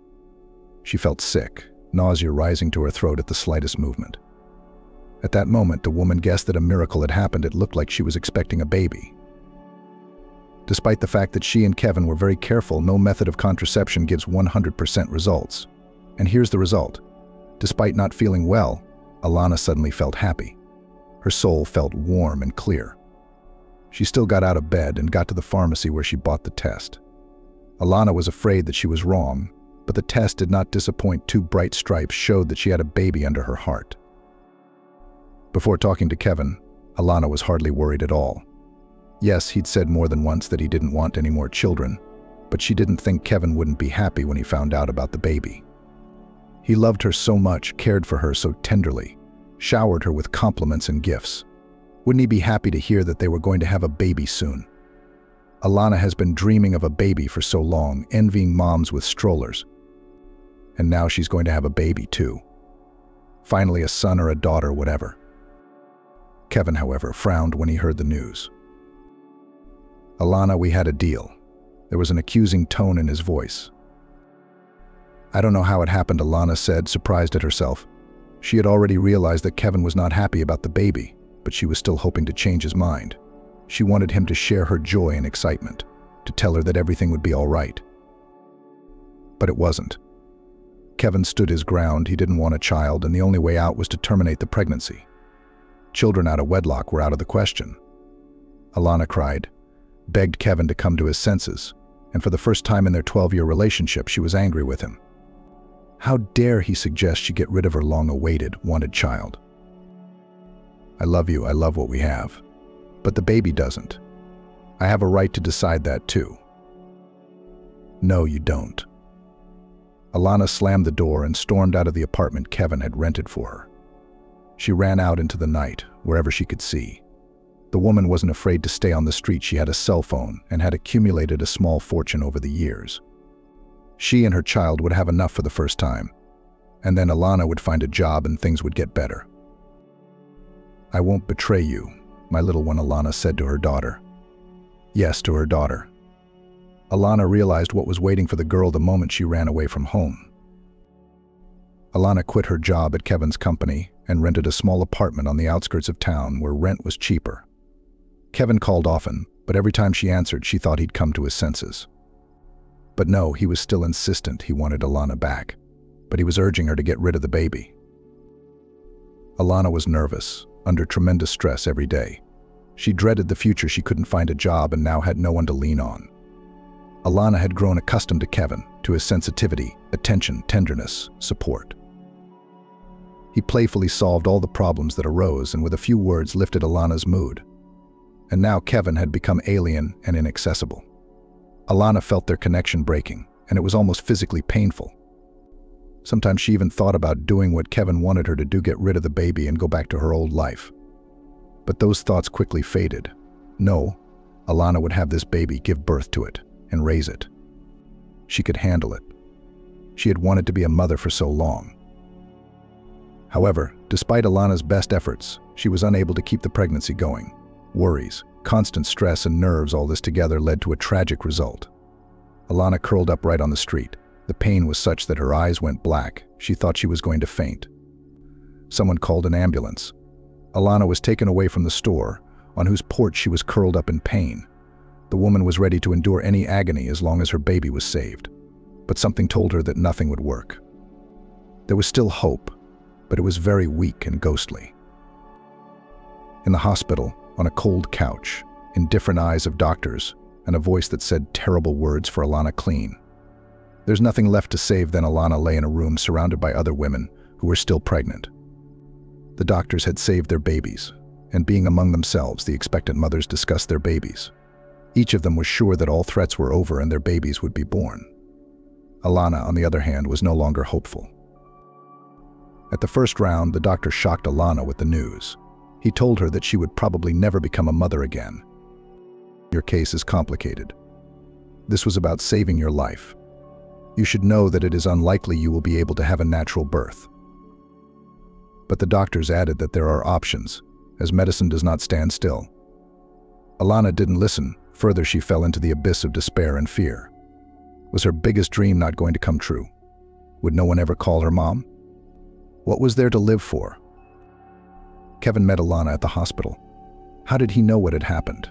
She felt sick, nausea rising to her throat at the slightest movement. At that moment, the woman guessed that a miracle had happened. It looked like she was expecting a baby. Despite the fact that she and Kevin were very careful, no method of contraception gives 100% results. And here's the result. Despite not feeling well, Alana suddenly felt happy. Her soul felt warm and clear. She still got out of bed and got to the pharmacy where she bought the test. Alana was afraid that she was wrong, but the test did not disappoint. 2 bright stripes showed that she had a baby under her heart. Before talking to Kevin, Alana was hardly worried at all. Yes, he'd said more than once that he didn't want any more children, but she didn't think Kevin wouldn't be happy when he found out about the baby. He loved her so much, cared for her so tenderly, showered her with compliments and gifts. Wouldn't he be happy to hear that they were going to have a baby soon? Alana has been dreaming of a baby for so long, envying moms with strollers. And now she's going to have a baby too. Finally, a son or a daughter, whatever. Kevin, however, frowned when he heard the news. "Alana, we had a deal." There was an accusing tone in his voice. "I don't know how it happened," Alana said, surprised at herself. She had already realized that Kevin was not happy about the baby, but she was still hoping to change his mind. She wanted him to share her joy and excitement, to tell her that everything would be all right. But it wasn't. Kevin stood his ground. He didn't want a child, and the only way out was to terminate the pregnancy. Children out of wedlock were out of the question. Alana cried, begged Kevin to come to his senses, and for the first time in their 12-year relationship, she was angry with him. How dare he suggest she get rid of her long-awaited, wanted child? "I love you, I love what we have. But the baby doesn't. I have a right to decide that too." "No, you don't." Alana slammed the door and stormed out of the apartment Kevin had rented for her. She ran out into the night, wherever she could see. The woman wasn't afraid to stay on the street. She had a cell phone and had accumulated a small fortune over the years. She and her child would have enough for the first time, and then Alana would find a job and things would get better. "I won't betray you, my little one," Alana said to her daughter. Yes, to her daughter. Alana realized what was waiting for the girl the moment she ran away from home. Alana quit her job at Kevin's company and rented a small apartment on the outskirts of town where rent was cheaper. Kevin called often, but every time she answered, she thought he'd come to his senses. But no, he was still insistent he wanted Alana back, but he was urging her to get rid of the baby. Alana was nervous, under tremendous stress every day. She dreaded the future. She couldn't find a job and now had no one to lean on. Alana had grown accustomed to Kevin, to his sensitivity, attention, tenderness, support. He playfully solved all the problems that arose and with a few words lifted Alana's mood. And now Kevin had become alien and inaccessible. Alana felt their connection breaking, and it was almost physically painful. Sometimes she even thought about doing what Kevin wanted her to do, get rid of the baby and go back to her old life. But those thoughts quickly faded. No, Alana would have this baby, give birth to it, and raise it. She could handle it. She had wanted to be a mother for so long. However, despite Alana's best efforts, she was unable to keep the pregnancy going. Worries, constant stress, and nerves, all this together led to a tragic result. Alana curled up right on the street. The pain was such that her eyes went black. She thought she was going to faint. Someone called an ambulance. Alana was taken away from the store, on whose porch she was curled up in pain. The woman was ready to endure any agony as long as her baby was saved. But something told her that nothing would work. There was still hope, but it was very weak and ghostly. In the hospital, on a cold couch, indifferent eyes of doctors, and a voice that said terrible words for Alana clean. There's nothing left to save. Then Alana lay in a room surrounded by other women who were still pregnant. The doctors had saved their babies, and being among themselves, the expectant mothers discussed their babies. Each of them was sure that all threats were over and their babies would be born. Alana, on the other hand, was no longer hopeful. At the first round, the doctor shocked Alana with the news. He told her that she would probably never become a mother again. Your case is complicated. This was about saving your life. You should know that it is unlikely you will be able to have a natural birth. But the doctors added that there are options, as medicine does not stand still. Alana didn't listen. Further, she fell into the abyss of despair and fear. Was her biggest dream not going to come true? Would no one ever call her mom? What was there to live for? Kevin met Alana at the hospital. How did he know what had happened?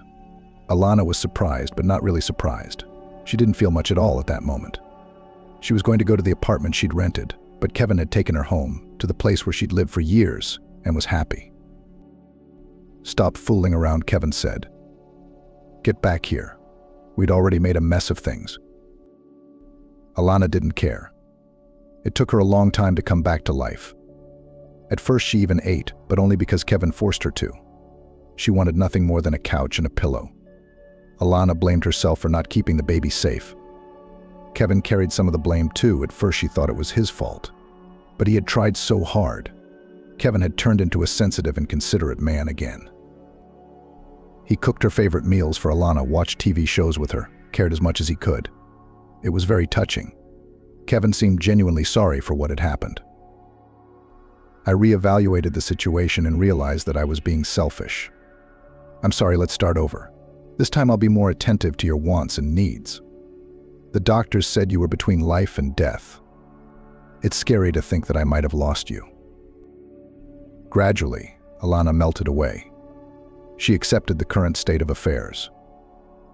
Alana was surprised, but not really surprised. She didn't feel much at all at that moment. She was going to go to the apartment she'd rented, but Kevin had taken her home, to the place where she'd lived for years, and was happy. "Stop fooling around," Kevin said. "Get back here. We'd already made a mess of things." Alana didn't care. It took her a long time to come back to life. At first she even ate, but only because Kevin forced her to. She wanted nothing more than a couch and a pillow. Alana blamed herself for not keeping the baby safe. Kevin carried some of the blame too. At first she thought it was his fault. But he had tried so hard. Kevin had turned into a sensitive and considerate man again. He cooked her favorite meals for Alana, watched TV shows with her, cared as much as he could. It was very touching. Kevin seemed genuinely sorry for what had happened. I reevaluated the situation and realized that I was being selfish. "I'm sorry, let's start over. This time I'll be more attentive to your wants and needs. The doctors said you were between life and death. It's scary to think that I might have lost you." Gradually, Alana melted away. She accepted the current state of affairs.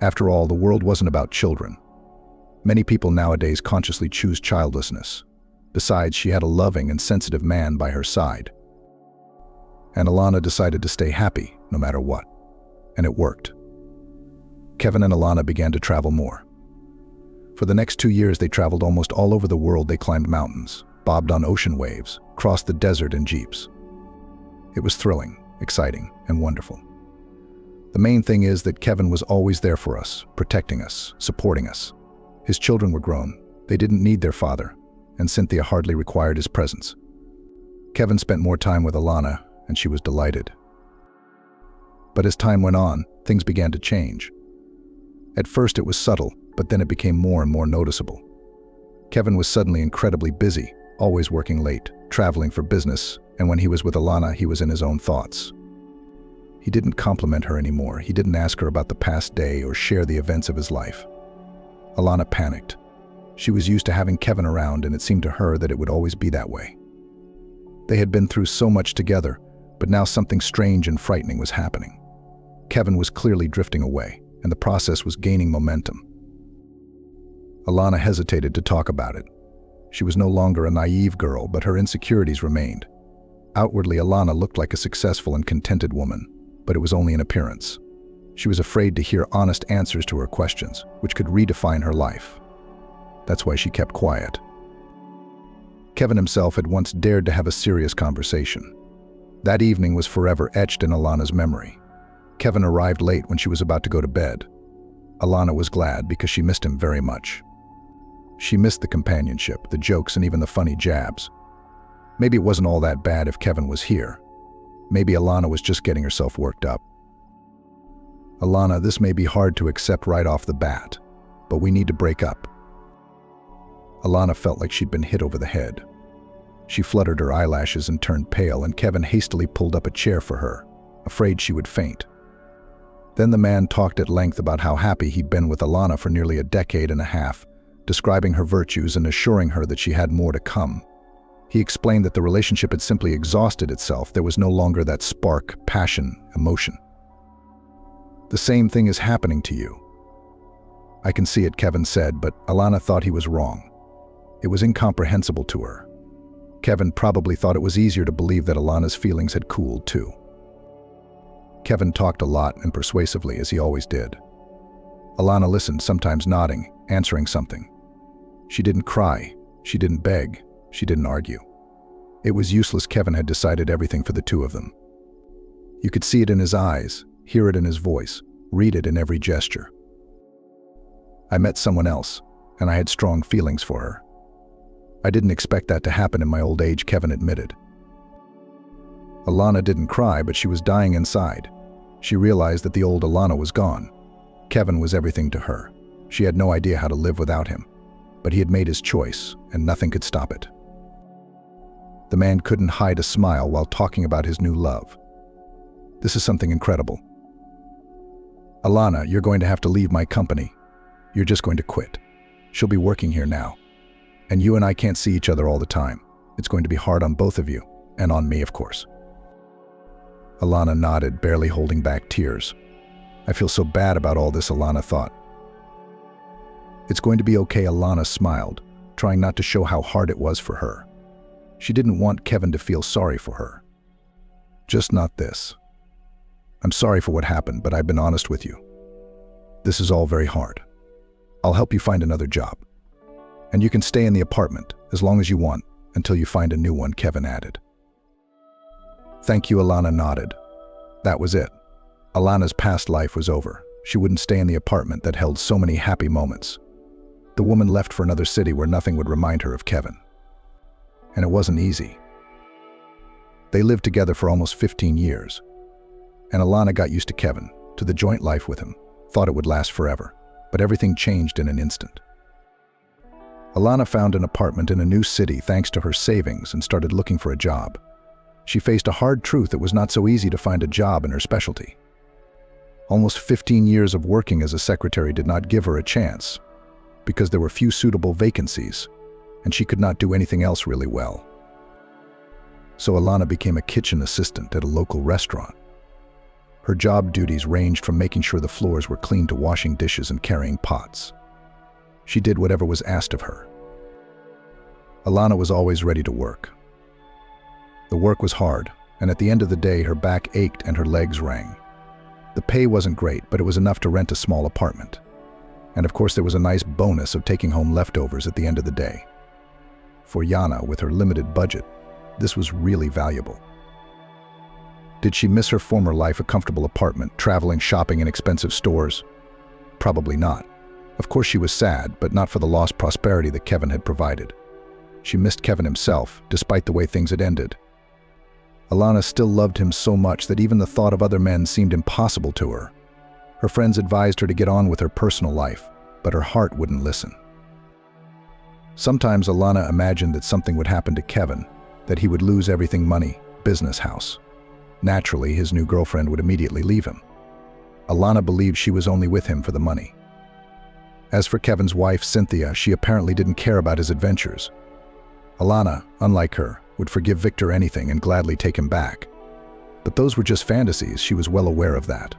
After all, the world wasn't about children. Many people nowadays consciously choose childlessness. Besides, she had a loving and sensitive man by her side. And Alana decided to stay happy, no matter what. And it worked. Kevin and Alana began to travel more. For the next 2 years, they traveled almost all over the world. They climbed mountains, bobbed on ocean waves, crossed the desert in jeeps. It was thrilling, exciting, and wonderful. The main thing is that Kevin was always there for us, protecting us, supporting us. His children were grown. They didn't need their father, and Cynthia hardly required his presence. Kevin spent more time with Alana, and she was delighted. But as time went on, things began to change. At first it was subtle, but then it became more and more noticeable. Kevin was suddenly incredibly busy, always working late, traveling for business, and when he was with Alana, he was in his own thoughts. He didn't compliment her anymore. He didn't ask her about the past day or share the events of his life. Alana panicked. She was used to having Kevin around, and it seemed to her that it would always be that way. They had been through so much together, but now something strange and frightening was happening. Kevin was clearly drifting away, and the process was gaining momentum. Alana hesitated to talk about it. She was no longer a naive girl, but her insecurities remained. Outwardly, Alana looked like a successful and contented woman, but it was only an appearance. She was afraid to hear honest answers to her questions, which could redefine her life. That's why she kept quiet. Kevin himself had once dared to have a serious conversation. That evening was forever etched in Alana's memory. Kevin arrived late when she was about to go to bed. Alana was glad because she missed him very much. She missed the companionship, the jokes, and even the funny jabs. Maybe it wasn't all that bad if Kevin was here. Maybe Alana was just getting herself worked up. "Alana, this may be hard to accept right off the bat, but we need to break up." Alana felt like she'd been hit over the head. She fluttered her eyelashes and turned pale, and Kevin hastily pulled up a chair for her, afraid she would faint. Then the man talked at length about how happy he'd been with Alana for nearly a decade and a half, describing her virtues and assuring her that she had more to come. He explained that the relationship had simply exhausted itself. There was no longer that spark, passion, emotion. "The same thing is happening to you." "I can see it," Kevin said, but Alana thought he was wrong. It was incomprehensible to her. Kevin probably thought it was easier to believe that Alana's feelings had cooled too. Kevin talked a lot and persuasively, as he always did. Alana listened, sometimes nodding, answering something. She didn't cry, she didn't beg, she didn't argue. It was useless. Kevin had decided everything for the two of them. You could see it in his eyes, hear it in his voice, read it in every gesture. "I met someone else, and I had strong feelings for her. I didn't expect that to happen in my old age," Kevin admitted. Alana didn't cry, but she was dying inside. She realized that the old Alana was gone. Kevin was everything to her. She had no idea how to live without him, but he had made his choice, and nothing could stop it. The man couldn't hide a smile while talking about his new love. This is something incredible. Alana, you're going to have to leave my company. You're just going to quit. She'll be working here now. And you and I can't see each other all the time. It's going to be hard on both of you, and on me, of course. Alana nodded, barely holding back tears. I feel so bad about all this, Alana thought. It's going to be okay, Alana smiled, trying not to show how hard it was for her. She didn't want Kevin to feel sorry for her. Just not this. I'm sorry for what happened, but I've been honest with you. This is all very hard. I'll help you find another job. And you can stay in the apartment as long as you want until you find a new one, Kevin added. Thank you, Alana nodded. That was it. Alana's past life was over. She wouldn't stay in the apartment that held so many happy moments. The woman left for another city where nothing would remind her of Kevin. And it wasn't easy. They lived together for almost 15 years. And Alana got used to Kevin, to the joint life with him, thought it would last forever. But everything changed in an instant. Alana found an apartment in a new city thanks to her savings and started looking for a job. She faced a hard truth: it was not so easy to find a job in her specialty. Almost 15 years of working as a secretary did not give her a chance, because there were few suitable vacancies, and she could not do anything else really well. So Alana became a kitchen assistant at a local restaurant. Her job duties ranged from making sure the floors were clean to washing dishes and carrying pots. She did whatever was asked of her. Alana was always ready to work. The work was hard, and at the end of the day, her back ached and her legs rang. The pay wasn't great, but it was enough to rent a small apartment. And of course, there was a nice bonus of taking home leftovers at the end of the day. For Yana, with her limited budget, this was really valuable. Did she miss her former life, a comfortable apartment, traveling, shopping in expensive stores? Probably not. Of course she was sad, but not for the lost prosperity that Kevin had provided. She missed Kevin himself, despite the way things had ended. Alana still loved him so much that even the thought of other men seemed impossible to her. Her friends advised her to get on with her personal life, but her heart wouldn't listen. Sometimes Alana imagined that something would happen to Kevin, that he would lose everything: money, business, house. Naturally, his new girlfriend would immediately leave him. Alana believed she was only with him for the money. As for Kevin's wife, Cynthia, she apparently didn't care about his adventures. Alana, unlike her, would forgive Victor anything and gladly take him back. But those were just fantasies, she was well aware of that.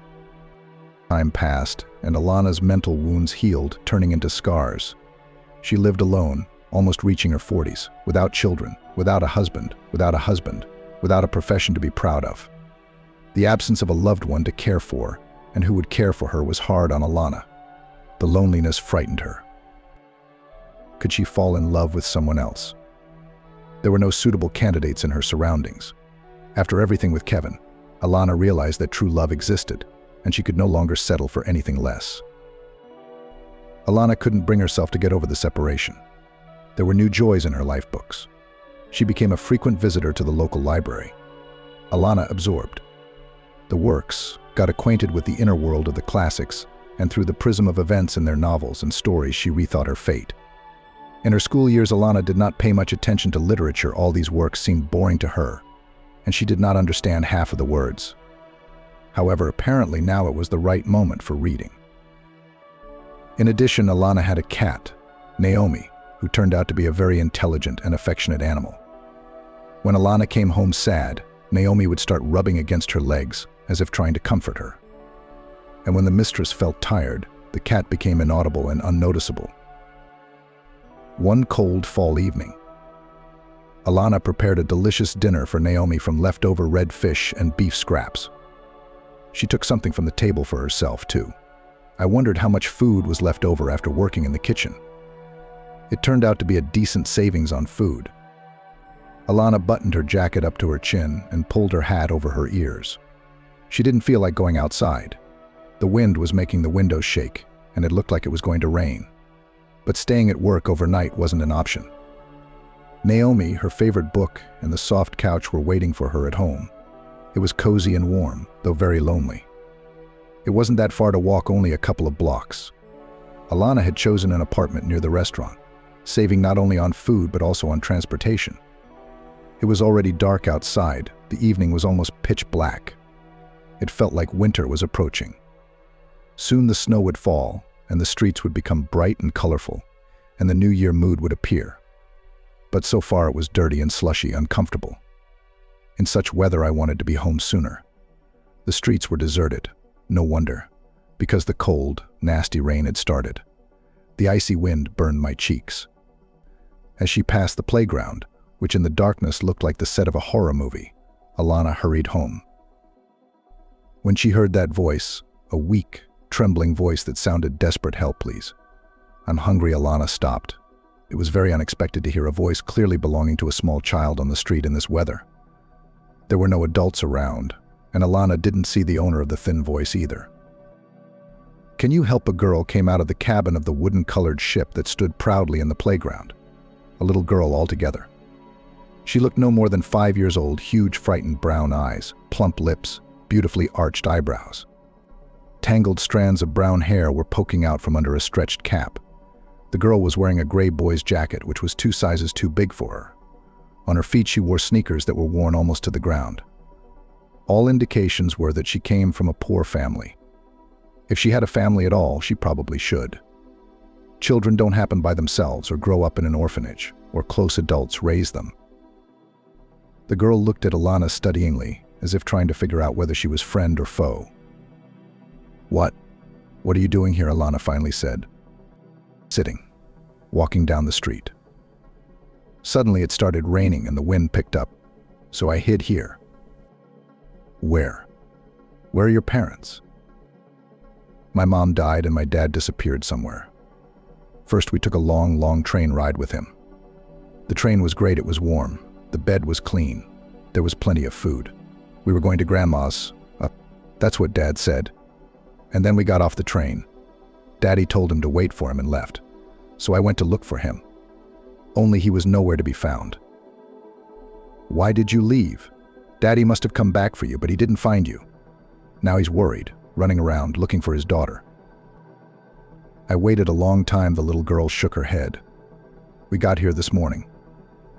Time passed, and Alana's mental wounds healed, turning into scars. She lived alone, almost reaching her 40s, without children, without a husband, without a profession to be proud of. The absence of a loved one to care for, and who would care for her, was hard on Alana. The loneliness frightened her. Could she fall in love with someone else? There were no suitable candidates in her surroundings. After everything with Kevin, Alana realized that true love existed, and she could no longer settle for anything less. Alana couldn't bring herself to get over the separation. There were new joys in her life books. She became a frequent visitor to the local library. Alana absorbed the works, got acquainted with the inner world of the classics, and through the prism of events in their novels and stories, she rethought her fate. In her school years, Alana did not pay much attention to literature. All these works seemed boring to her, and she did not understand half of the words. However, apparently now it was the right moment for reading. In addition, Alana had a cat, Naomi, who turned out to be a very intelligent and affectionate animal. When Alana came home sad, Naomi would start rubbing against her legs, as if trying to comfort her. And when the mistress felt tired, the cat became inaudible and unnoticeable. One cold fall evening, Alana prepared a delicious dinner for Naomi from leftover red fish and beef scraps. She took something from the table for herself, too. I wondered how much food was left over after working in the kitchen. It turned out to be a decent savings on food. Alana buttoned her jacket up to her chin and pulled her hat over her ears. She didn't feel like going outside. The wind was making the windows shake, and it looked like it was going to rain. But staying at work overnight wasn't an option. Naomi, her favorite book, and the soft couch were waiting for her at home. It was cozy and warm, though very lonely. It wasn't that far to walk, only a couple of blocks. Alana had chosen an apartment near the restaurant, saving not only on food but also on transportation. It was already dark outside. The evening was almost pitch black. It felt like winter was approaching. Soon the snow would fall, and the streets would become bright and colorful, and the New Year mood would appear. But so far it was dirty and slushy, uncomfortable. In such weather I wanted to be home sooner. The streets were deserted. No wonder, because the cold, nasty rain had started. The icy wind burned my cheeks. As she passed the playground, which in the darkness looked like the set of a horror movie, Alana hurried home. When she heard that voice, a weak, trembling voice that sounded desperate, "Help, please. I'm hungry," Alana stopped. It was very unexpected to hear a voice clearly belonging to a small child on the street in this weather. There were no adults around, and Alana didn't see the owner of the thin voice either. "Can you help?" a girl came out of the cabin of the wooden-colored ship that stood proudly in the playground. A little girl altogether. She looked no more than 5 years old, huge, frightened brown eyes, plump lips, beautifully arched eyebrows. Tangled strands of brown hair were poking out from under a stretched cap. The girl was wearing a gray boy's jacket, which was 2 sizes too big for her. On her feet she wore sneakers that were worn almost to the ground. All indications were that she came from a poor family. If she had a family at all, she probably should. Children don't happen by themselves or grow up in an orphanage, or close adults raise them. The girl looked at Alana studyingly, as if trying to figure out whether she was friend or foe. What are you doing here?" Alana finally said. "Sitting, walking down the street." Suddenly it started raining and the wind picked up, so I hid here. Where are your parents?" "My mom died and my dad disappeared somewhere. First we took a long train ride with him. The train was great, it was warm, the bed was clean, there was plenty of food. We were going to Grandma's, that's what Dad said. And then we got off the train. Daddy told him to wait for him and left. So I went to look for him. Only he was nowhere to be found." "Why did you leave? Daddy must have come back for you, but he didn't find you. Now he's worried, running around looking for his daughter." I waited a long time. The little girl shook her head. "We got here this morning.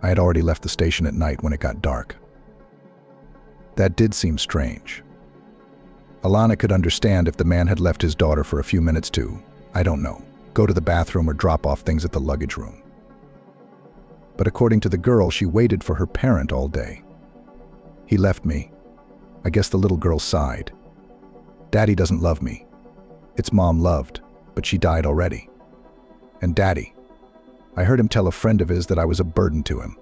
I had already left the station at night when it got dark." That did seem strange. Alana could understand if the man had left his daughter for a few minutes to, I don't know, go to the bathroom or drop off things at the luggage room. But according to the girl, she waited for her parent all day. "He left me." I guess the little girl sighed. "Daddy doesn't love me. It's Mom loved, but she died already. And Daddy, I heard him tell a friend of his that I was a burden to him."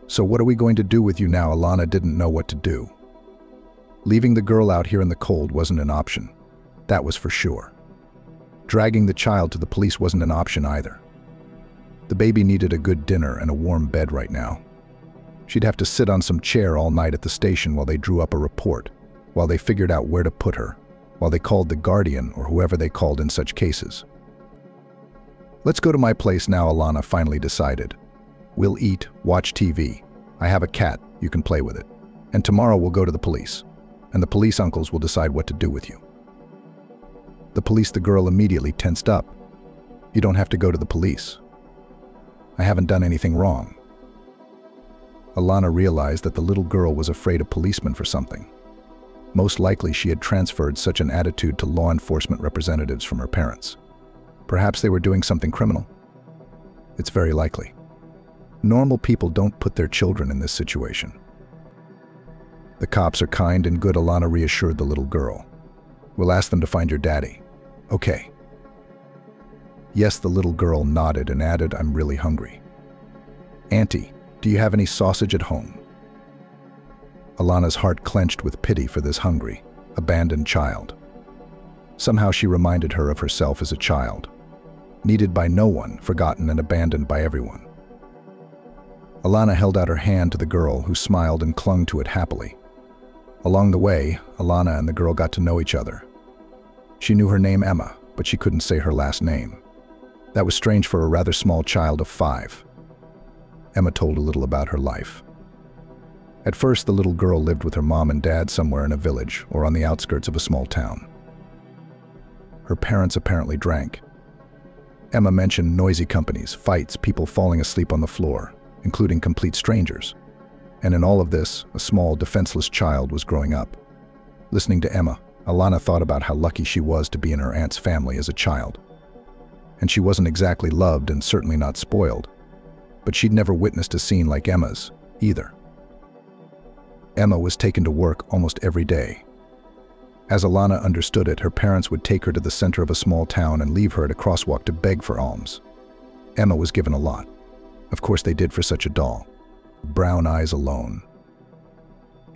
"So what are we going to do with you now?" Alana didn't know what to do. Leaving the girl out here in the cold wasn't an option. That was for sure. Dragging the child to the police wasn't an option either. The baby needed a good dinner and a warm bed right now. She'd have to sit on some chair all night at the station while they drew up a report, while they figured out where to put her, while they called the guardian or whoever they called in such cases. "Let's go to my place now," Alana finally decided. "We'll eat, watch TV. I have a cat, you can play with it. And tomorrow we'll go to the police. And the police uncles will decide what to do with you." "The police?" The girl immediately tensed up. "You don't have to go to the police. I haven't done anything wrong." Alana realized that the little girl was afraid of policemen for something. Most likely she had transferred such an attitude to law enforcement representatives from her parents. Perhaps they were doing something criminal. It's very likely. Normal people don't put their children in this situation. "The cops are kind and good," Alana reassured the little girl. "We'll ask them to find your daddy." "Okay." Yes, the little girl nodded and added, "I'm really hungry. Auntie, do you have any sausage at home?" Alana's heart clenched with pity for this hungry, abandoned child. Somehow she reminded her of herself as a child, needed by no one, forgotten and abandoned by everyone. Alana held out her hand to the girl, who smiled and clung to it happily. Along the way, Alana and the girl got to know each other. She knew her name, Emma, but she couldn't say her last name. That was strange for a rather small child of 5. Emma told a little about her life. At first, the little girl lived with her mom and dad somewhere in a village or on the outskirts of a small town. Her parents apparently drank. Emma mentioned noisy companies, fights, people falling asleep on the floor, including complete strangers. And in all of this, a small, defenseless child was growing up. Listening to Emma, Alana thought about how lucky she was to be in her aunt's family as a child. And she wasn't exactly loved and certainly not spoiled, but she'd never witnessed a scene like Emma's, either. Emma was taken to work almost every day. As Alana understood it, her parents would take her to the center of a small town and leave her at a crosswalk to beg for alms. Emma was given a lot. Of course they did for such a doll. Brown eyes alone.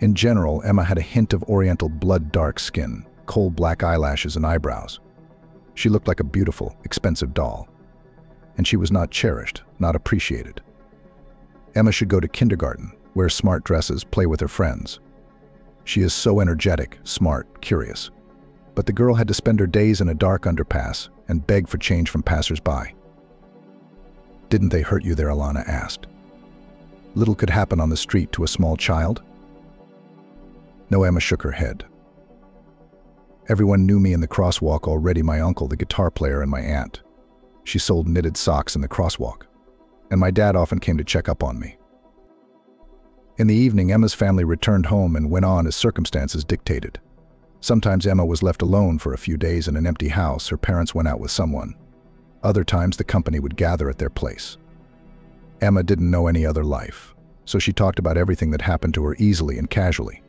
In general, Emma had a hint of oriental blood-dark skin, coal black eyelashes and eyebrows. She looked like a beautiful, expensive doll. And she was not cherished, not appreciated. Emma should go to kindergarten, wear smart dresses, play with her friends. She is so energetic, smart, curious. But the girl had to spend her days in a dark underpass and beg for change from passers-by. Didn't they hurt you there? Alana asked. Little could happen on the street to a small child? No, Emma shook her head. Everyone knew me in the crosswalk already, my uncle, the guitar player, and my aunt. She sold knitted socks in the crosswalk. And my dad often came to check up on me. In the evening, Emma's family returned home and went on as circumstances dictated. Sometimes Emma was left alone for a few days in an empty house. Her parents went out with someone. Other times, the company would gather at their place. Emma didn't know any other life, so she talked about everything that happened to her easily and casually.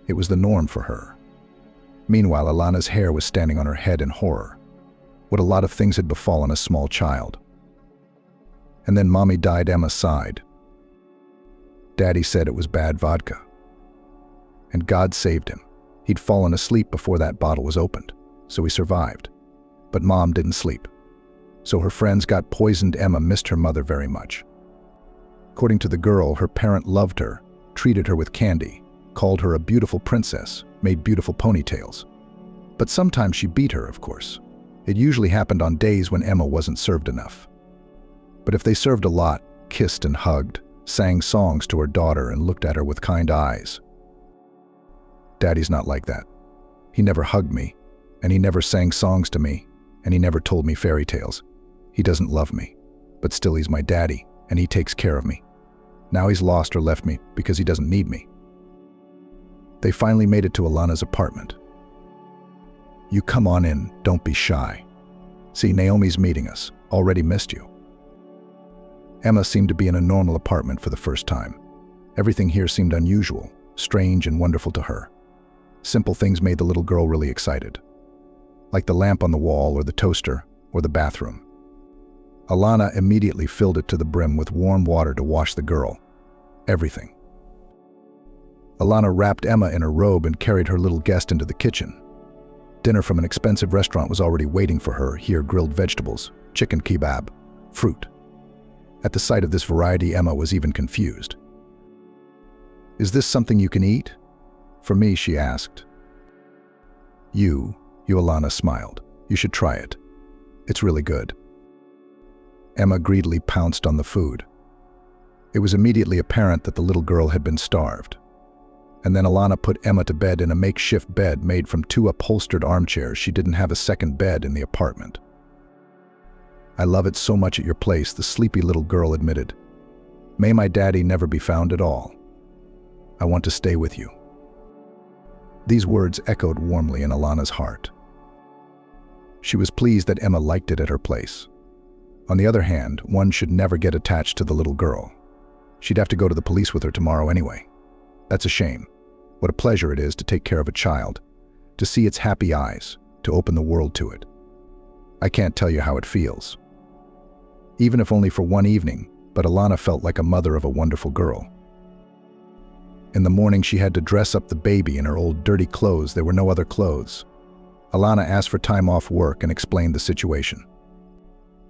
It was the norm for her. Meanwhile, Alana's hair was standing on her head in horror. What a lot of things had befallen a small child. And then Mommy died. Emma sighed. Daddy said it was bad vodka. And God saved him. He'd fallen asleep before that bottle was opened, so he survived. But Mom didn't sleep. So her friends got poisoned. Emma missed her mother very much. According to the girl, her parent loved her, treated her with candy, called her a beautiful princess, made beautiful ponytails. But sometimes she beat her, of course. It usually happened on days when Emma wasn't served enough. But if they served a lot, kissed and hugged, sang songs to her daughter and looked at her with kind eyes. Daddy's not like that. He never hugged me, and he never sang songs to me, and he never told me fairy tales. He doesn't love me, but still he's my daddy, and he takes care of me. Now he's lost or left me because he doesn't need me. They finally made it to Alana's apartment. You come on in, don't be shy. See, Naomi's meeting us, already missed you. Emma seemed to be in a normal apartment for the first time. Everything here seemed unusual, strange and wonderful to her. Simple things made the little girl really excited. Like the lamp on the wall or the toaster or the bathroom. Alana immediately filled it to the brim with warm water to wash the girl. Everything. Alana wrapped Emma in her robe and carried her little guest into the kitchen. Dinner from an expensive restaurant was already waiting for her. Here, grilled vegetables, chicken kebab, fruit. At the sight of this variety, Emma was even confused. Is this something you can eat? For me, she asked. You, Alana smiled. You should try it. It's really good. Emma greedily pounced on the food. It was immediately apparent that the little girl had been starved. And then Alana put Emma to bed in a makeshift bed made from 2 upholstered armchairs. She didn't have a second bed in the apartment. I love it so much at your place, the sleepy little girl admitted. May my daddy never be found at all. I want to stay with you. These words echoed warmly in Alana's heart. She was pleased that Emma liked it at her place. On the other hand, one should never get attached to the little girl. She'd have to go to the police with her tomorrow anyway. That's a shame. What a pleasure it is to take care of a child, to see its happy eyes, to open the world to it. I can't tell you how it feels. Even if only for one evening, but Alana felt like a mother of a wonderful girl. In the morning, she had to dress up the baby in her old dirty clothes. There were no other clothes. Alana asked for time off work and explained the situation.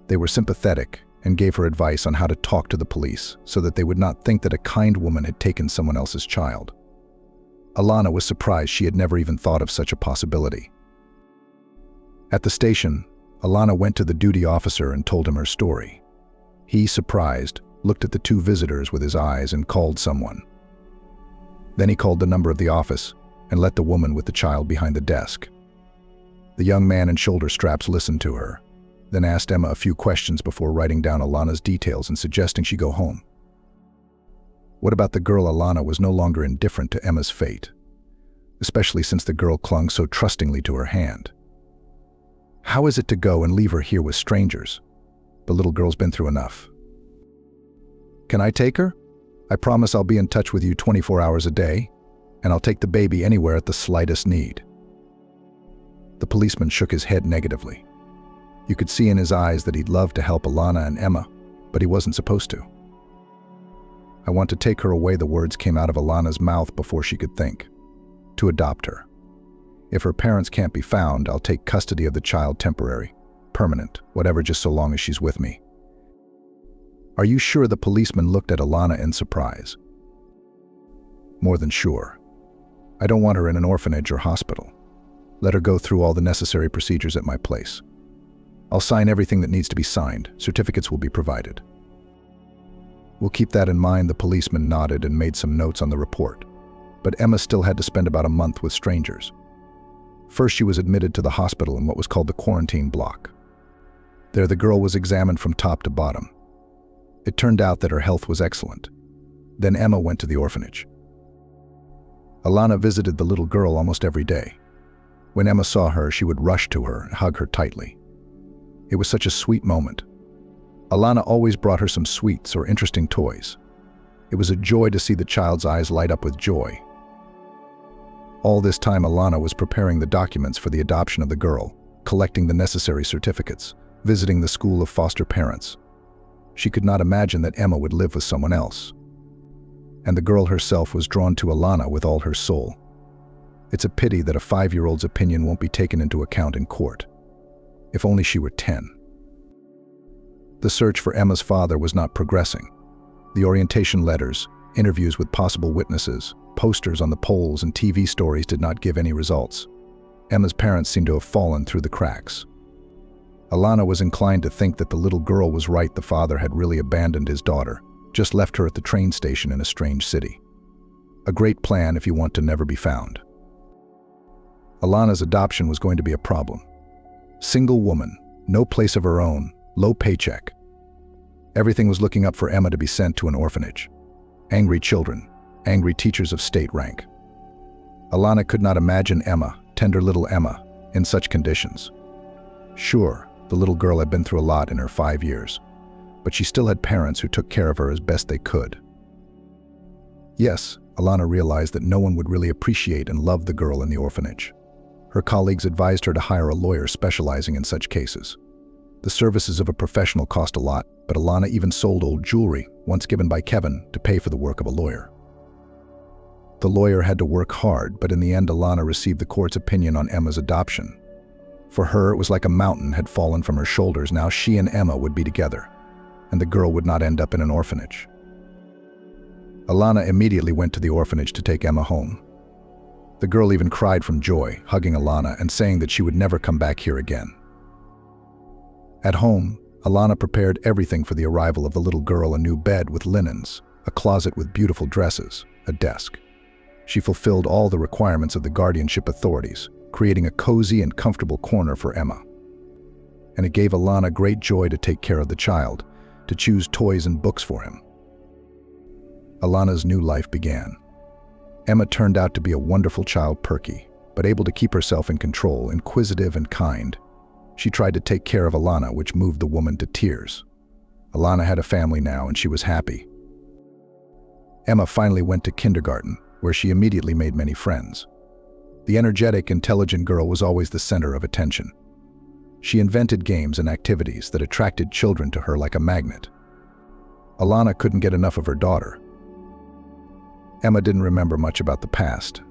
They were sympathetic and gave her advice on how to talk to the police so that they would not think that a kind woman had taken someone else's child. Alana was surprised. She had never even thought of such a possibility. At the station, Alana went to the duty officer and told him her story. He, surprised, looked at the 2 visitors with his eyes and called someone. Then he called the number of the office and let the woman with the child behind the desk. The young man in shoulder straps listened to her, then asked Emma a few questions before writing down Alana's details and suggesting she go home. What about the girl? Alana was no longer indifferent to Emma's fate, especially since the girl clung so trustingly to her hand. How is it to go and leave her here with strangers? The little girl's been through enough. Can I take her? I promise I'll be in touch with you 24 hours a day, and I'll take the baby anywhere at the slightest need. The policeman shook his head negatively. You could see in his eyes that he'd love to help Alana and Emma, but he wasn't supposed to. I want to take her away. The words came out of Alana's mouth before she could think. To adopt her. If her parents can't be found, I'll take custody of the child, temporary, permanent, whatever, just so long as she's with me. Are you sure? The policeman looked at Alana in surprise. More than sure. I don't want her in an orphanage or hospital. Let her go through all the necessary procedures at my place. I'll sign everything that needs to be signed. Certificates will be provided. We'll keep that in mind. The policeman nodded and made some notes on the report. But Emma still had to spend about a month with strangers. First, she was admitted to the hospital in what was called the quarantine block. There, the girl was examined from top to bottom. It turned out that her health was excellent. Then Emma went to the orphanage. Alana visited the little girl almost every day. When Emma saw her, she would rush to her and hug her tightly. It was such a sweet moment. Alana always brought her some sweets or interesting toys. It was a joy to see the child's eyes light up with joy. All this time, Alana was preparing the documents for the adoption of the girl, collecting the necessary certificates, visiting the school of foster parents. She could not imagine that Emma would live with someone else. And the girl herself was drawn to Alana with all her soul. It's a pity that a 5-year-old's opinion won't be taken into account in court. If only she were 10. The search for Emma's father was not progressing. The orientation letters, interviews with possible witnesses, posters on the poles, and TV stories did not give any results. Emma's parents seemed to have fallen through the cracks. Alana was inclined to think that the little girl was right. The father had really abandoned his daughter, just left her at the train station in a strange city. A great plan if you want to never be found. Alana's adoption was going to be a problem. Single woman, no place of her own, low paycheck. Everything was looking up for Emma to be sent to an orphanage. Angry children, angry teachers of state rank. Alana could not imagine Emma, tender little Emma, in such conditions. Sure, the little girl had been through a lot in her 5 years, but she still had parents who took care of her as best they could. Yes, Alana realized that no one would really appreciate and love the girl in the orphanage. Her colleagues advised her to hire a lawyer specializing in such cases. The services of a professional cost a lot, but Alana even sold old jewelry, once given by Kevin, to pay for the work of a lawyer. The lawyer had to work hard, but in the end Alana received the court's opinion on Emma's adoption. For her, it was like a mountain had fallen from her shoulders. Now she and Emma would be together, and the girl would not end up in an orphanage. Alana immediately went to the orphanage to take Emma home. The girl even cried from joy, hugging Alana and saying that she would never come back here again. At home, Alana prepared everything for the arrival of the little girl: a new bed with linens, a closet with beautiful dresses, a desk. She fulfilled all the requirements of the guardianship authorities, creating a cozy and comfortable corner for Emma. And it gave Alana great joy to take care of the child, to choose toys and books for him. Alana's new life began. Emma turned out to be a wonderful child, perky, but able to keep herself in control, inquisitive and kind. She tried to take care of Alana, which moved the woman to tears. Alana had a family now, and she was happy. Emma finally went to kindergarten, where she immediately made many friends. The energetic, intelligent girl was always the center of attention. She invented games and activities that attracted children to her like a magnet. Alana couldn't get enough of her daughter. Emma didn't remember much about the past.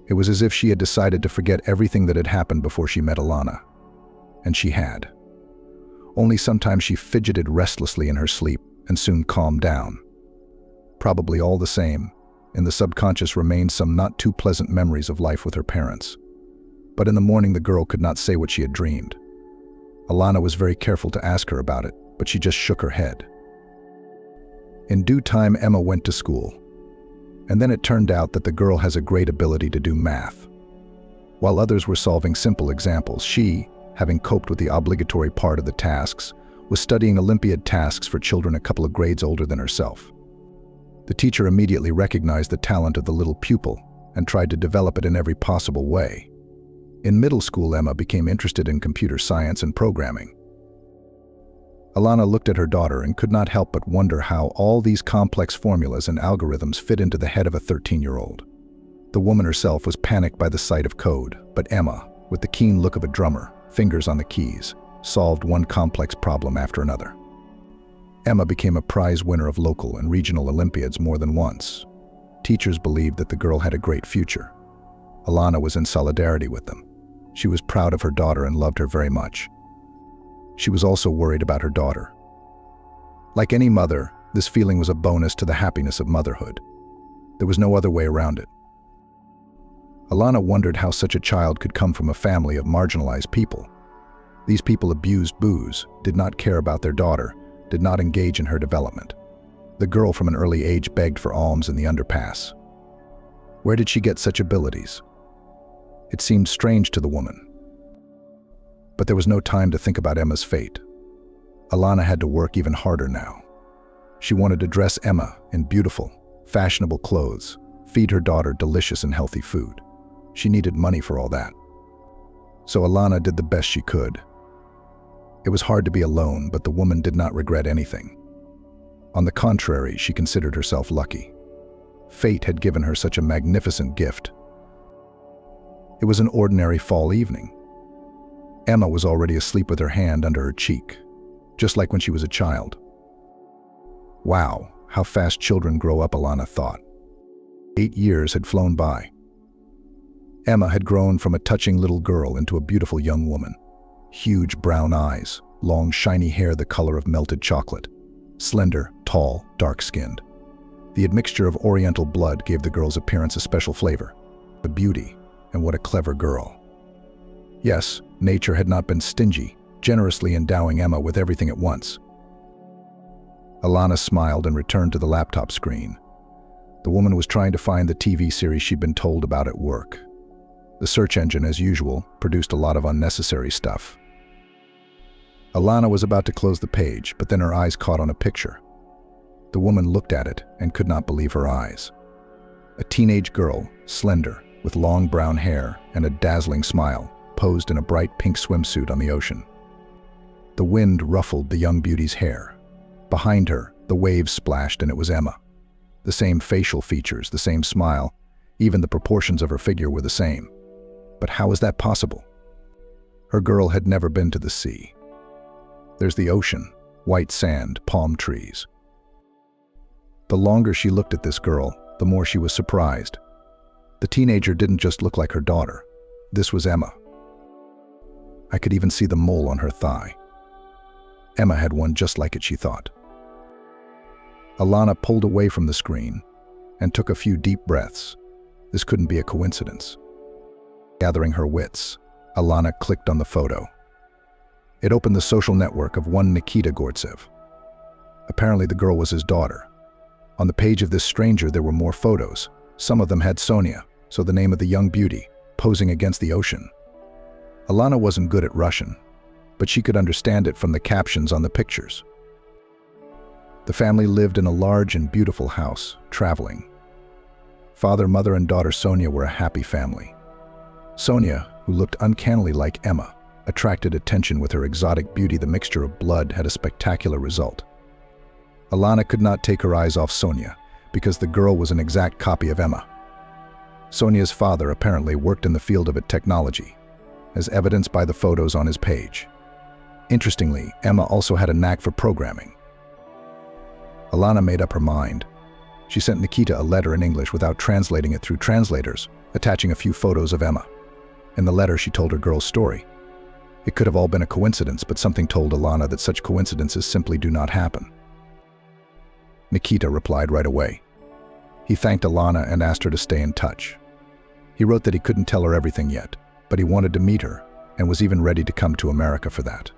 It was as if she had decided to forget everything that had happened before she met Alana. And she had. Only sometimes she fidgeted restlessly in her sleep and soon calmed down. Probably all the same, in the subconscious remained some not too pleasant memories of life with her parents. But in the morning the girl could not say what she had dreamed. Alana was very careful to ask her about it, but she just shook her head. In due time, Emma went to school. And then it turned out that the girl has a great ability to do math. While others were solving simple examples, she, having coped with the obligatory part of the tasks, was studying Olympiad tasks for children a couple of grades older than herself. The teacher immediately recognized the talent of the little pupil and tried to develop it in every possible way. In middle school, Emma became interested in computer science and programming. Alana looked at her daughter and could not help but wonder how all these complex formulas and algorithms fit into the head of a 13-year-old. The woman herself was panicked by the sight of code, but Emma, with the keen look of a drummer, fingers on the keys, solved one complex problem after another. Emma became a prize winner of local and regional Olympiads more than once. Teachers believed that the girl had a great future. Alana was in solidarity with them. She was proud of her daughter and loved her very much. She was also worried about her daughter. Like any mother, this feeling was a bonus to the happiness of motherhood. There was no other way around it. Alana wondered how such a child could come from a family of marginalized people. These people abused booze, did not care about their daughter, did not engage in her development. The girl from an early age begged for alms in the underpass. Where did she get such abilities? It seemed strange to the woman. But there was no time to think about Emma's fate. Alana had to work even harder now. She wanted to dress Emma in beautiful, fashionable clothes, feed her daughter delicious and healthy food. She needed money for all that. So Alana did the best she could. It was hard to be alone, but the woman did not regret anything. On the contrary, she considered herself lucky. Fate had given her such a magnificent gift. It was an ordinary fall evening. Emma was already asleep with her hand under her cheek, just like when she was a child. Wow, how fast children grow up, Alana thought. 8 years had flown by. Emma had grown from a touching little girl into a beautiful young woman. Huge brown eyes, long shiny hair the color of melted chocolate. Slender, tall, dark-skinned. The admixture of Oriental blood gave the girl's appearance a special flavor. A beauty, and what a clever girl. Yes, nature had not been stingy, generously endowing Emma with everything at once. Alana smiled and returned to the laptop screen. The woman was trying to find the TV series she'd been told about at work. The search engine, as usual, produced a lot of unnecessary stuff. Alana was about to close the page, but then her eyes caught on a picture. The woman looked at it and could not believe her eyes. A teenage girl, slender, with long brown hair and a dazzling smile, posed in a bright pink swimsuit on the ocean. The wind ruffled the young beauty's hair. Behind her, the waves splashed and it was Emma. The same facial features, the same smile, even the proportions of her figure were the same. But how is that possible? Her girl had never been to the sea. There's the ocean, white sand, palm trees. The longer she looked at this girl, the more she was surprised. The teenager didn't just look like her daughter. This was Emma. I could even see the mole on her thigh. Emma had one just like it, she thought. Alana pulled away from the screen and took a few deep breaths. This couldn't be a coincidence. Gathering her wits, Alana clicked on the photo. It opened the social network of one Nikita Gortsev. Apparently the girl was his daughter. On the page of this stranger there were more photos. Some of them had Sonia, so the name of the young beauty, posing against the ocean. Alana wasn't good at Russian, but she could understand it from the captions on the pictures. The family lived in a large and beautiful house, traveling. Father, mother, and daughter Sonia were a happy family. Sonia, who looked uncannily like Emma, attracted attention with her exotic beauty. The mixture of blood had a spectacular result. Alana could not take her eyes off Sonia, because the girl was an exact copy of Emma. Sonia's father apparently worked in the field of technology, as evidenced by the photos on his page. Interestingly, Emma also had a knack for programming. Alana made up her mind. She sent Nikita a letter in English without translating it through translators, attaching a few photos of Emma. In the letter, she told her girl's story. It could have all been a coincidence, but something told Alana that such coincidences simply do not happen. Nikita replied right away. He thanked Alana and asked her to stay in touch. He wrote that he couldn't tell her everything yet, but he wanted to meet her and was even ready to come to America for that.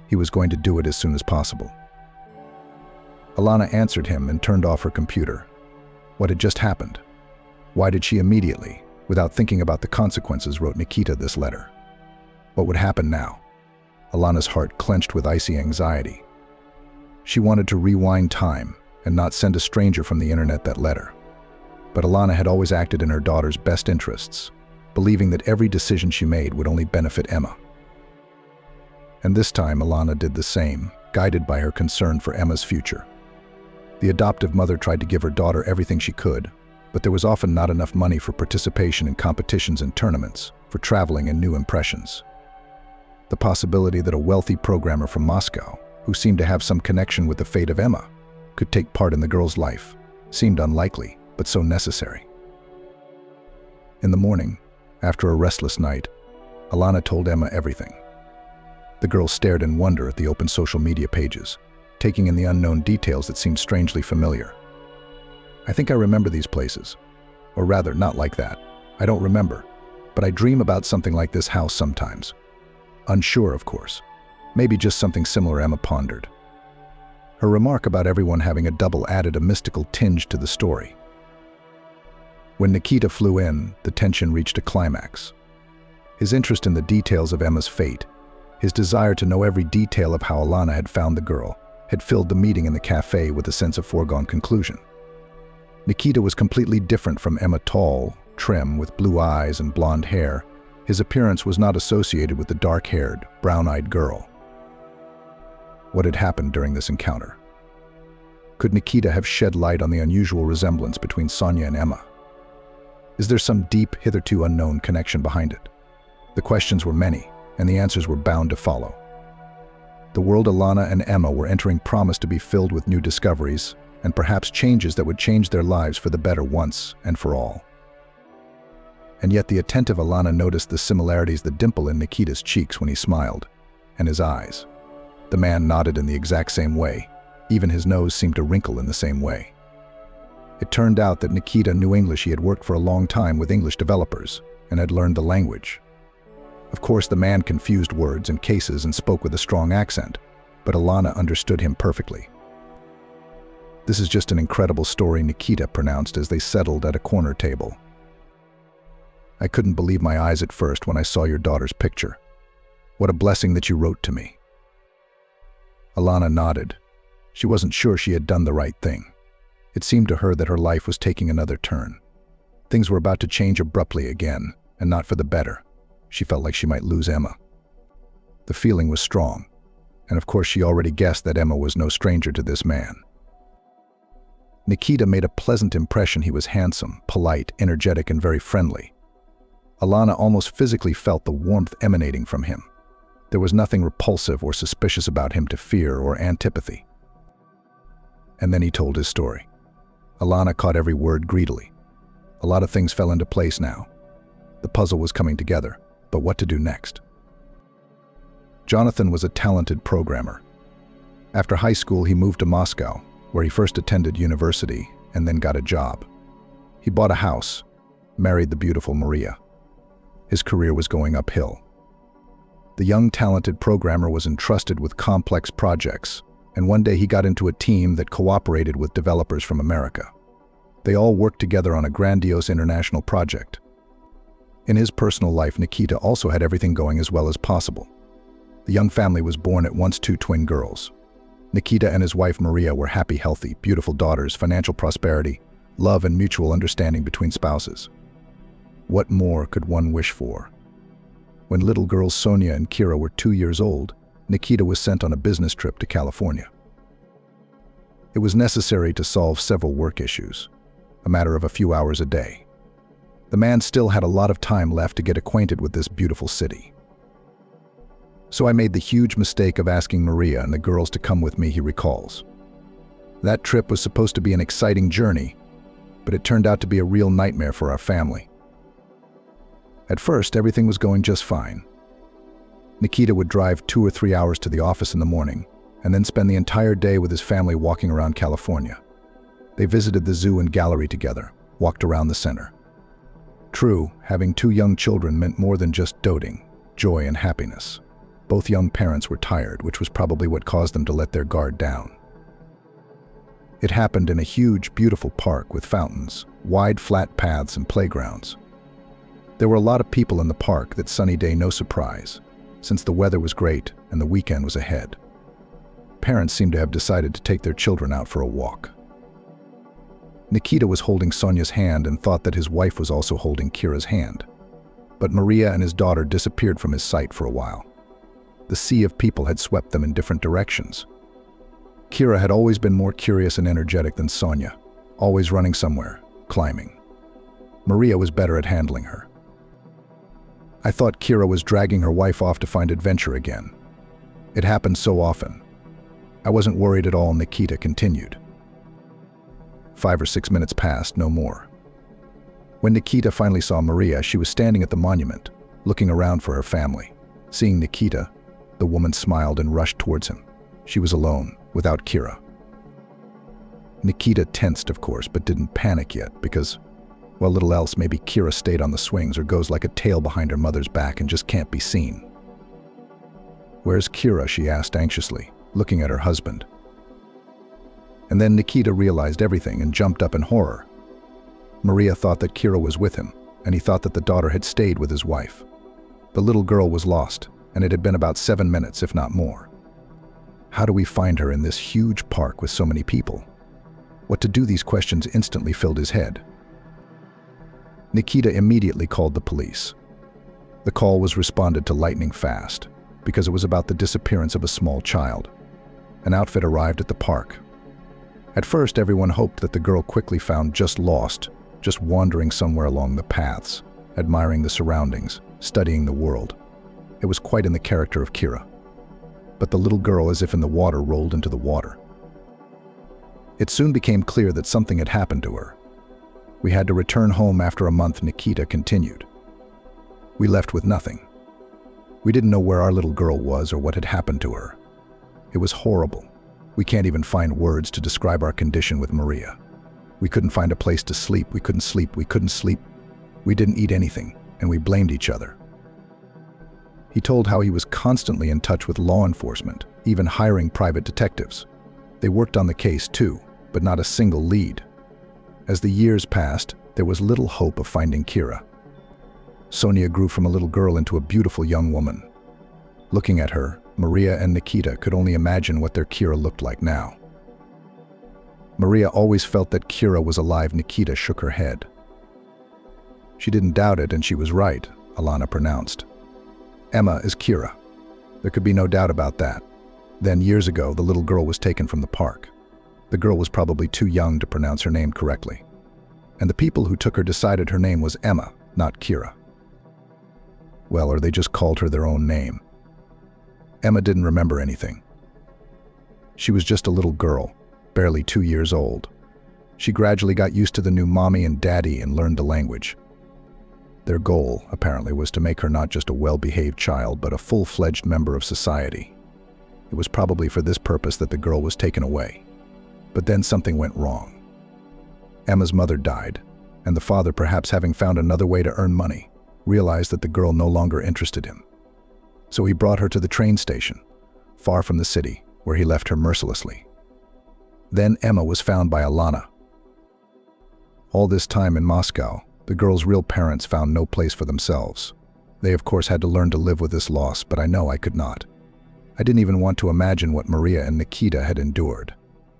He was going to do it as soon as possible. Alana answered him and turned off her computer. What had just happened? Why did she immediately, without thinking about the consequences, wrote Nikita this letter? What would happen now? Alana's heart clenched with icy anxiety. She wanted to rewind time and not send a stranger from the internet that letter. But Alana had always acted in her daughter's best interests, believing that every decision she made would only benefit Emma. And this time Alana did the same, guided by her concern for Emma's future. The adoptive mother tried to give her daughter everything she could, but there was often not enough money for participation in competitions and tournaments, for traveling and new impressions. The possibility that a wealthy programmer from Moscow, who seemed to have some connection with the fate of Emma, could take part in the girl's life seemed unlikely, but so necessary. In the morning, after a restless night, Alana told Emma everything. The girl stared in wonder at the open social media pages, taking in the unknown details that seemed strangely familiar. I think I remember these places. Or rather, not like that. I don't remember, but I dream about something like this house sometimes. Unsure, of course. Maybe just something similar, Emma pondered. Her remark about everyone having a double added a mystical tinge to the story. When Nikita flew in, the tension reached a climax. His interest in the details of Emma's fate, his desire to know every detail of how Alana had found the girl, had filled the meeting in the cafe with a sense of foregone conclusion. Nikita was completely different from Emma, tall, trim, with blue eyes and blonde hair. His appearance was not associated with the dark-haired, brown-eyed girl. What had happened during this encounter? Could Nikita have shed light on the unusual resemblance between Sonia and Emma? Is there some deep, hitherto unknown connection behind it? The questions were many, and the answers were bound to follow. The world Alana and Emma were entering promised to be filled with new discoveries, and perhaps changes that would change their lives for the better once and for all. And yet the attentive Alana noticed the similarities, the dimple in Nikita's cheeks when he smiled, and his eyes. The man nodded in the exact same way. Even his nose seemed to wrinkle in the same way. It turned out that Nikita knew English. He had worked for a long time with English developers and had learned the language. Of course, the man confused words and cases and spoke with a strong accent, but Alana understood him perfectly. "This is just an incredible story," Nikita pronounced as they settled at a corner table. "I couldn't believe my eyes at first when I saw your daughter's picture. What a blessing that you wrote to me." Alana nodded. She wasn't sure she had done the right thing. It seemed to her that her life was taking another turn. Things were about to change abruptly again, and not for the better. She felt like she might lose Emma. The feeling was strong, and of course she already guessed that Emma was no stranger to this man. Nikita made a pleasant impression. He was handsome, polite, energetic, and very friendly. Alana almost physically felt the warmth emanating from him. There was nothing repulsive or suspicious about him to fear or antipathy. And then he told his story. Alana caught every word greedily. A lot of things fell into place now. The puzzle was coming together, but what to do next? Jonathan was a talented programmer. After high school, he moved to Moscow, where he first attended university and then got a job. He bought a house, married the beautiful Maria. His career was going uphill. The young, talented programmer was entrusted with complex projects, and one day he got into a team that cooperated with developers from America. They all worked together on a grandiose international project. In his personal life, Nikita also had everything going as well as possible. The young family was born at once 2 twin girls. Nikita and his wife Maria were happy, healthy, beautiful daughters, financial prosperity, love and mutual understanding between spouses. What more could one wish for? When little girls Sonia and Kira were 2 years old, Nikita was sent on a business trip to California. It was necessary to solve several work issues, a matter of a few hours a day. The man still had a lot of time left to get acquainted with this beautiful city. "So I made the huge mistake of asking Maria and the girls to come with me," he recalls. "That trip was supposed to be an exciting journey, but it turned out to be a real nightmare for our family. At first, everything was going just fine. Nikita would drive 2 or 3 hours to the office in the morning and then spend the entire day with his family walking around California. They visited the zoo and gallery together, walked around the center. True, having 2 young children meant more than just doting, joy and happiness. Both young parents were tired, which was probably what caused them to let their guard down. It happened in a huge, beautiful park with fountains, wide, flat paths, and playgrounds. There were a lot of people in the park that sunny day, no surprise, since the weather was great and the weekend was ahead. Parents seemed to have decided to take their children out for a walk. Nikita was holding Sonia's hand and thought that his wife was also holding Kira's hand. But Maria and his daughter disappeared from his sight for a while. The sea of people had swept them in different directions. Kira had always been more curious and energetic than Sonia, always running somewhere, climbing. Maria was better at handling her. I thought Kira was dragging her wife off to find adventure again. It happened so often. I wasn't worried at all, Nikita continued. 5 or 6 minutes passed, no more. When Nikita finally saw Maria, she was standing at the monument, looking around for her family. Seeing Nikita, the woman smiled and rushed towards him. She was alone, without Kira. Nikita tensed, of course, but didn't panic yet because, well, little else, maybe Kira stayed on the swings or goes like a tail behind her mother's back and just can't be seen. "Where's Kira?" she asked anxiously, looking at her husband. And then Nikita realized everything and jumped up in horror. Maria thought that Kira was with him, and he thought that the daughter had stayed with his wife. The little girl was lost, and it had been about 7 minutes, if not more. How do we find her in this huge park with so many people? What to do? These questions instantly filled his head. Nikita immediately called the police. The call was responded to lightning fast, because it was about the disappearance of a small child. An outfit arrived at the park. At first, everyone hoped that the girl quickly found just lost, just wandering somewhere along the paths, admiring the surroundings, studying the world. It was quite in the character of Kira. But the little girl, as if in the water, rolled into the water. It soon became clear that something had happened to her. We had to return home after a month, Nikita continued. We left with nothing. We didn't know where our little girl was or what had happened to her. It was horrible. We can't even find words to describe our condition with Maria. We couldn't find a place to sleep. We couldn't sleep. We couldn't sleep. We didn't eat anything, and we blamed each other. He told how he was constantly in touch with law enforcement, even hiring private detectives. They worked on the case too, but not a single lead. As the years passed, there was little hope of finding Kira. Sonia grew from a little girl into a beautiful young woman. Looking at her, Maria and Nikita could only imagine what their Kira looked like now. Maria always felt that Kira was alive. Nikita shook her head. She didn't doubt it, and she was right, Alana pronounced. Emma is Kira. There could be no doubt about that. Then, years ago, the little girl was taken from the park. The girl was probably too young to pronounce her name correctly. And the people who took her decided her name was Emma, not Kira. Well, or they just called her their own name. Emma didn't remember anything. She was just a little girl, barely 2 years old. She gradually got used to the new mommy and daddy and learned the language. Their goal, apparently, was to make her not just a well-behaved child, but a full-fledged member of society. It was probably for this purpose that the girl was taken away. But then something went wrong. Emma's mother died, and the father, perhaps having found another way to earn money, realized that the girl no longer interested him. So he brought her to the train station, far from the city, where he left her mercilessly. Then Emma was found by Alana. All this time in Moscow, the girl's real parents found no place for themselves. They, of course, had to learn to live with this loss, but I know I could not. I didn't even want to imagine what Maria and Nikita had endured,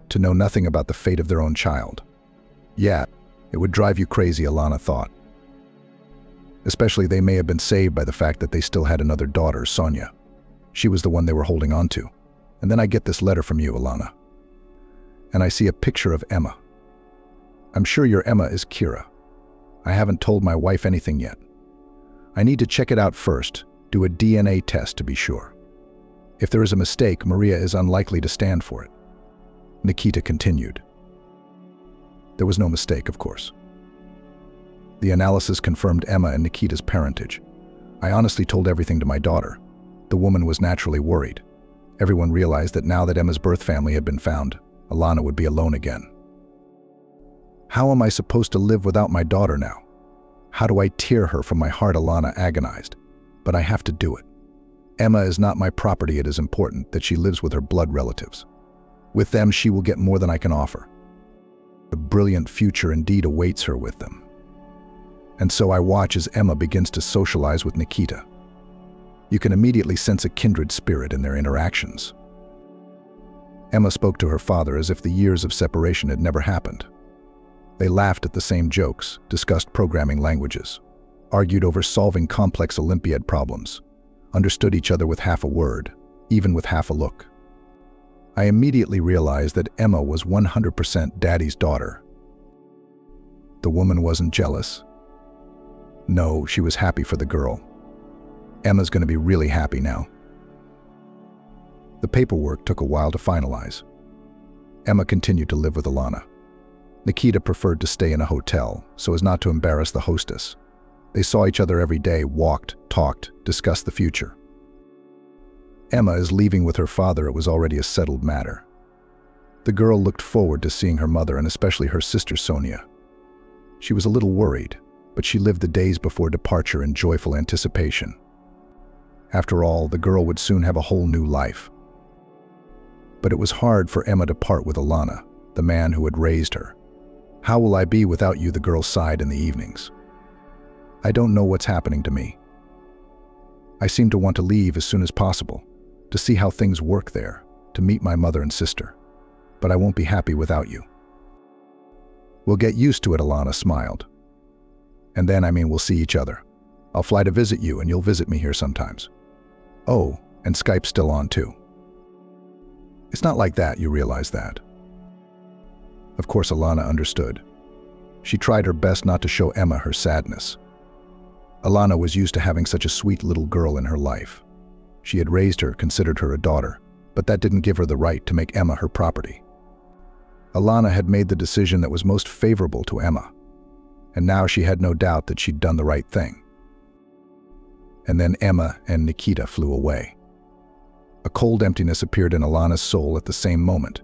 to know nothing about the fate of their own child. Yeah, it would drive you crazy, Alana thought. Especially they may have been saved by the fact that they still had another daughter, Sonia. She was the one they were holding on to. And then I get this letter from you, Alana. And I see a picture of Emma. I'm sure your Emma is Kira. I haven't told my wife anything yet. I need to check it out first, do a DNA test to be sure. If there is a mistake, Maria is unlikely to stand for it. Nikita continued. There was no mistake, of course. The analysis confirmed Emma and Nikita's parentage. I honestly told everything to my daughter. The woman was naturally worried. Everyone realized that now that Emma's birth family had been found, Alana would be alone again. How am I supposed to live without my daughter now? How do I tear her from my heart? Alana agonized. But I have to do it. Emma is not my property. It is important that she lives with her blood relatives. With them, she will get more than I can offer. A brilliant future indeed awaits her with them. And so I watch as Emma begins to socialize with Nikita. You can immediately sense a kindred spirit in their interactions. Emma spoke to her father as if the years of separation had never happened. They laughed at the same jokes, discussed programming languages, argued over solving complex Olympiad problems, understood each other with half a word, even with half a look. I immediately realized that Emma was 100% Daddy's daughter. The woman wasn't jealous. No, she was happy for the girl. Emma's going to be really happy now. The paperwork took a while to finalize. Emma continued to live with Alana. Nikita preferred to stay in a hotel so as not to embarrass the hostess. They saw each other every day, walked, talked, discussed the future. Emma is leaving with her father. It was already a settled matter. The girl looked forward to seeing her mother and especially her sister Sonia. She was a little worried, but she lived the days before departure in joyful anticipation. After all, the girl would soon have a whole new life. But it was hard for Emma to part with Alana, the man who had raised her. "How will I be without you?" the girl sighed in the evenings. "I don't know what's happening to me. I seem to want to leave as soon as possible, to see how things work there, to meet my mother and sister. But I won't be happy without you." "We'll get used to it," Alana smiled. "And then, we'll see each other. I'll fly to visit you and you'll visit me here sometimes. Oh, and Skype's still on too." "It's not like that, you realize that." Of course, Alana understood. She tried her best not to show Emma her sadness. Alana was used to having such a sweet little girl in her life. She had raised her, considered her a daughter, but that didn't give her the right to make Emma her property. Alana had made the decision that was most favorable to Emma, and now she had no doubt that she'd done the right thing. And then Emma and Nikita flew away. A cold emptiness appeared in Alana's soul at the same moment.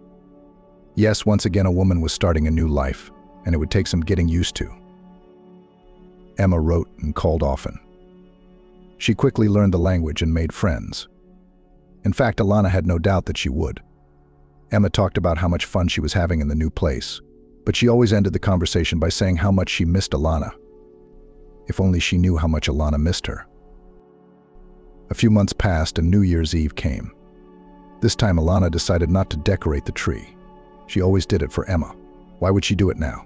Yes, once again a woman was starting a new life, and it would take some getting used to. Emma wrote and called often. She quickly learned the language and made friends. In fact, Alana had no doubt that she would. Emma talked about how much fun she was having in the new place, but she always ended the conversation by saying how much she missed Alana. If only she knew how much Alana missed her. A few months passed and New Year's Eve came. This time Alana decided not to decorate the tree. She always did it for Emma. Why would she do it now?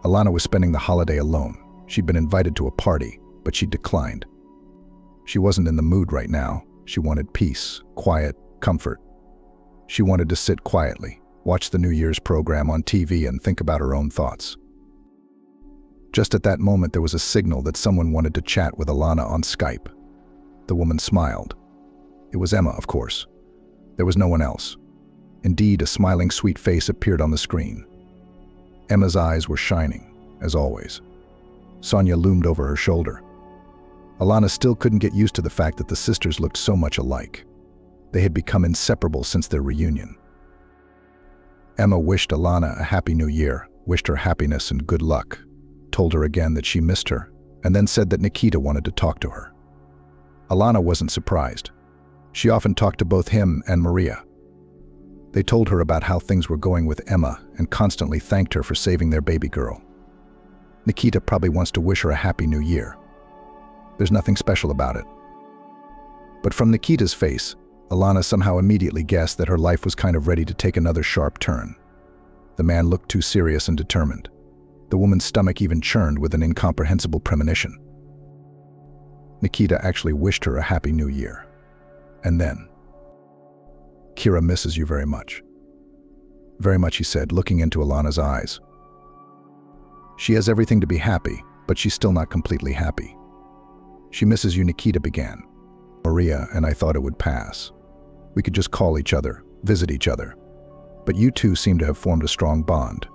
Alana was spending the holiday alone. She'd been invited to a party, but she declined. She wasn't in the mood right now. She wanted peace, quiet, comfort. She wanted to sit quietly, watch the New Year's program on TV and think about her own thoughts. Just at that moment, there was a signal that someone wanted to chat with Alana on Skype. The woman smiled. It was Emma, of course. There was no one else. Indeed, a smiling, sweet face appeared on the screen. Emma's eyes were shining, as always. Sonia loomed over her shoulder. Alana still couldn't get used to the fact that the sisters looked so much alike. They had become inseparable since their reunion. Emma wished Alana a happy new year, wished her happiness and good luck, told her again that she missed her, and then said that Nikita wanted to talk to her. Alana wasn't surprised. She often talked to both him and Maria. They told her about how things were going with Emma and constantly thanked her for saving their baby girl. Nikita probably wants to wish her a happy new year. There's nothing special about it. But from Nikita's face, Alana somehow immediately guessed that her life was kind of ready to take another sharp turn. The man looked too serious and determined. The woman's stomach even churned with an incomprehensible premonition. Nikita actually wished her a happy new year. And then, "Kira misses you very much." "Very much," he said, looking into Alana's eyes. "She has everything to be happy, but she's still not completely happy. She misses you," Nikita began. "Maria and I thought it would pass. We could just call each other, visit each other. But you two seem to have formed a strong bond.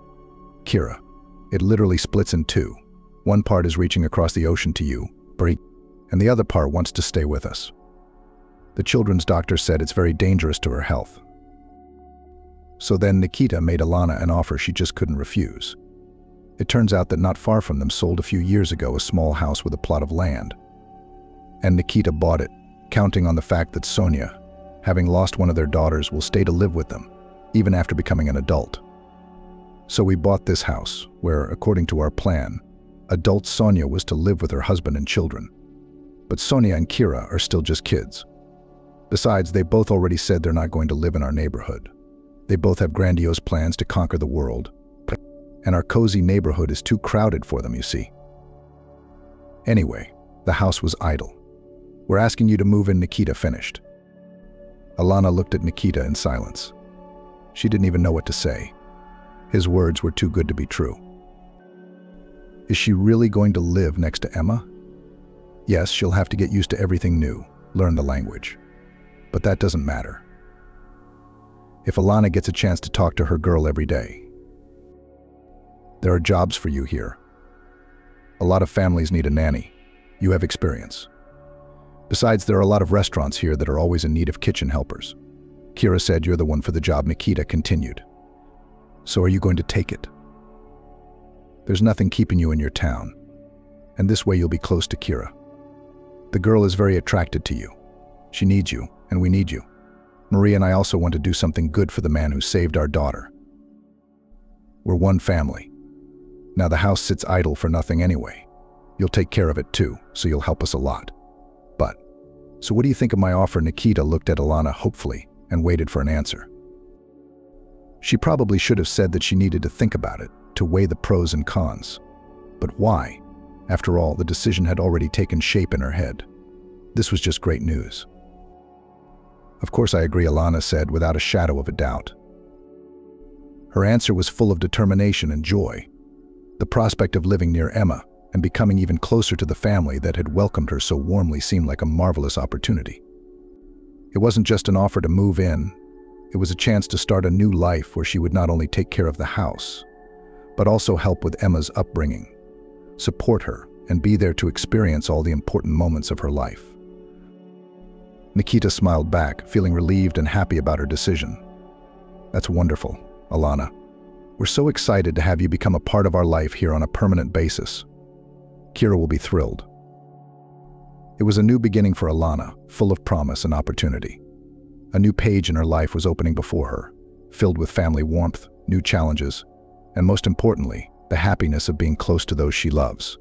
Kira, it literally splits in two. One part is reaching across the ocean to you, and the other part wants to stay with us. The children's doctor said it's very dangerous to her health." So then Nikita made Alana an offer she just couldn't refuse. It turns out that not far from them sold a few years ago a small house with a plot of land. And Nikita bought it, counting on the fact that Sonia, having lost one of their daughters, will stay to live with them, even after becoming an adult. So we bought this house, where, according to our plan, adult Sonia was to live with her husband and children. But Sonia and Kira are still just kids. Besides, they both already said they're not going to live in our neighborhood. They both have grandiose plans to conquer the world, and our cozy neighborhood is too crowded for them, you see. Anyway, the house was idle. We're asking you to move in. Nikita finished. Alana looked at Nikita in silence. She didn't even know what to say. His words were too good to be true. Is she really going to live next to Emma? Yes, she'll have to get used to everything new, learn the language. But that doesn't matter. If Alana gets a chance to talk to her girl every day. There are jobs for you here. A lot of families need a nanny. You have experience. Besides, there are a lot of restaurants here that are always in need of kitchen helpers. Kira said you're the one for the job. Nikita continued. So are you going to take it? There's nothing keeping you in your town, and this way you'll be close to Kira. The girl is very attracted to you. She needs you, and we need you. Marie and I also want to do something good for the man who saved our daughter. We're one family. Now the house sits idle for nothing anyway. You'll take care of it too, so you'll help us a lot. So what do you think of my offer? Nikita looked at Alana hopefully and waited for an answer. She probably should have said that she needed to think about it, to weigh the pros and cons. But why? After all, the decision had already taken shape in her head. This was just great news. Of course I agree, Alana said without a shadow of a doubt. Her answer was full of determination and joy. The prospect of living near Emma and becoming even closer to the family that had welcomed her so warmly seemed like a marvelous opportunity. It wasn't just an offer to move in, it was a chance to start a new life where she would not only take care of the house, but also help with Emma's upbringing, support her, and be there to experience all the important moments of her life. Nikita smiled back, feeling relieved and happy about her decision. That's wonderful, Alana. We're so excited to have you become a part of our life here on a permanent basis. Kira will be thrilled. It was a new beginning for Alana, full of promise and opportunity. A new page in her life was opening before her, filled with family warmth, new challenges, and most importantly, the happiness of being close to those she loves.